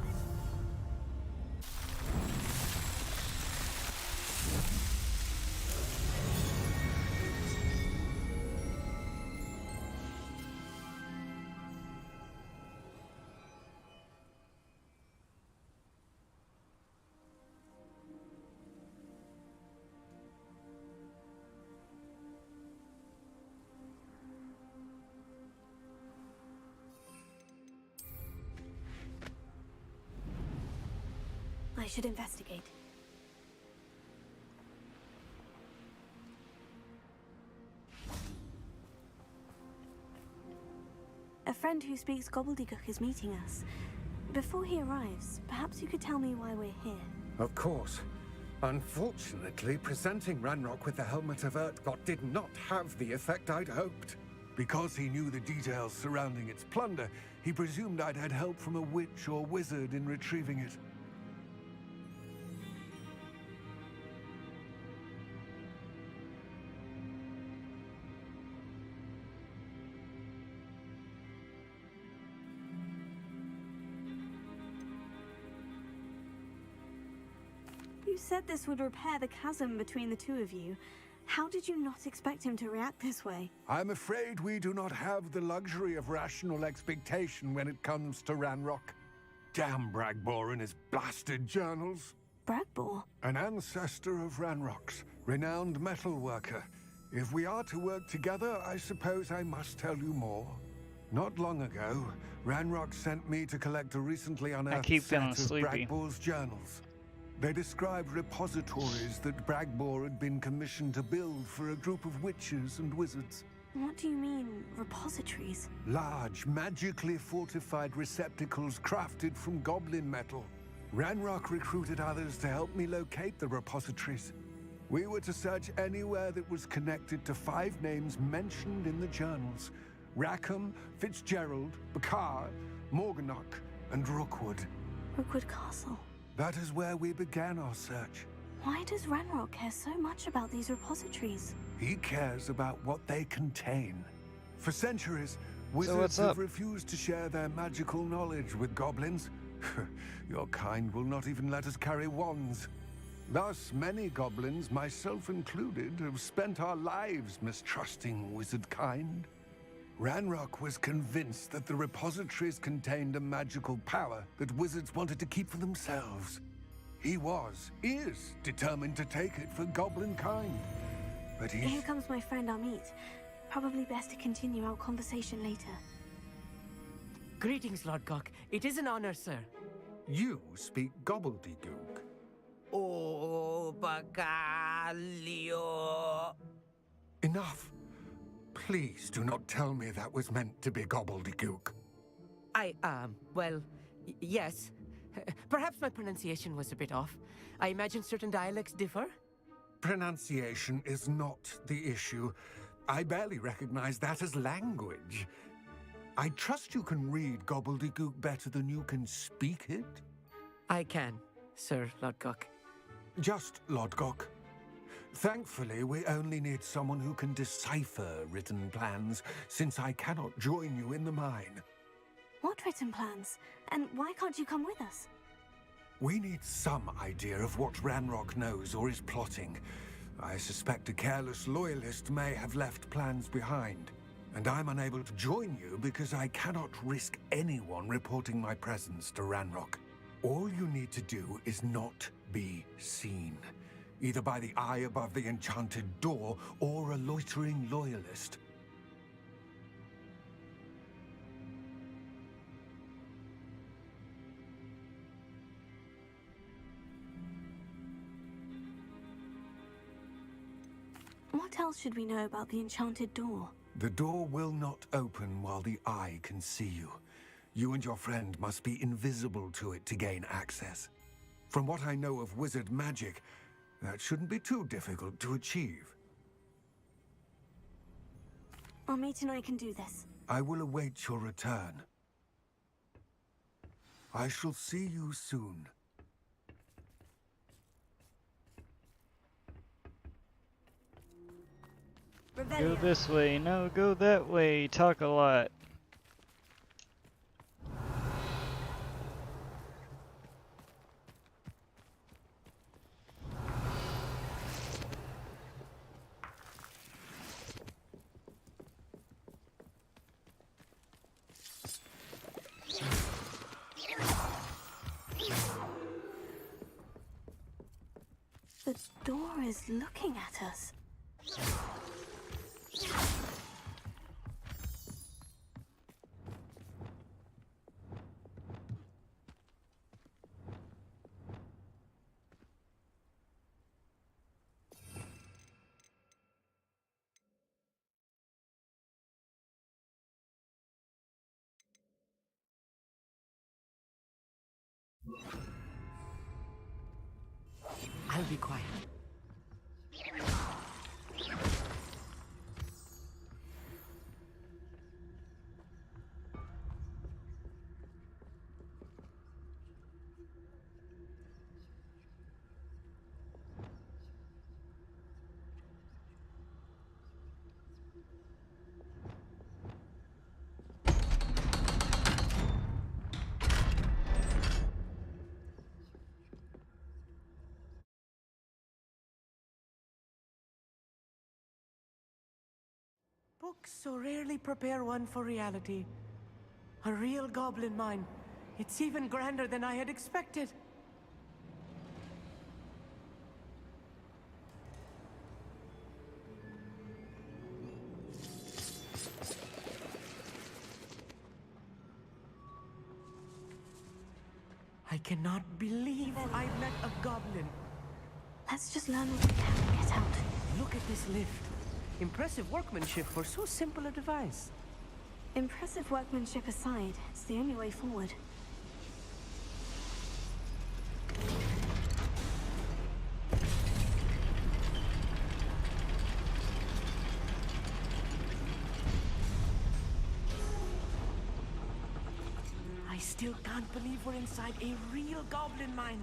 I should investigate. A friend who speaks gobbledygook is meeting us. Before he arrives, perhaps you could tell me why we're here. Of course. Unfortunately, presenting Ranrock with the Helmet of Urtkot did not have the effect I'd hoped. Because he knew the details surrounding its plunder, he presumed I'd had help from a witch or wizard in retrieving it. You said this would repair the chasm between the two of you. How did you not expect him to react this way? I'm afraid we do not have the luxury of rational expectation when it comes to Ranrock. Damn Bragbor and his blasted journals. Bragbor? An ancestor of Ranrock's, renowned metal worker. If we are to work together, I suppose I must tell you more. Not long ago, Ranrock sent me to collect a recently unearthed set of Bragbor's journals. They described repositories that Bragbor had been commissioned to build for a group of witches and wizards. What do you mean, repositories? Large, magically fortified receptacles crafted from goblin metal. Ranrock recruited others to help me locate the repositories. We were to search anywhere that was connected to 5 names mentioned in the journals: Rackham, Fitzgerald, Bakar, Morganach, and Rookwood. Rookwood Castle. That is where we began our search. Why does Ranrock care so much about these repositories? He cares about what they contain. For centuries, wizards have refused to share their magical knowledge with goblins. Your kind will not even let us carry wands. Thus, many goblins, myself included, have spent our lives mistrusting wizard kind. Ranrock was convinced that the repositories contained a magical power that wizards wanted to keep for themselves. He is determined to take it for goblin kind. But Here comes my friend Amit. Probably best to continue our conversation later. Greetings, Lord Gok. It is an honor, sir. You speak gobbledygook. Oh, Bacalio. Enough. Please do not tell me that was meant to be gobbledygook. Yes. Perhaps my pronunciation was a bit off. I imagine certain dialects differ. Pronunciation is not the issue. I barely recognize that as language. I trust you can read gobbledygook better than you can speak it? I can, Sir Lodgok. Just Lodgok. Thankfully, we only need someone who can decipher written plans, since I cannot join you in the mine. What written plans? And why can't you come with us? We need some idea of what Ranrock knows or is plotting. I suspect a careless loyalist may have left plans behind. And I'm unable to join you because I cannot risk anyone reporting my presence to Ranrock. All you need to do is not be seen, either by the eye above the enchanted door or a loitering loyalist. What else should we know about the enchanted door? The door will not open while the eye can see you. You and your friend must be invisible to it to gain access. From what I know of wizard magic, that shouldn't be too difficult to achieve. Amit and I can do this. I will await your return. I shall see you soon. Go this way, no, go that way, talk a lot. The door is looking at us. I'll be quiet. Books so rarely prepare one for reality. A real goblin mine. It's even grander than I had expected. I cannot believe I met a goblin. Let's just learn what we can and get out. Look at this lift. Impressive workmanship for so simple a device. Impressive workmanship aside, it's the only way forward. I still can't believe we're inside a real goblin mine.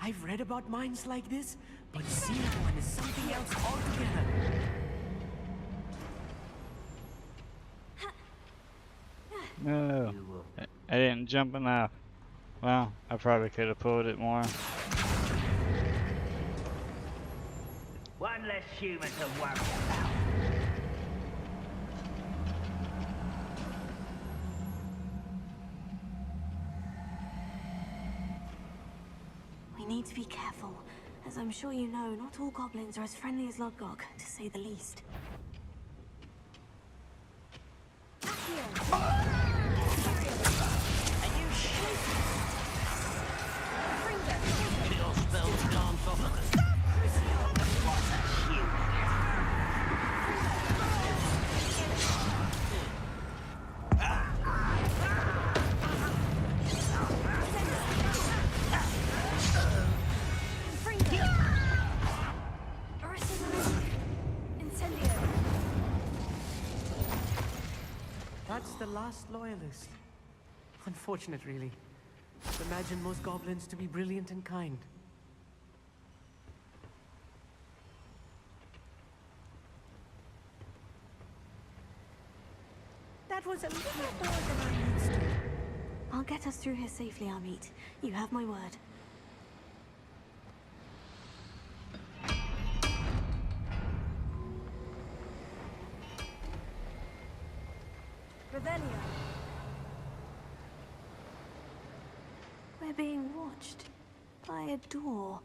I've read about mines like this, but seeing one is something else altogether. No, I didn't jump enough. Well, I probably could have pulled it more. One less human to worry about. We need to be careful. As I'm sure you know, not all goblins are as friendly as Lodgok, to say the least. That's the last loyalist. Unfortunate, really. Imagine most goblins to be brilliant and kind. That was a little more than I used to. I'll get us through here safely, Amit. You have my word. Revelio. We're being watched by a door.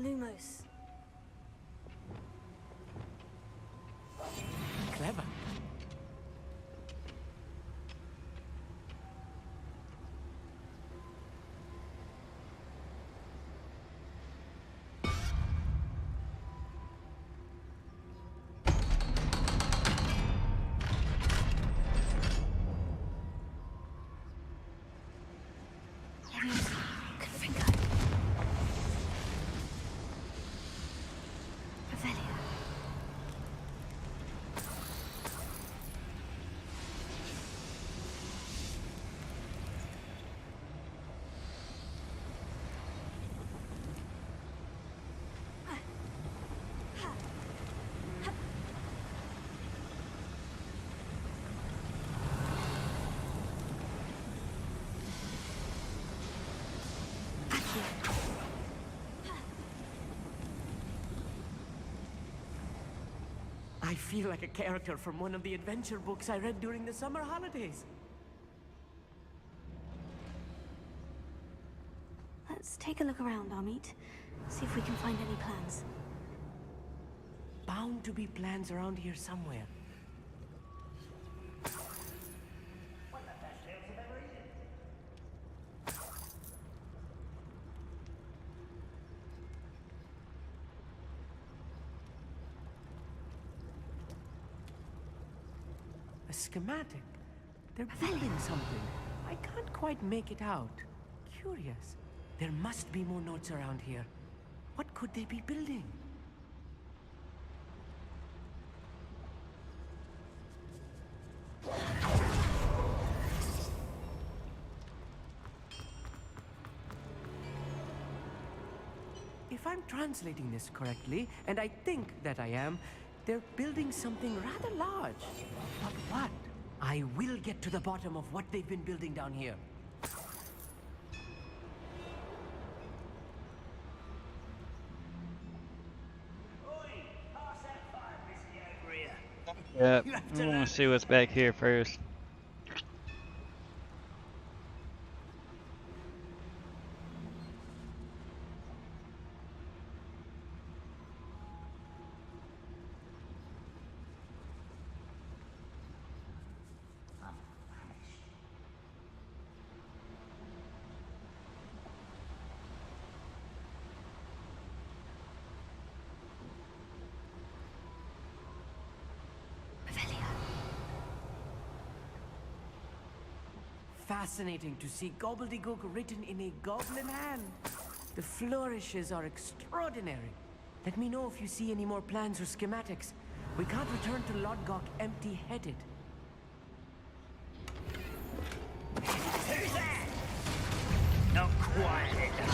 Lumos. Clever. I feel like a character from one of the adventure books I read during the summer holidays. Let's take a look around, Amit. See if we can find any plans. Bound to be plans around here somewhere. A schematic. They're building something. I can't quite make it out. Curious. There must be more notes around here. What could they be building? If I'm translating this correctly, and I think that I am, they're building something rather large. But what? I will get to the bottom of what they've been building down here. Yep, I want to see what's back here first. Fascinating to see gobbledygook written in a goblin hand. The flourishes are extraordinary. Let me know if you see any more plans or schematics. We can't return to Lodgok empty-headed. Who's that? quiet it down.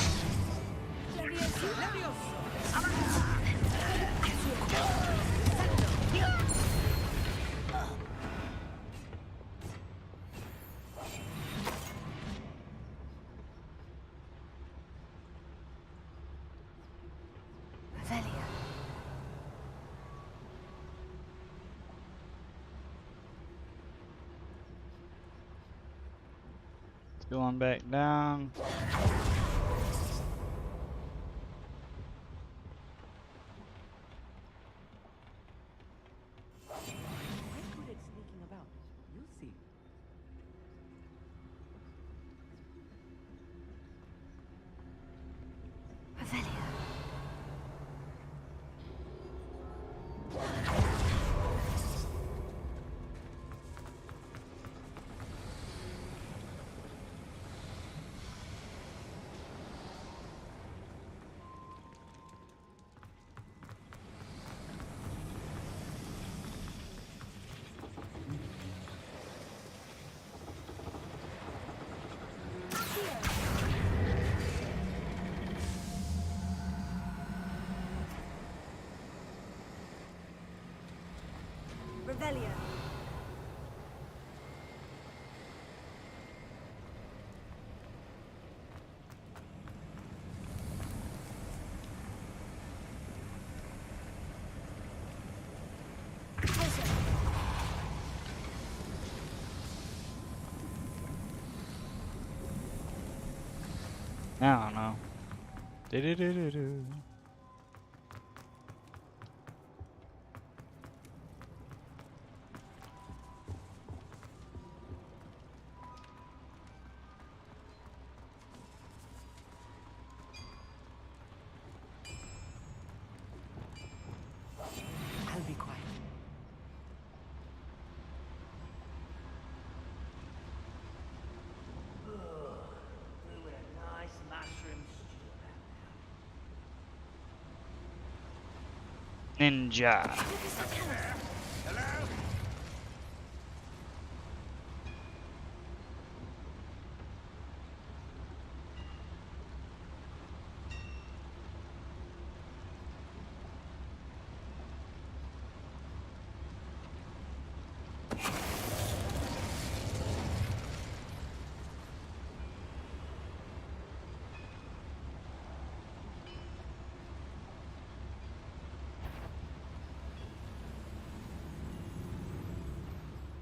Going back down. Quite good at sneaking about. You'll see. Revelio. Revelio. I don't know. Do-do-do-do-do. I'll be quiet. With a nice mushroom stew. Ninja. Hello?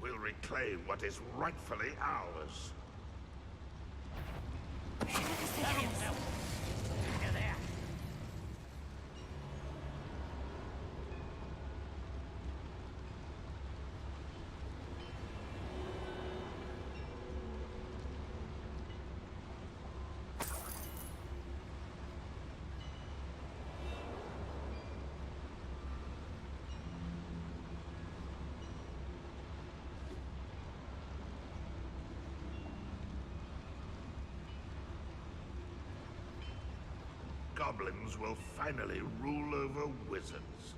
We'll reclaim what is rightfully ours. Goblins will finally rule over wizards.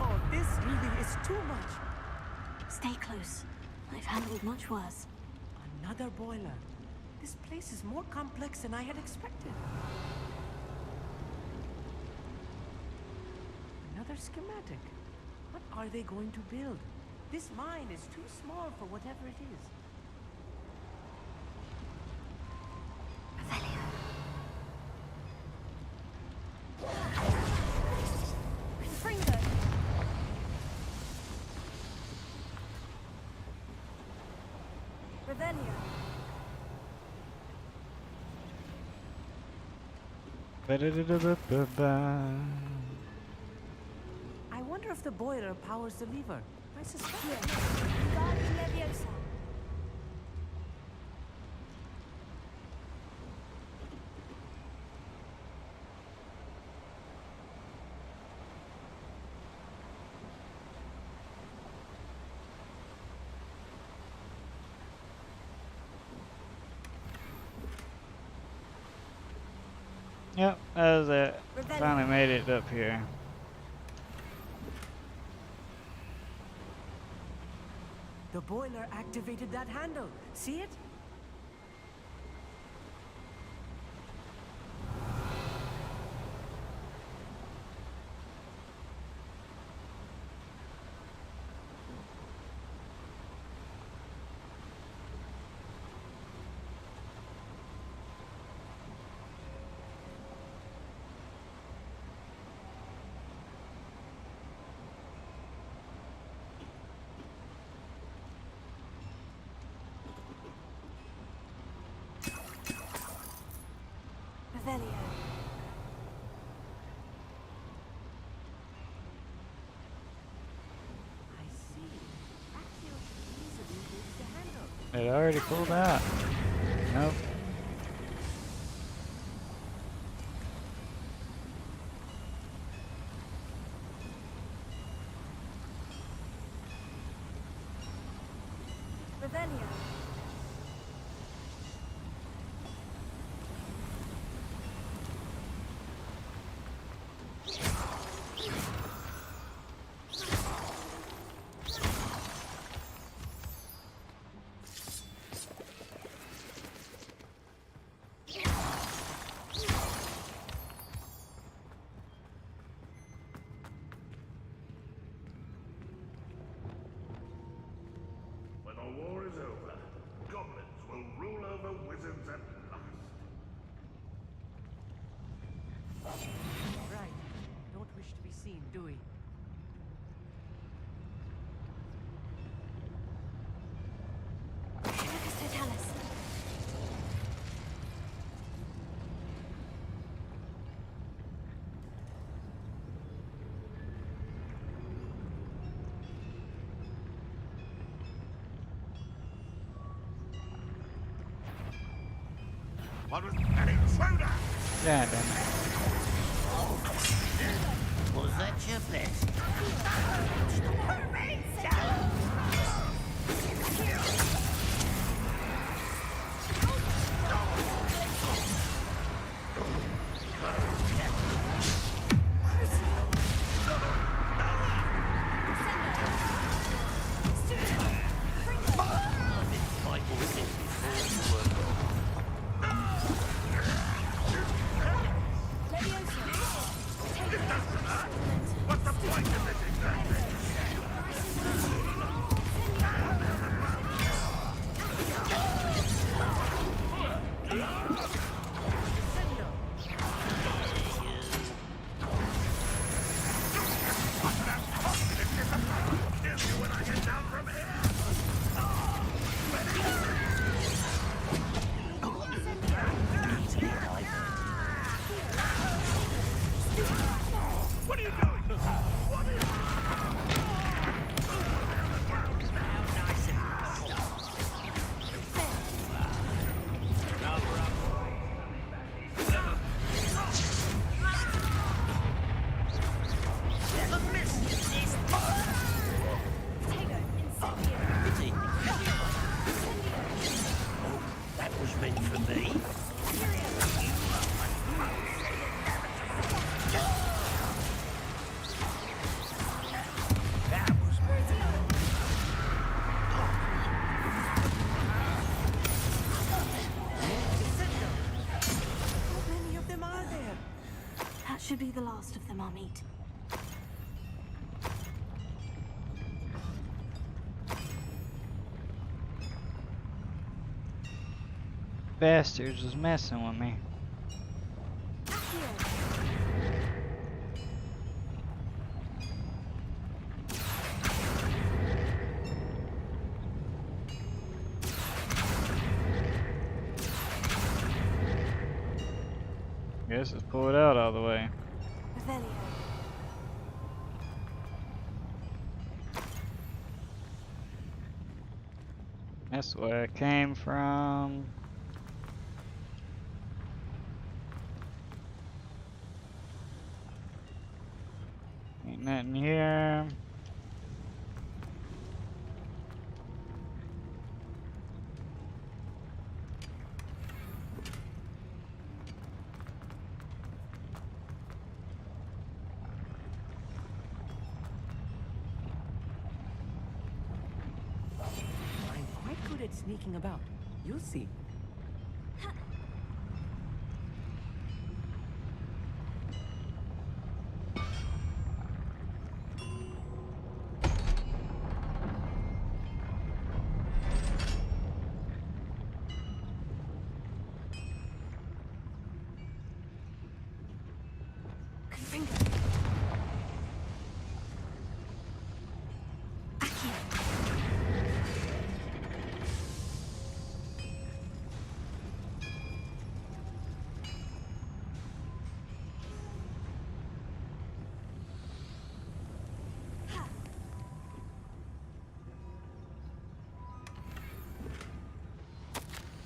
Oh, this really is too much. Stay close. I've handled much worse. Another boiler. This place is more complex than I had expected. Another schematic. What are they going to build? This mine is too small for whatever it is. Revelio. I wonder if the boiler powers the lever. I suspect. Yep, that was it. Finally made it up here. The boiler activated that handle. See it? Revelio. It already pulled out. Nope. Revelio. When the war is over, goblins will rule over wizards at last. Right. Don't wish to be seen, do we? Totalis. What was an intruder? Yeah, damn it. Was that your best? What's the point of this exactly? What are you doing? What are you... That was meant for me. That was How many of them are there? That should be the last of them I'll meet. Bastards was messing with me. Guess let's pull it out all the way. Revelio. That's where it came from. Ain't nothing here. sneaking about. You'll see.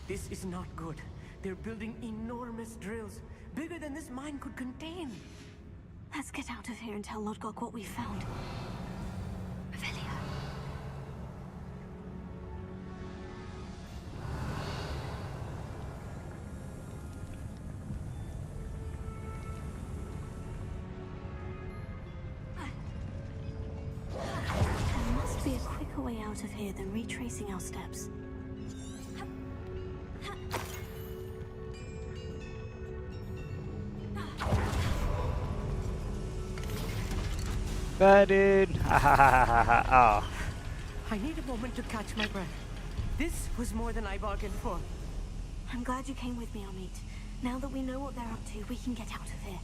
This is not good. They're building enormous drills, bigger than this mine could contain. Let's get out of here and tell Lodgok what we found. Revelio. There must be a quicker way out of here than retracing our steps. Bye, dude. Ha ha ha ha ha. I need a moment to catch my breath. This was more than I bargained for. I'm glad you came with me, Amit. Now that we know what they're up to, we can get out of here.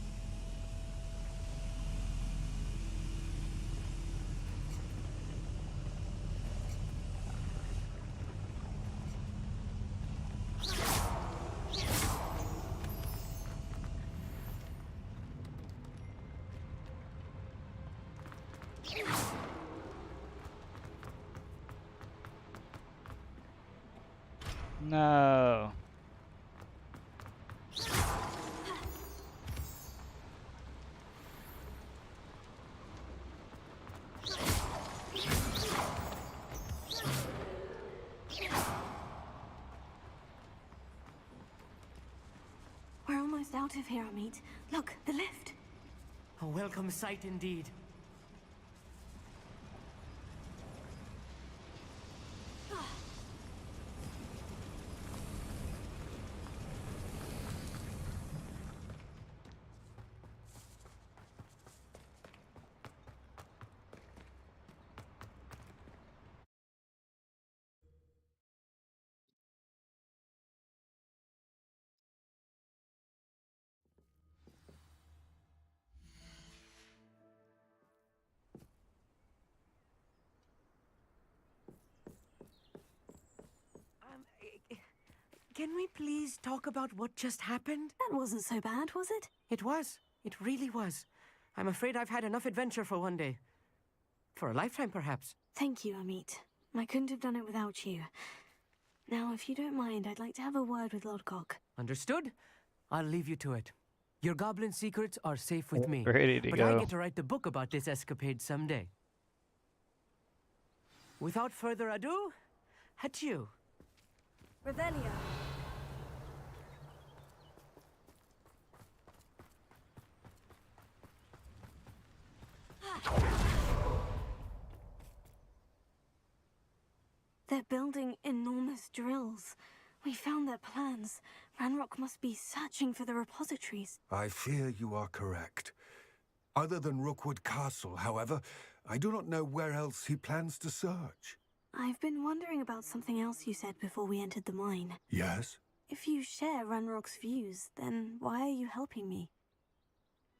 No. We're almost out of here, Amit. Look, the lift. A welcome sight indeed. Can we please talk about what just happened? That wasn't so bad, was it? It was. It really was. I'm afraid I've had enough adventure for one day. For a lifetime, perhaps. Thank you, Amit. I couldn't have done it without you. Now, if you don't mind, I'd like to have a word with Lodgok. Understood? I'll leave you to it. Your goblin secrets are safe with me. Ready to but go. I get to write the book about this escapade someday. Without further ado, adieu. Revelio. They're building enormous drills. We found their plans. Ranrock must be searching for the repositories. I fear you are correct. Other than Rookwood Castle, however, I do not know where else he plans to search. I've been wondering about something else you said before we entered the mine. Yes? If you share Ranrock's views, then why are you helping me?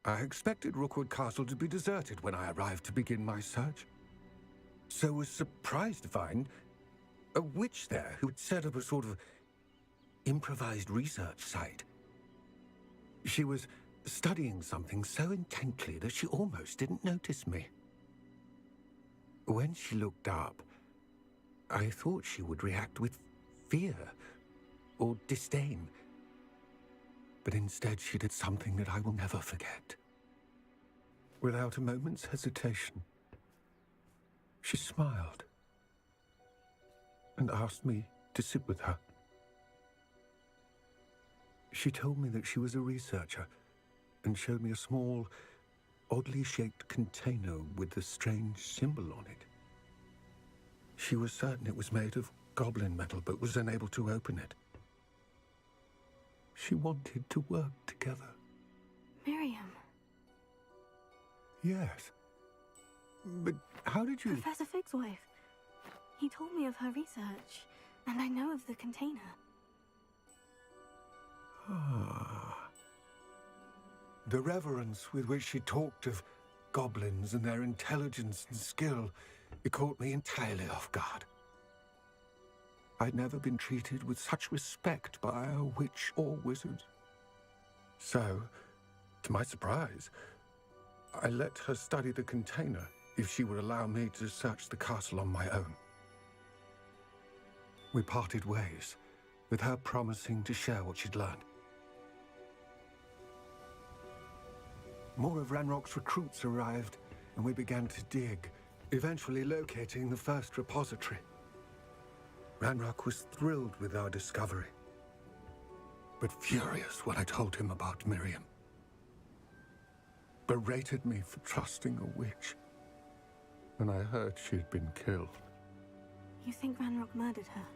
I expected Rookwood Castle to be deserted when I arrived to begin my search. So was surprised to find a witch there who had set up a sort of improvised research site. She was studying something so intently that she almost didn't notice me. When she looked up, I thought she would react with fear or disdain. But instead she did something that I will never forget. Without a moment's hesitation, she smiled and asked me to sit with her. She told me that she was a researcher and showed me a small, oddly shaped container with a strange symbol on it. She was certain it was made of goblin metal but was unable to open it. She wanted to work together. Miriam. Yes. But how did you... Professor Fig's wife. He told me of her research, and I know of the container. Ah. The reverence with which she talked of goblins and their intelligence and skill, it caught me entirely off guard. I'd never been treated with such respect by a witch or wizard. So, to my surprise, I let her study the container if she would allow me to search the castle on my own. We parted ways, with her promising to share what she'd learned. More of Ranrock's recruits arrived, and we began to dig, eventually locating the first repository. Ranrock was thrilled with our discovery, but furious when I told him about Miriam. Berated me for trusting a witch, and I heard she'd been killed. You think Ranrock murdered her?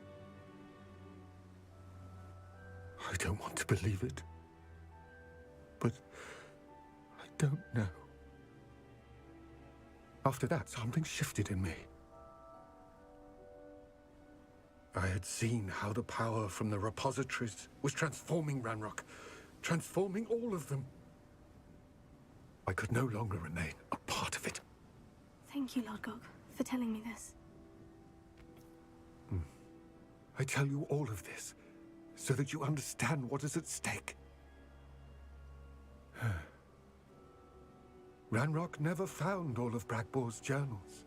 I don't want to believe it, but I don't know. After that, something shifted in me. I had seen how the power from the repositories was transforming Ranrock, transforming all of them. I could no longer remain a part of it. Thank you, Lord Gog, for telling me this. I tell you all of this so that you understand what is at stake. Ranrock never found all of Bragbor's journals,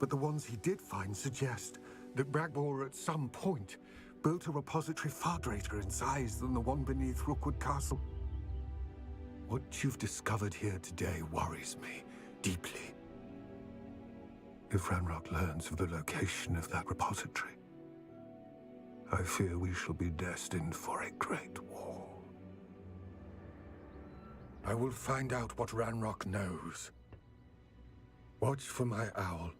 but the ones he did find suggest that Bragbor at some point built a repository far greater in size than the one beneath Rookwood Castle. What you've discovered here today worries me deeply. If Ranrock learns of the location of that repository, I fear we shall be destined for a great war. I will find out what Ranrock knows. Watch for my owl.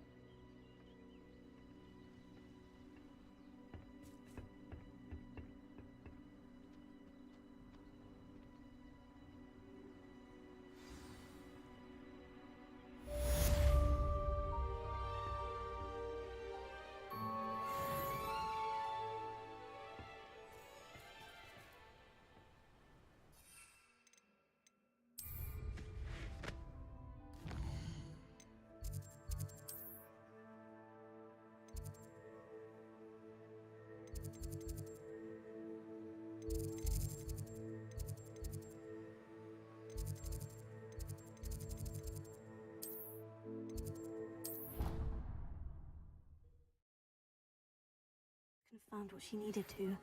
Found what she needed to.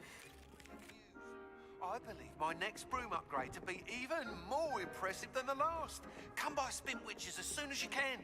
I believe my next broom upgrade to be even more impressive than the last. Come by Spin Witches as soon as you can.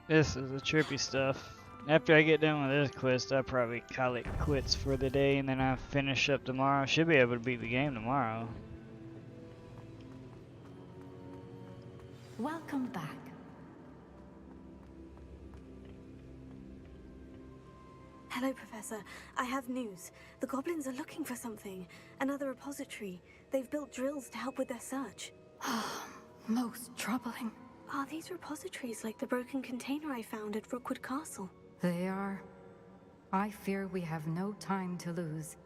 This is the trippy stuff. After I get done with this quest, I'll probably call it quits for the day, and then I'll finish up tomorrow. Should be able to beat the game tomorrow. Welcome back. Hello, Professor. I have news. The goblins are looking for something. Another repository. They've built drills to help with their search. Most troubling. Are these repositories like the broken container I found at Rookwood Castle? They are. I fear we have no time to lose.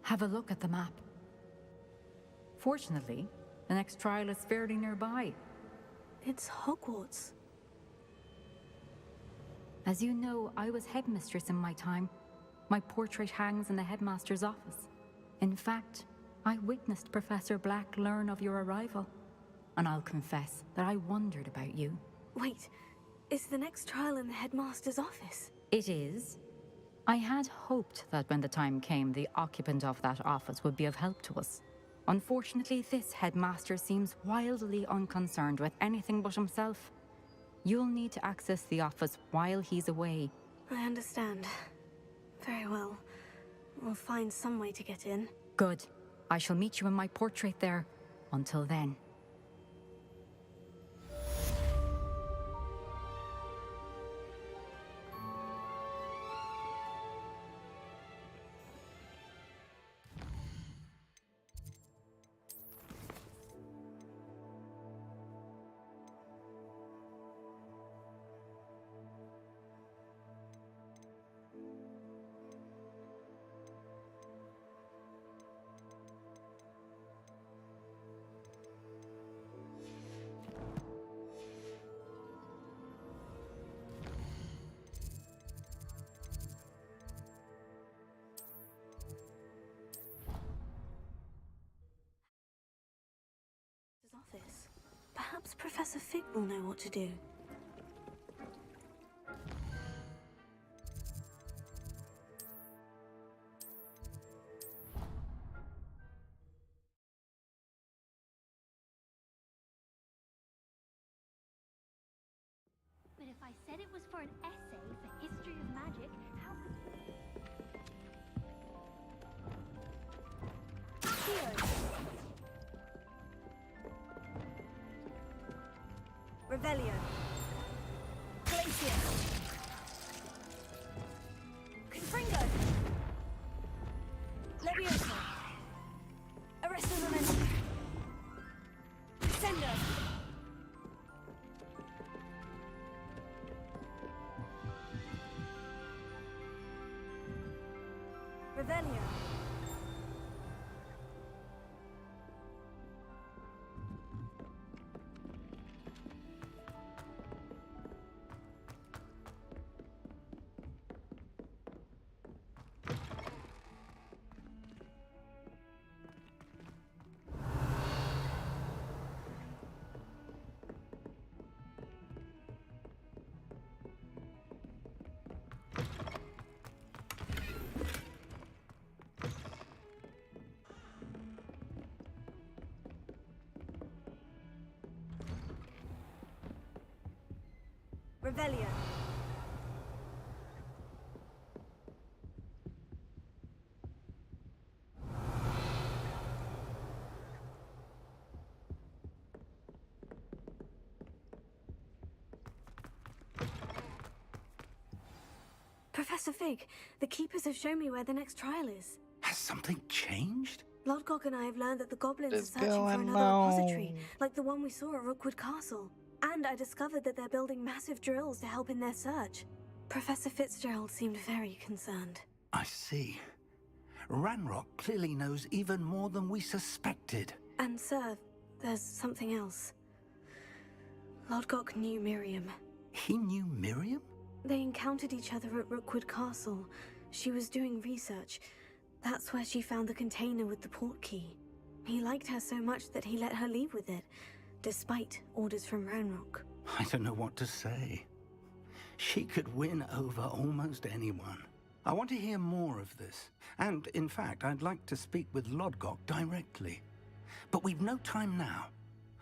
Have a look at the map. Fortunately, the next trial is fairly nearby. It's Hogwarts. As you know, I was headmistress in my time. My portrait hangs in the headmaster's office. In fact, I witnessed Professor Black learn of your arrival. And I'll confess that I wondered about you. Wait, is the next trial in the headmaster's office? It is. I had hoped that when the time came, the occupant of that office would be of help to us. Unfortunately, this headmaster seems wildly unconcerned with anything but himself. You'll need to access the office while he's away. I understand. Very well. We'll find some way to get in. Good. I shall meet you in my portrait there. Until then. Office. Perhaps Professor Fig will know what to do. But if I said it was for an essay for history of magic, how could... Revelio. Glacier. Confringo. Leviosa. Arresto Momentum. Sendo. Revelio. Revelio. Professor Fig, the Keepers have shown me where the next trial is. Has something changed? Lodgok and I have learned that the goblins What's are searching for going another on? repository, like the one we saw at Rookwood Castle. And I discovered that they're building massive drills to help in their search. Professor Fitzgerald seemed very concerned. I see. Ranrock clearly knows even more than we suspected. And sir, there's something else. Lodgok knew Miriam. He knew Miriam? They encountered each other at Rookwood Castle. She was doing research. That's where she found the container with the port key. He liked her so much that he let her leave with it, despite orders from Ranrock. I don't know what to say. She could win over almost anyone. I want to hear more of this. And, in fact, I'd like to speak with Lodgok directly. But we've no time now.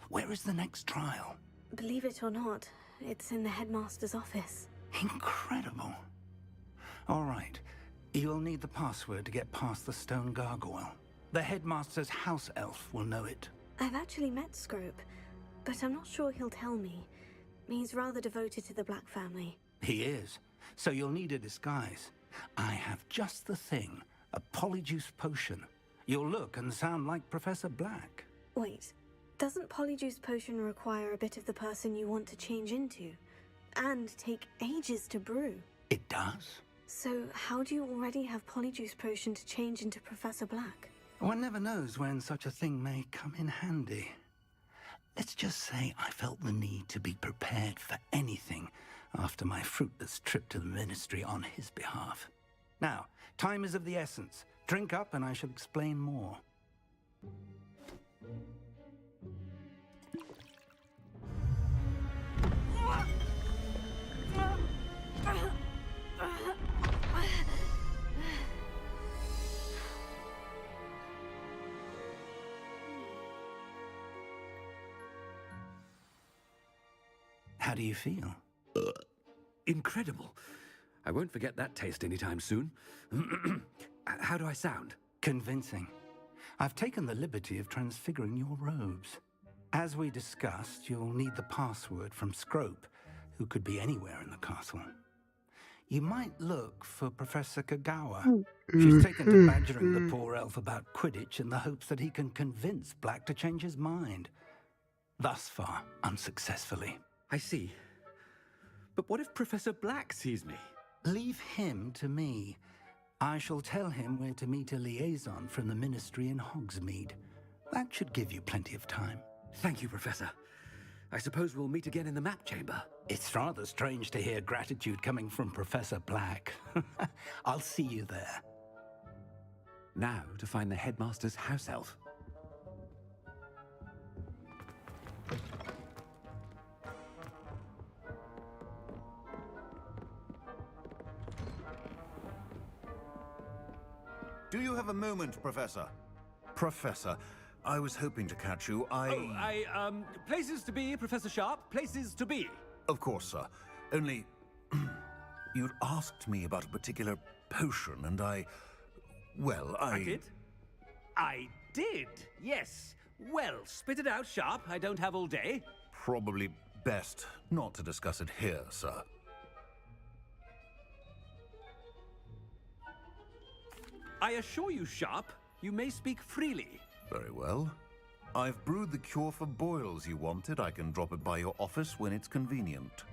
Where is the next trial? Believe it or not, it's in the headmaster's office. Incredible. All right. You'll need the password to get past the stone gargoyle. The headmaster's house elf will know it. I've actually met Scrope, but I'm not sure he'll tell me. He's rather devoted to the Black family. He is. So you'll need a disguise. I have just the thing. A polyjuice potion. You'll look and sound like Professor Black. Wait, doesn't polyjuice potion require a bit of the person you want to change into? And take ages to brew? It does. So how do you already have polyjuice potion to change into Professor Black? One never knows when such a thing may come in handy. Let's just say I felt the need to be prepared for anything after my fruitless trip to the Ministry on his behalf. Now, time is of the essence. Drink up and I shall explain more. How do you feel? Incredible. I won't forget that taste anytime soon. How do I sound? Convincing. I've taken the liberty of transfiguring your robes. As we discussed, you'll need the password from Scrope, who could be anywhere in the castle. You might look for Professor Kagawa. She's taken to badgering the poor elf about Quidditch in the hopes that he can convince Black to change his mind. Thus far, unsuccessfully. I see. But what if Professor Black sees me? Leave him to me. I shall tell him where to meet a liaison from the Ministry in Hogsmeade. That should give you plenty of time. Thank you, Professor. I suppose we'll meet again in the map chamber. It's rather strange to hear gratitude coming from Professor Black. I'll see you there. Now to find the headmaster's house elf. Do you have a moment, Professor? Professor, I was hoping to catch you. Places to be, Professor Sharp. Places to be. Of course, sir. Only, you'd asked me about a particular potion, and I did? I did, yes. Well, spit it out, Sharp. I don't have all day. Probably best not to discuss it here, sir. I assure you, Sharp, you may speak freely. Very well. I've brewed the cure for boils you wanted. I can drop it by your office when it's convenient.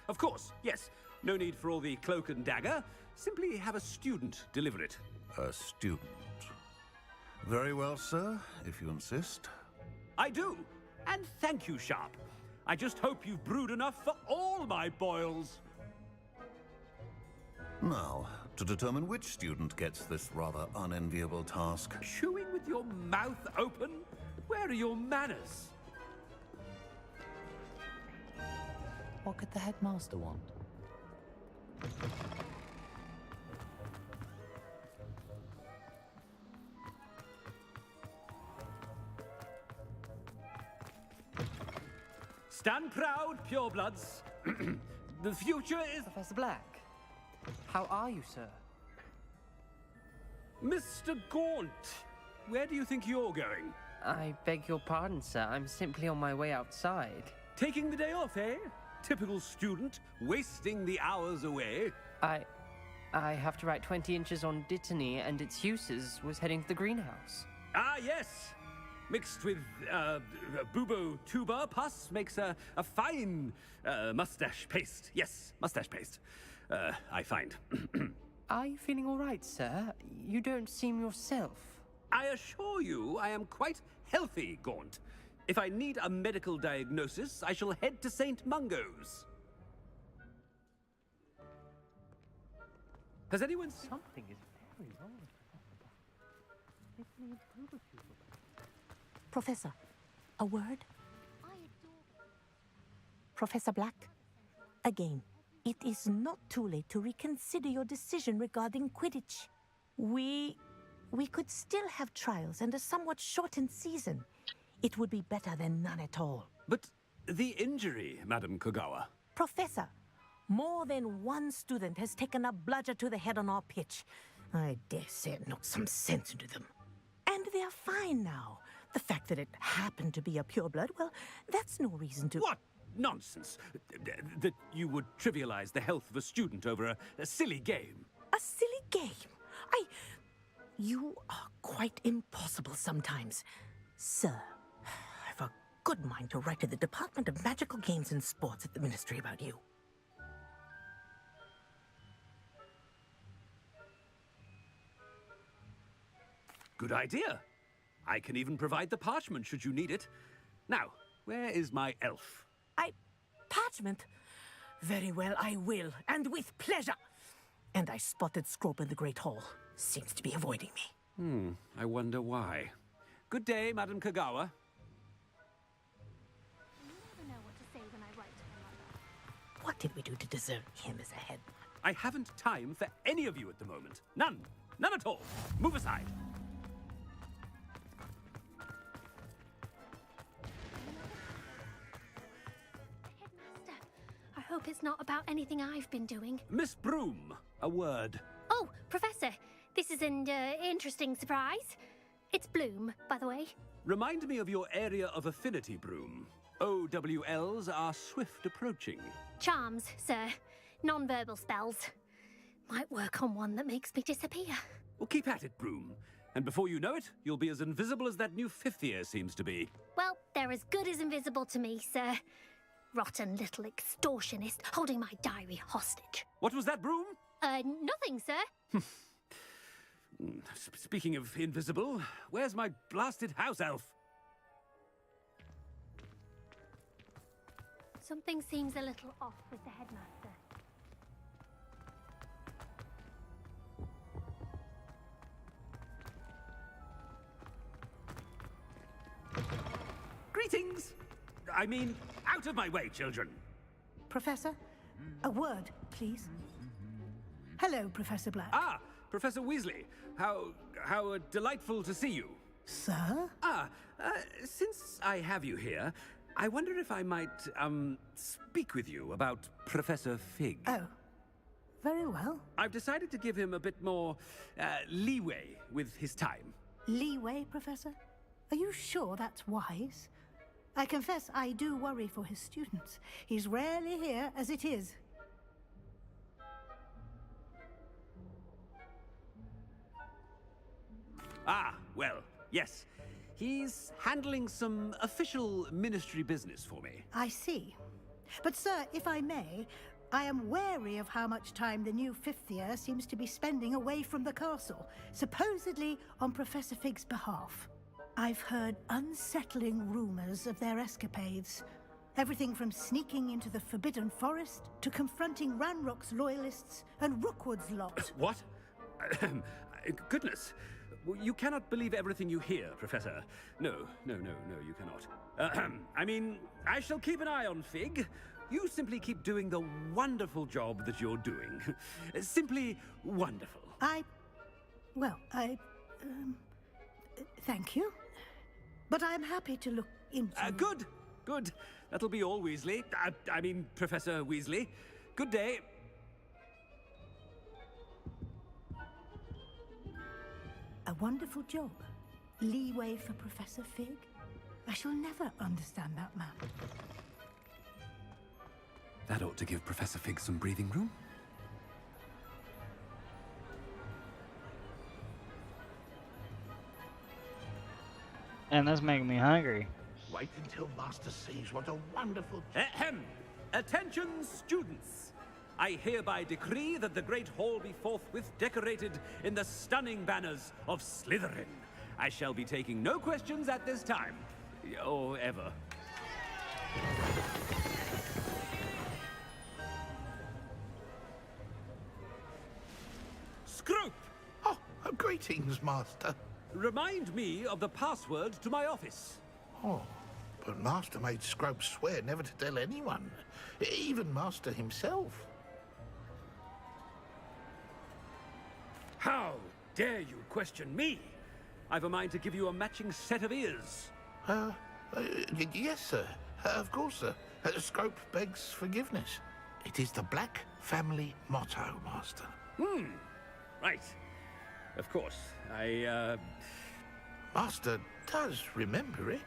Of course, yes. No need for all the cloak and dagger. Simply have a student deliver it. A student. Very well, sir, if you insist. I do. And thank you, Sharp. I just hope you've brewed enough for all my boils. Now, to determine which student gets this rather unenviable task. Chewing with your mouth open? Where are your manners? What could the headmaster want? Stand proud, purebloods. The future is... Professor Black, how are you, sir? Mr. Gaunt, where do you think you're going? I beg your pardon, sir. I'm simply on my way outside. Taking the day off, eh? Typical student, wasting the hours away. I have to write 20 inches on Dittany and its uses. Was heading to the greenhouse. Ah, yes. Mixed with bubo tuber pus makes a fine mustache paste. Yes, mustache paste. I find. Are you feeling all right, sir? You don't seem yourself. I assure you I am quite healthy, Gaunt. If I need a medical diagnosis, I shall head to St. Mungo's. Has anyone... Something is very wrong. It's me and Booba Tuba. Professor, a word? Professor Black, again, it is not too late to reconsider your decision regarding Quidditch. We could still have trials and a somewhat shortened season. It would be better than none at all. But the injury, Madam Kogawa. Professor, more than one student has taken a bludger to the head on our pitch. I dare say it knocked some sense into them. And they're fine now. The fact that it happened to be a pureblood, well, that's no reason to... What nonsense! That you would trivialize the health of a student over a silly game. A silly game? You are quite impossible sometimes. Sir, I've a good mind to write to the Department of Magical Games and Sports at the Ministry about you. Good idea. I can even provide the parchment should you need it. Now, where is my elf? Parchment? Very well, I will, and with pleasure. And I spotted Scrope in the Great Hall. Seems to be avoiding me. I wonder why. Good day, Madam Kogawa. What did we do to deserve him as a head? I haven't time for any of you at the moment. None. None at all. Move aside. I hope it's not about anything I've been doing. Miss Broom, a word. Oh, Professor, this is an interesting surprise. It's Bloom, by the way. Remind me of your area of affinity, Broom. OWLs are swift approaching. Charms, sir. Non-verbal spells. Might work on one that makes me disappear. Well, keep at it, Broom. And before you know it, you'll be as invisible as that new fifth year seems to be. Well, they're as good as invisible to me, sir. Rotten little extortionist holding my diary hostage. What was that, Broom? Nothing, sir. Speaking of invisible, where's my blasted house elf? Something seems a little off with the headmaster. Greetings! I mean, out of my way, children. Professor, a word, please. Hello, Professor Black. Ah, Professor Weasley. How delightful to see you. Sir? Since I have you here, I wonder if I might, speak with you about Professor Fig. Oh, very well. I've decided to give him a bit more, leeway with his time. Leeway, Professor? Are you sure that's wise? I confess I do worry for his students. He's rarely here as it is. Ah, well, yes. He's handling some official ministry business for me. I see. But, sir, if I may, I am wary of how much time the new fifth year seems to be spending away from the castle, supposedly on Professor Fig's behalf. I've heard unsettling rumors of their escapades. Everything from sneaking into the Forbidden Forest to confronting Ranrock's loyalists and Rookwood's lot. What? Goodness. You cannot believe everything you hear, Professor. No, you cannot. I mean, I shall keep an eye on Fig. You simply keep doing the wonderful job that you're doing. Simply wonderful. Thank you. But I'm happy to look into... Good. That'll be all, Weasley. I mean, Professor Weasley. Good day. A wonderful job. Leeway for Professor Fig? I shall never understand that man. That ought to give Professor Fig some breathing room. And that's making me hungry. Wait until Master sees what a wonderful... Ahem! Attention, students! I hereby decree that the Great Hall be forthwith decorated in the stunning banners of Slytherin. I shall be taking no questions at this time. Or ever. Greetings, Master. Remind me of the password to my office. Oh, but Master made Scrope swear never to tell anyone, even Master himself. How dare you question me? I've a mind to give you a matching set of ears. Yes, sir. Of course, sir. Scrope begs forgiveness. It is the Black family motto, Master. Right. Of course. Master does remember it.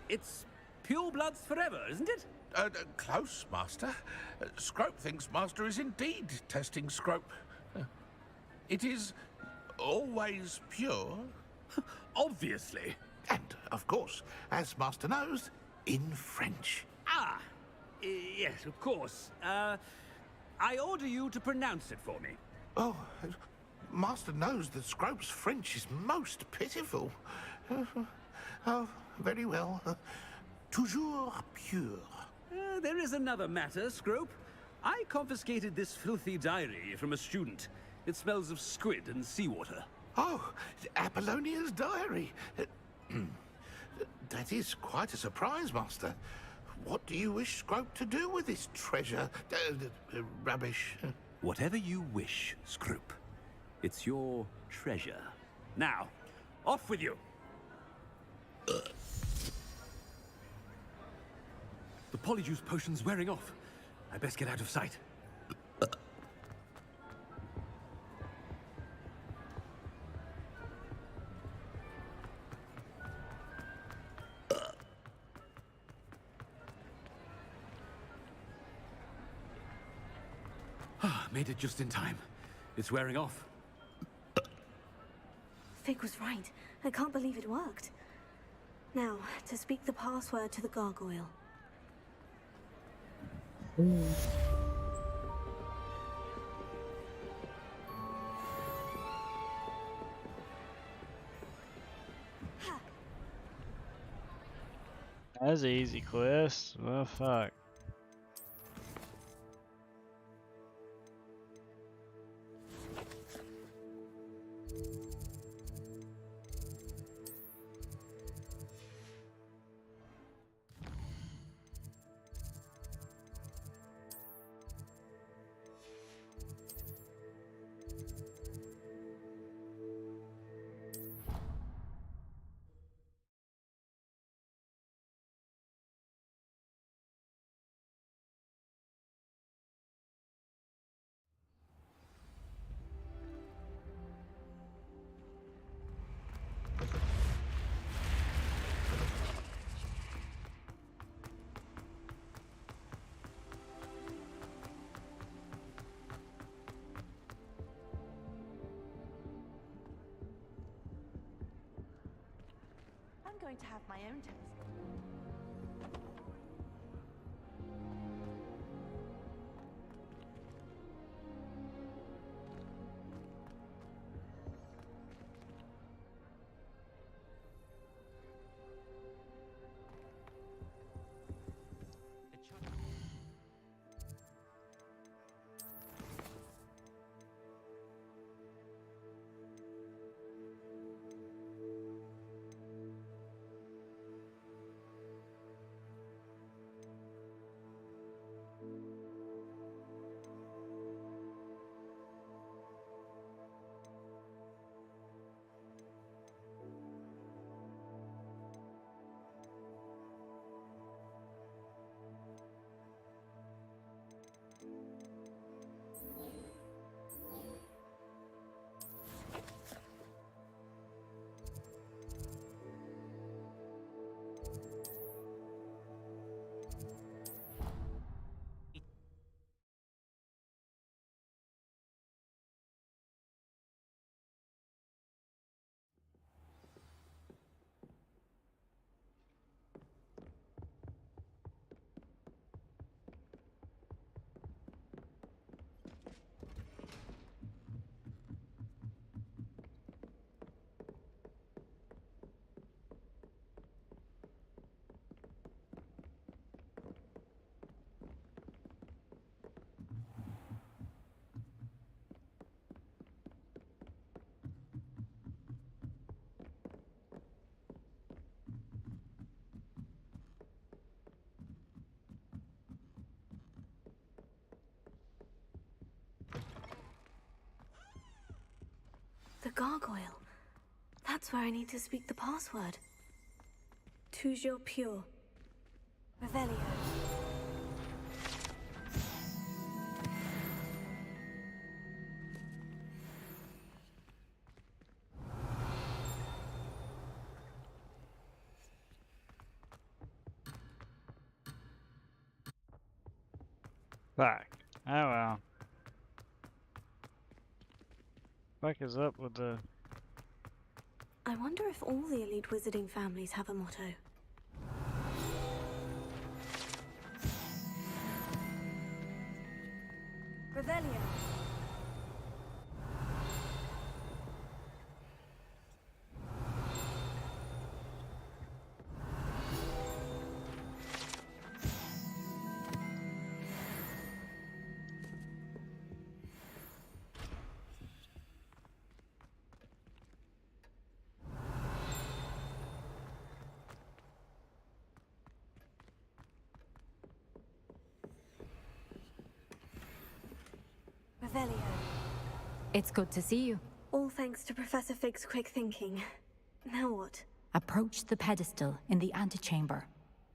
It's pure bloods forever, isn't it? Close, Master. Scrope thinks Master is indeed testing Scrope. It is always pure. Obviously. And, of course, as Master knows, in French. Ah! Yes, of course. I order you to pronounce it for me. Oh, Master knows that Scrope's French is most pitiful. Oh, very well. Toujours pure. There is another matter, Scrope. I confiscated this filthy diary from a student. It smells of squid and seawater. Oh, Apollonia's diary. That is quite a surprise, Master. What do you wish Scrope to do with this treasure? Rubbish. Whatever you wish, Scrope. It's your treasure. Now, off with you. The polyjuice potion's wearing off. I best get out of sight. Made it just in time. It's wearing off. Fig was right. I can't believe it worked. Now, to speak the password to the gargoyle. That's an easy quest. Well, fuck. I'm going to have my own telescope. gargoyle. That's where I need to speak the password. Toujours pure. Revelio. Fuck. Oh well. Fuck is up with the... I wonder if all the elite wizarding families have a motto. Revelio. Revelio. It's good to see you. All thanks to Professor Fig's quick thinking. Now what? Approach the pedestal in the antechamber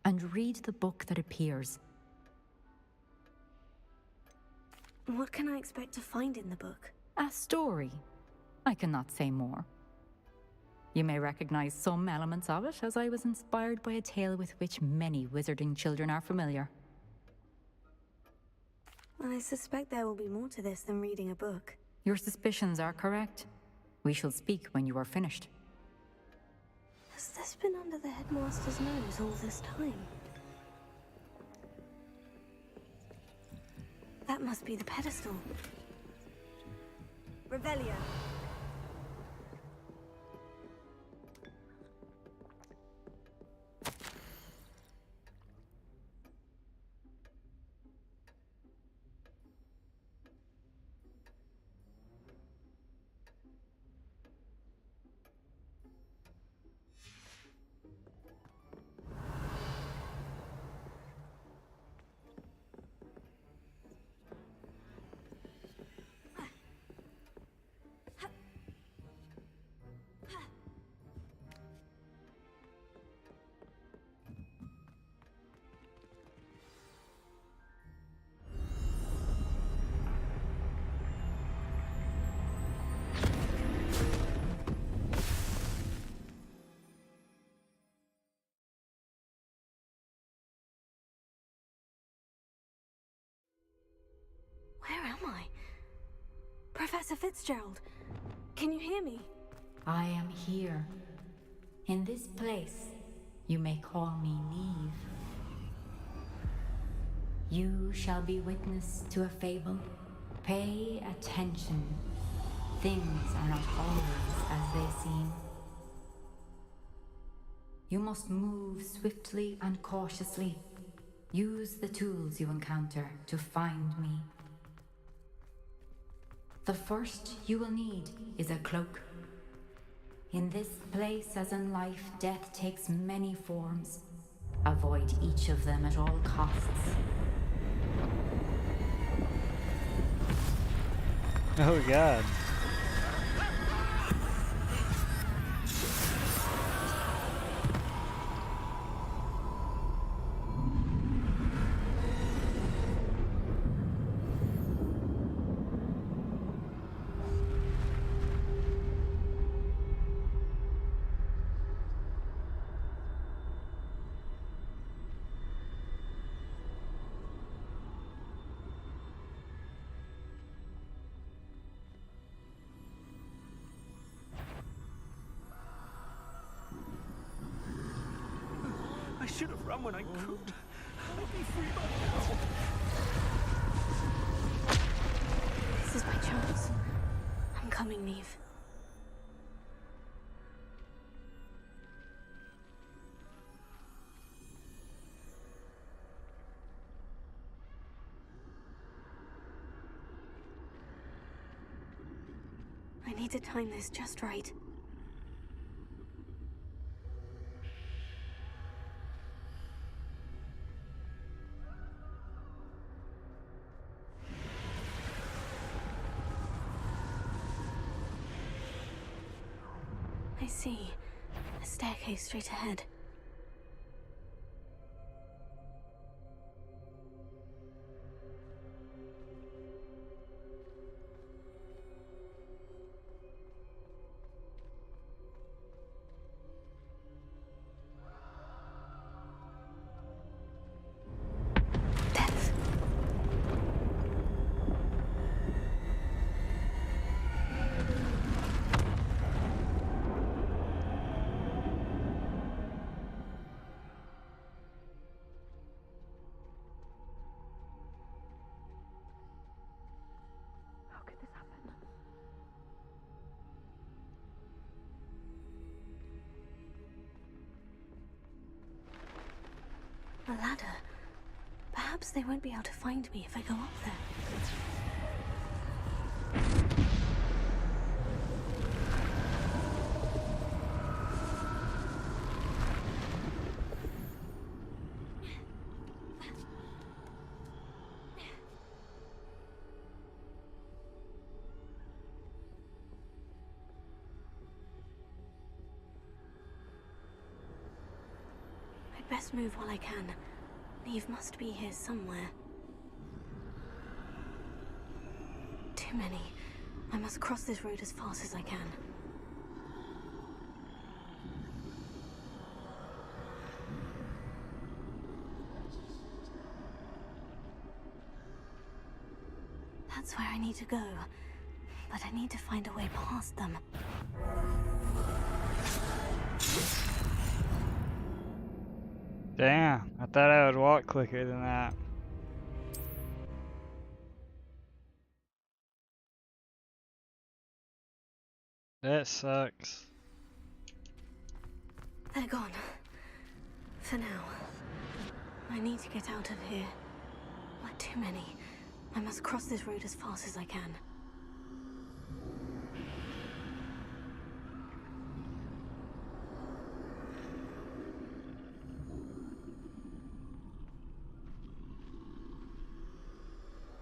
and read the book that appears. What can I expect to find in the book? A story. I cannot say more. You may recognize some elements of it, as I was inspired by a tale with which many wizarding children are familiar. I suspect there will be more to this than reading a book. Your suspicions are correct. We shall speak when you are finished. Has this been under the headmaster's nose all this time? That must be the pedestal. Revelio. Where am I? Professor Fitzgerald, can you hear me? I am here. In this place, you may call me Neve. You shall be witness to a fable. Pay attention. Things are not always as they seem. You must move swiftly and cautiously. Use the tools you encounter to find me. The first you will need is a cloak. In this place, as in life, death takes many forms. Avoid each of them at all costs. Oh god. I should have run when I could. I'll be free by now. This is my chance. I'm coming, Neve. I need to time this just right. I see. A staircase straight ahead. A ladder. Perhaps they won't be able to find me if I go up there. I'd best move while I can. Neve must be here somewhere. Too many. I must cross this road as fast as I can. That's where I need to go. But I need to find a way past them. Damn, I thought I would walk quicker than that. That sucks. They're gone. For now. I need to get out of here. But too many. I must cross this road as fast as I can.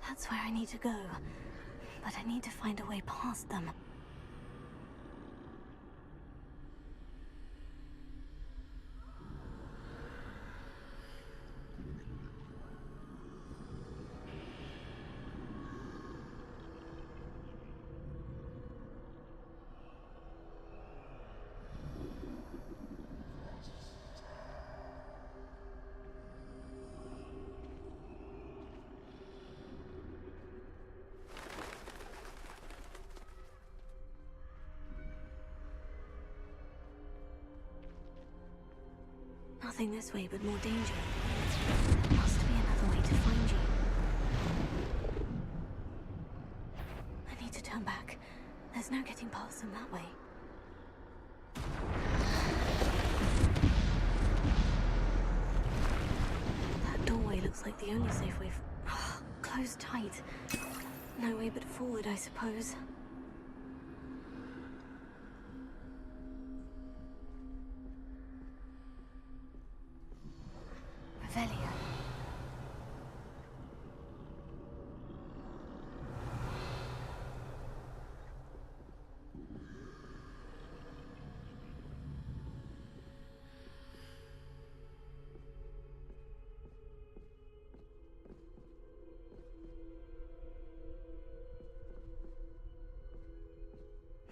That's where I need to go. But I need to find a way past them. Nothing this way but more danger. There must be another way to find you. I need to turn back. There's no getting past them that way. That doorway looks like the only safe way. Closed tight. No way but forward, I suppose. Revelia.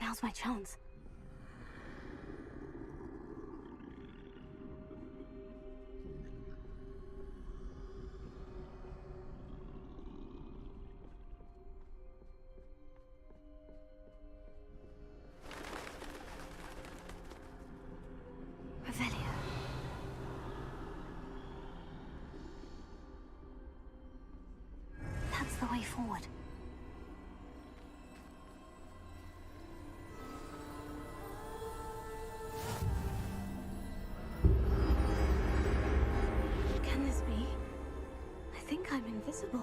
Now's my chance. Revelia. That's the way forward. Can this be? I think I'm invisible.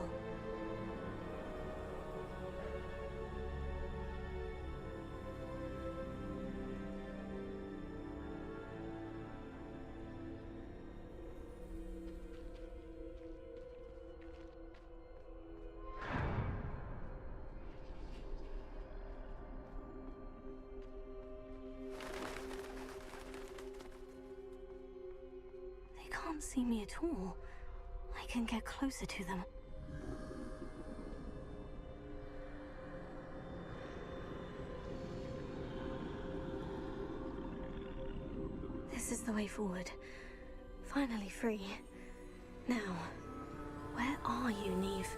can't see me at all. I can get closer to them. This is the way forward. Finally free. Now, where are you, Neve?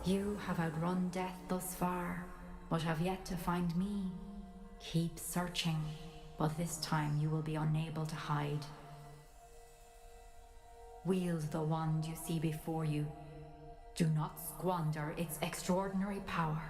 You have outrun death thus far, but have yet to find me. Keep searching, but this time you will be unable to hide. Wield the wand you see before you. Do not squander its extraordinary power.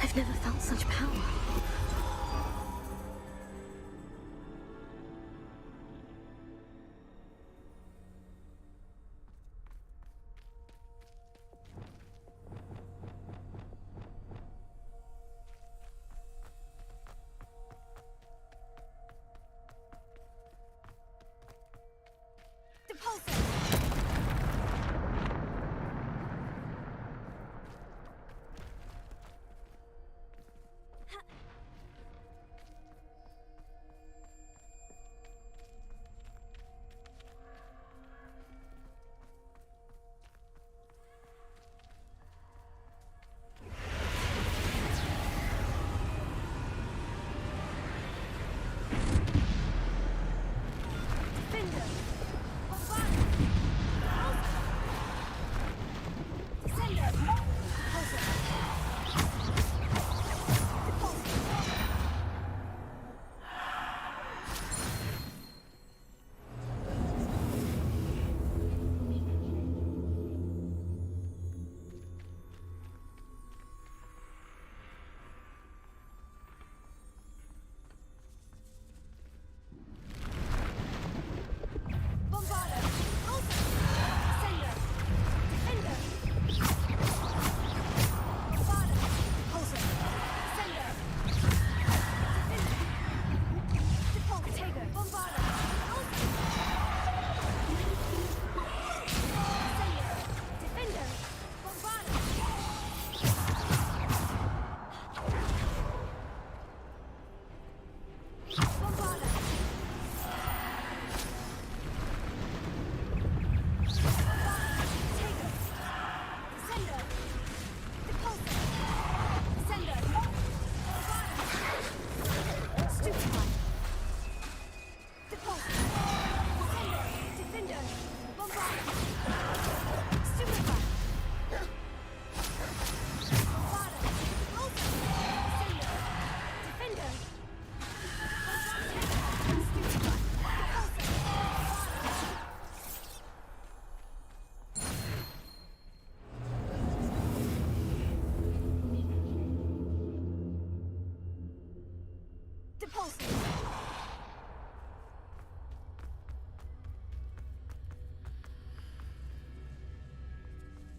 I've never felt such power.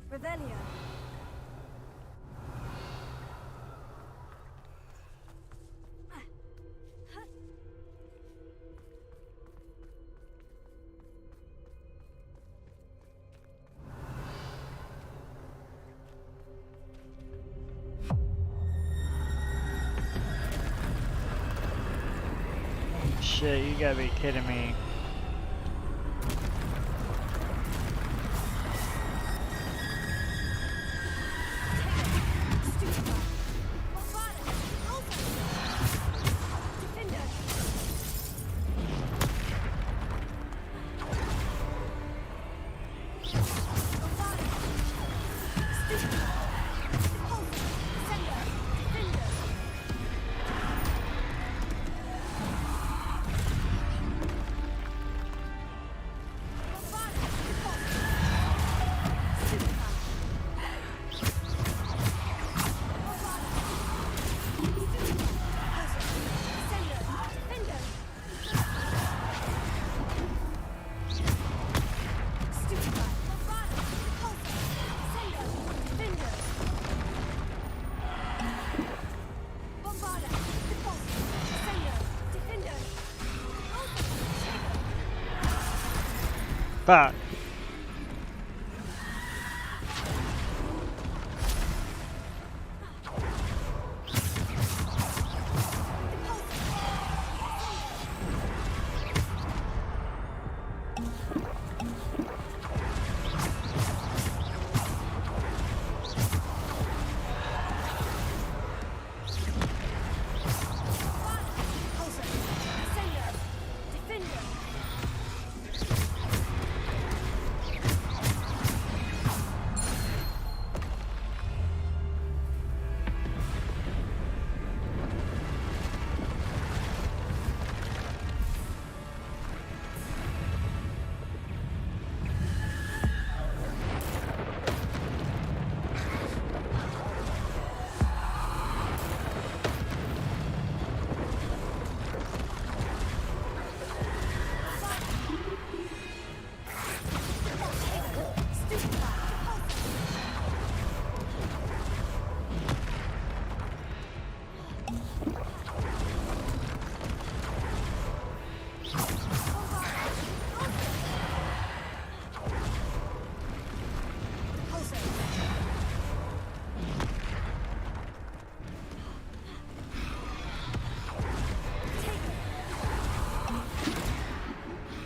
Revelio. Shit, you gotta be kidding me. Fuck.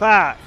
Fuck.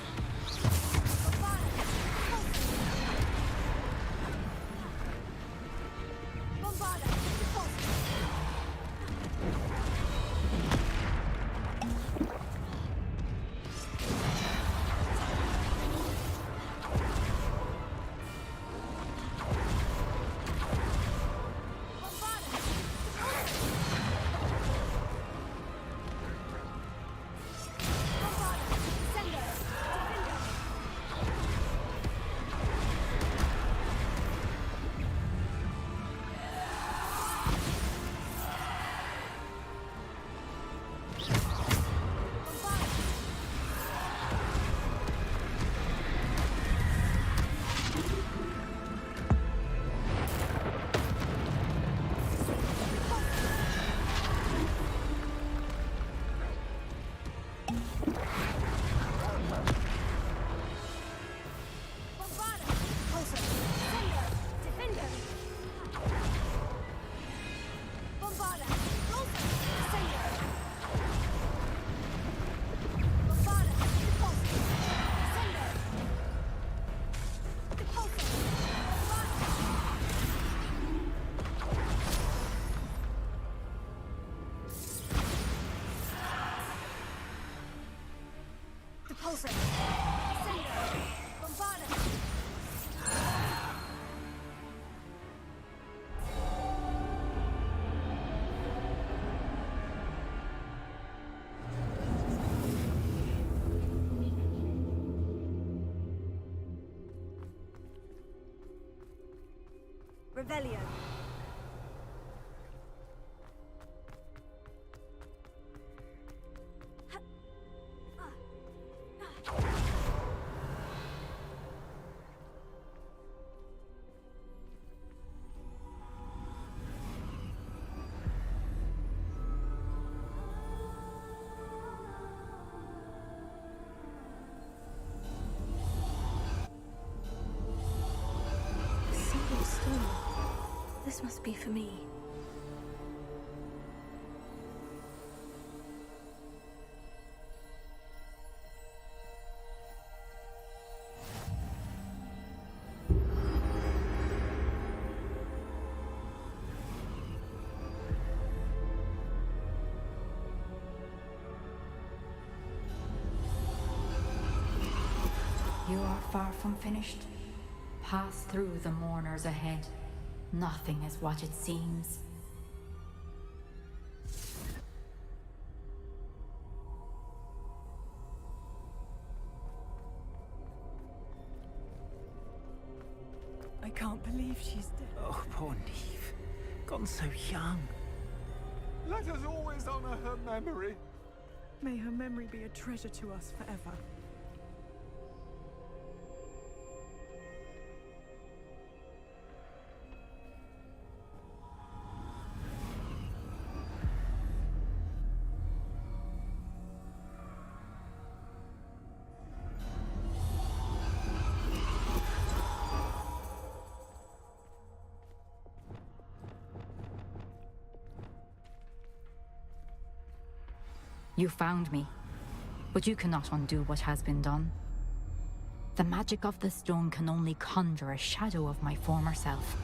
Revelio. Single stone. This must be for me. You are far from finished. Pass through the mourners ahead. Nothing is what it seems. I can't believe she's dead. Oh, poor Neve. Gone so young. Let us always honor her memory. May her memory be a treasure to us forever. You found me, but you cannot undo what has been done. The magic of the stone can only conjure a shadow of my former self.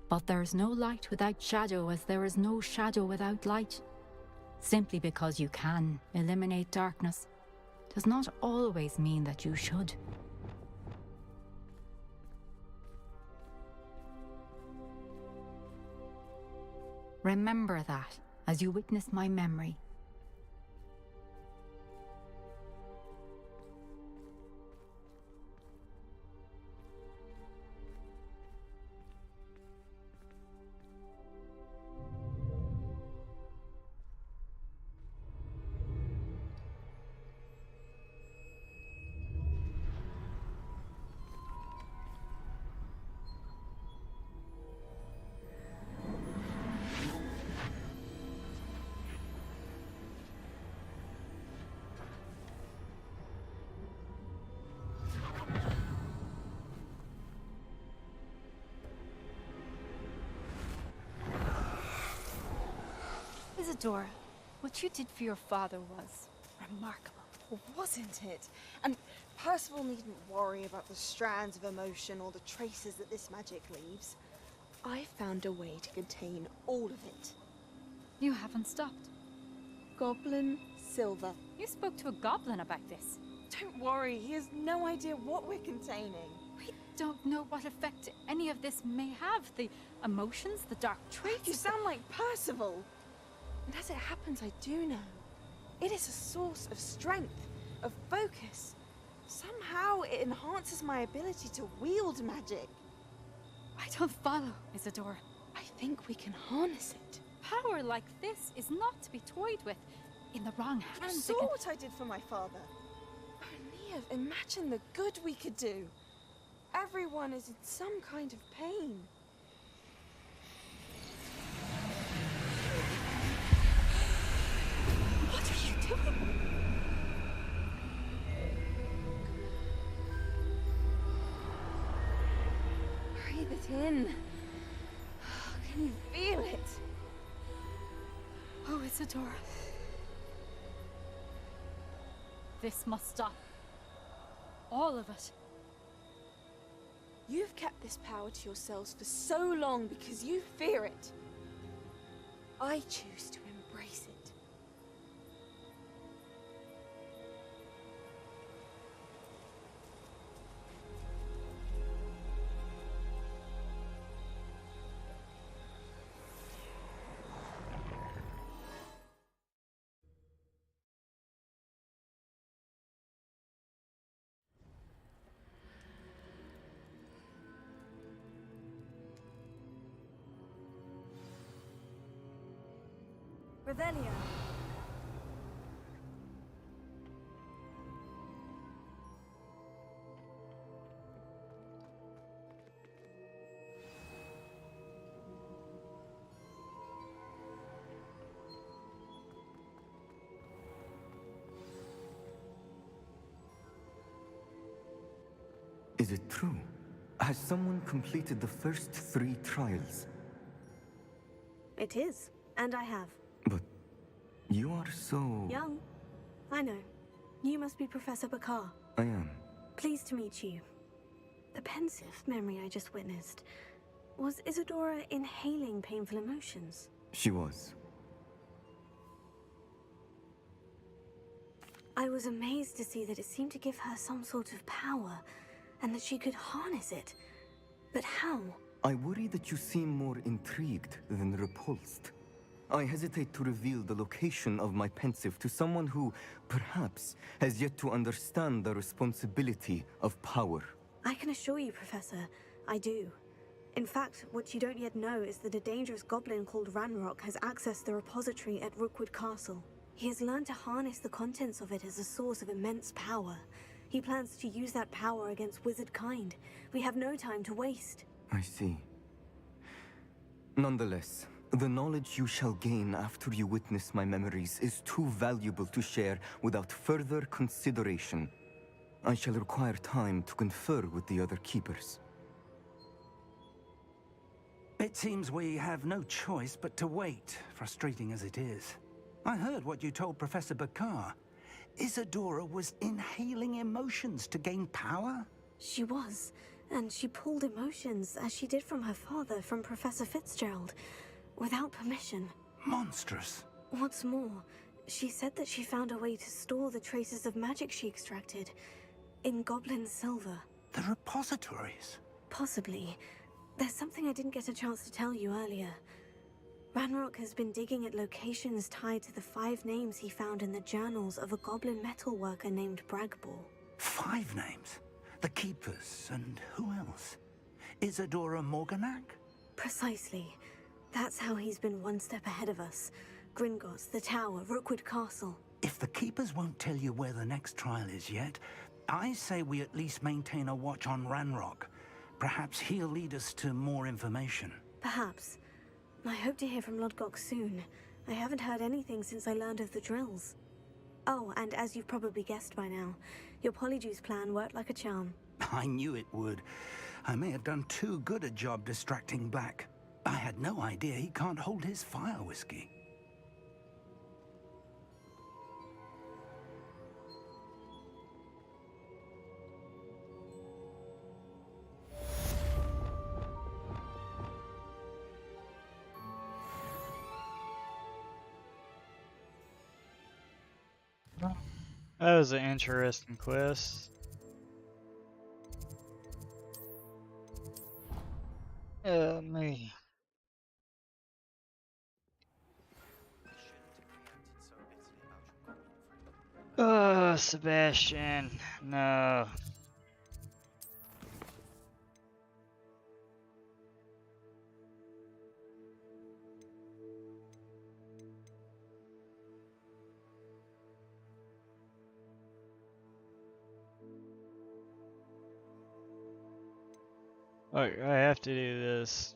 But there is no light without shadow, as there is no shadow without light. Simply because you can eliminate darkness does not always mean that you should. Remember that as you witness my memory. Isadora, what you did for your father was remarkable. Well, wasn't it? And Percival needn't worry about the strands of emotion or the traces that this magic leaves. I found a way to contain all of it. You haven't stopped. Goblin Silver. You spoke to a goblin about this. Don't worry, he has no idea what we're containing. We don't know what effect any of this may have. The emotions, the dark traits. You sound like Percival. And as it happens, I do know. It is a source of strength, of focus. Somehow it enhances my ability to wield magic. I don't follow, Isadora. I think we can harness it. Power like this is not to be toyed with. In the wrong hands, You saw what I did for my father. Only imagine the good we could do. Everyone is in some kind of pain. What are you doing? Breathe it in. Can you feel it? Oh, Isadora. This must stop. All of it. You've kept this power to yourselves for so long because you fear it. I choose to embrace it. Revelio. Is it true? Has someone completed the first 3 trials? It is, and I have. But you are so... Young. I know. You must be Professor Bakar. I am. Pleased to meet you. The pensive memory I just witnessed. Was Isadora inhaling painful emotions? She was. I was amazed to see that it seemed to give her some sort of power, and that she could harness it. But how? I worry that you seem more intrigued than repulsed. I hesitate to reveal the location of my pensive to someone who, perhaps, has yet to understand the responsibility of power. I can assure you, Professor, I do. In fact, what you don't yet know is that a dangerous goblin called Ranrock has accessed the repository at Rookwood Castle. He has learned to harness the contents of it as a source of immense power. He plans to use that power against wizard kind. We have no time to waste. I see. Nonetheless, The knowledge you shall gain after you witness my memories is too valuable to share without further consideration. I shall require time to confer with the other keepers. It seems we have no choice but to wait, frustrating as it is. I heard what you told Professor Bakar. Isadora was inhaling emotions to gain power? She was, and she pulled emotions, as she did from her father, from Professor Fitzgerald, without permission. Monstrous. What's more, she said that she found a way to store the traces of magic she extracted in goblin silver. The repositories? Possibly. There's something I didn't get a chance to tell you earlier. Ranrock has been digging at locations tied to the 5 names he found in the journals of a goblin metalworker named Bragball. 5 names? The Keepers, and who else? Isadora Morganac? Precisely. That's how he's been one step ahead of us. Gringotts, the Tower, Rookwood Castle. If the Keepers won't tell you where the next trial is yet, I say we at least maintain a watch on Ranrock. Perhaps he'll lead us to more information. Perhaps. I hope to hear from Lodgok soon. I haven't heard anything since I learned of the drills. Oh, and as you've probably guessed by now, your Polyjuice plan worked like a charm. I knew it would. I may have done too good a job distracting Black. I had no idea he can't hold his fire whiskey. That was an interesting quest. Me. Oh, Sebastian, no. Look, I have to do this.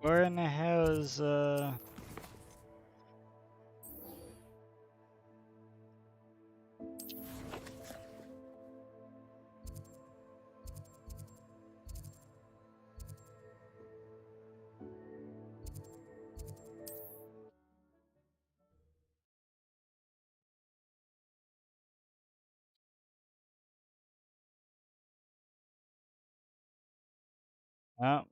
Where in the hell is Oh,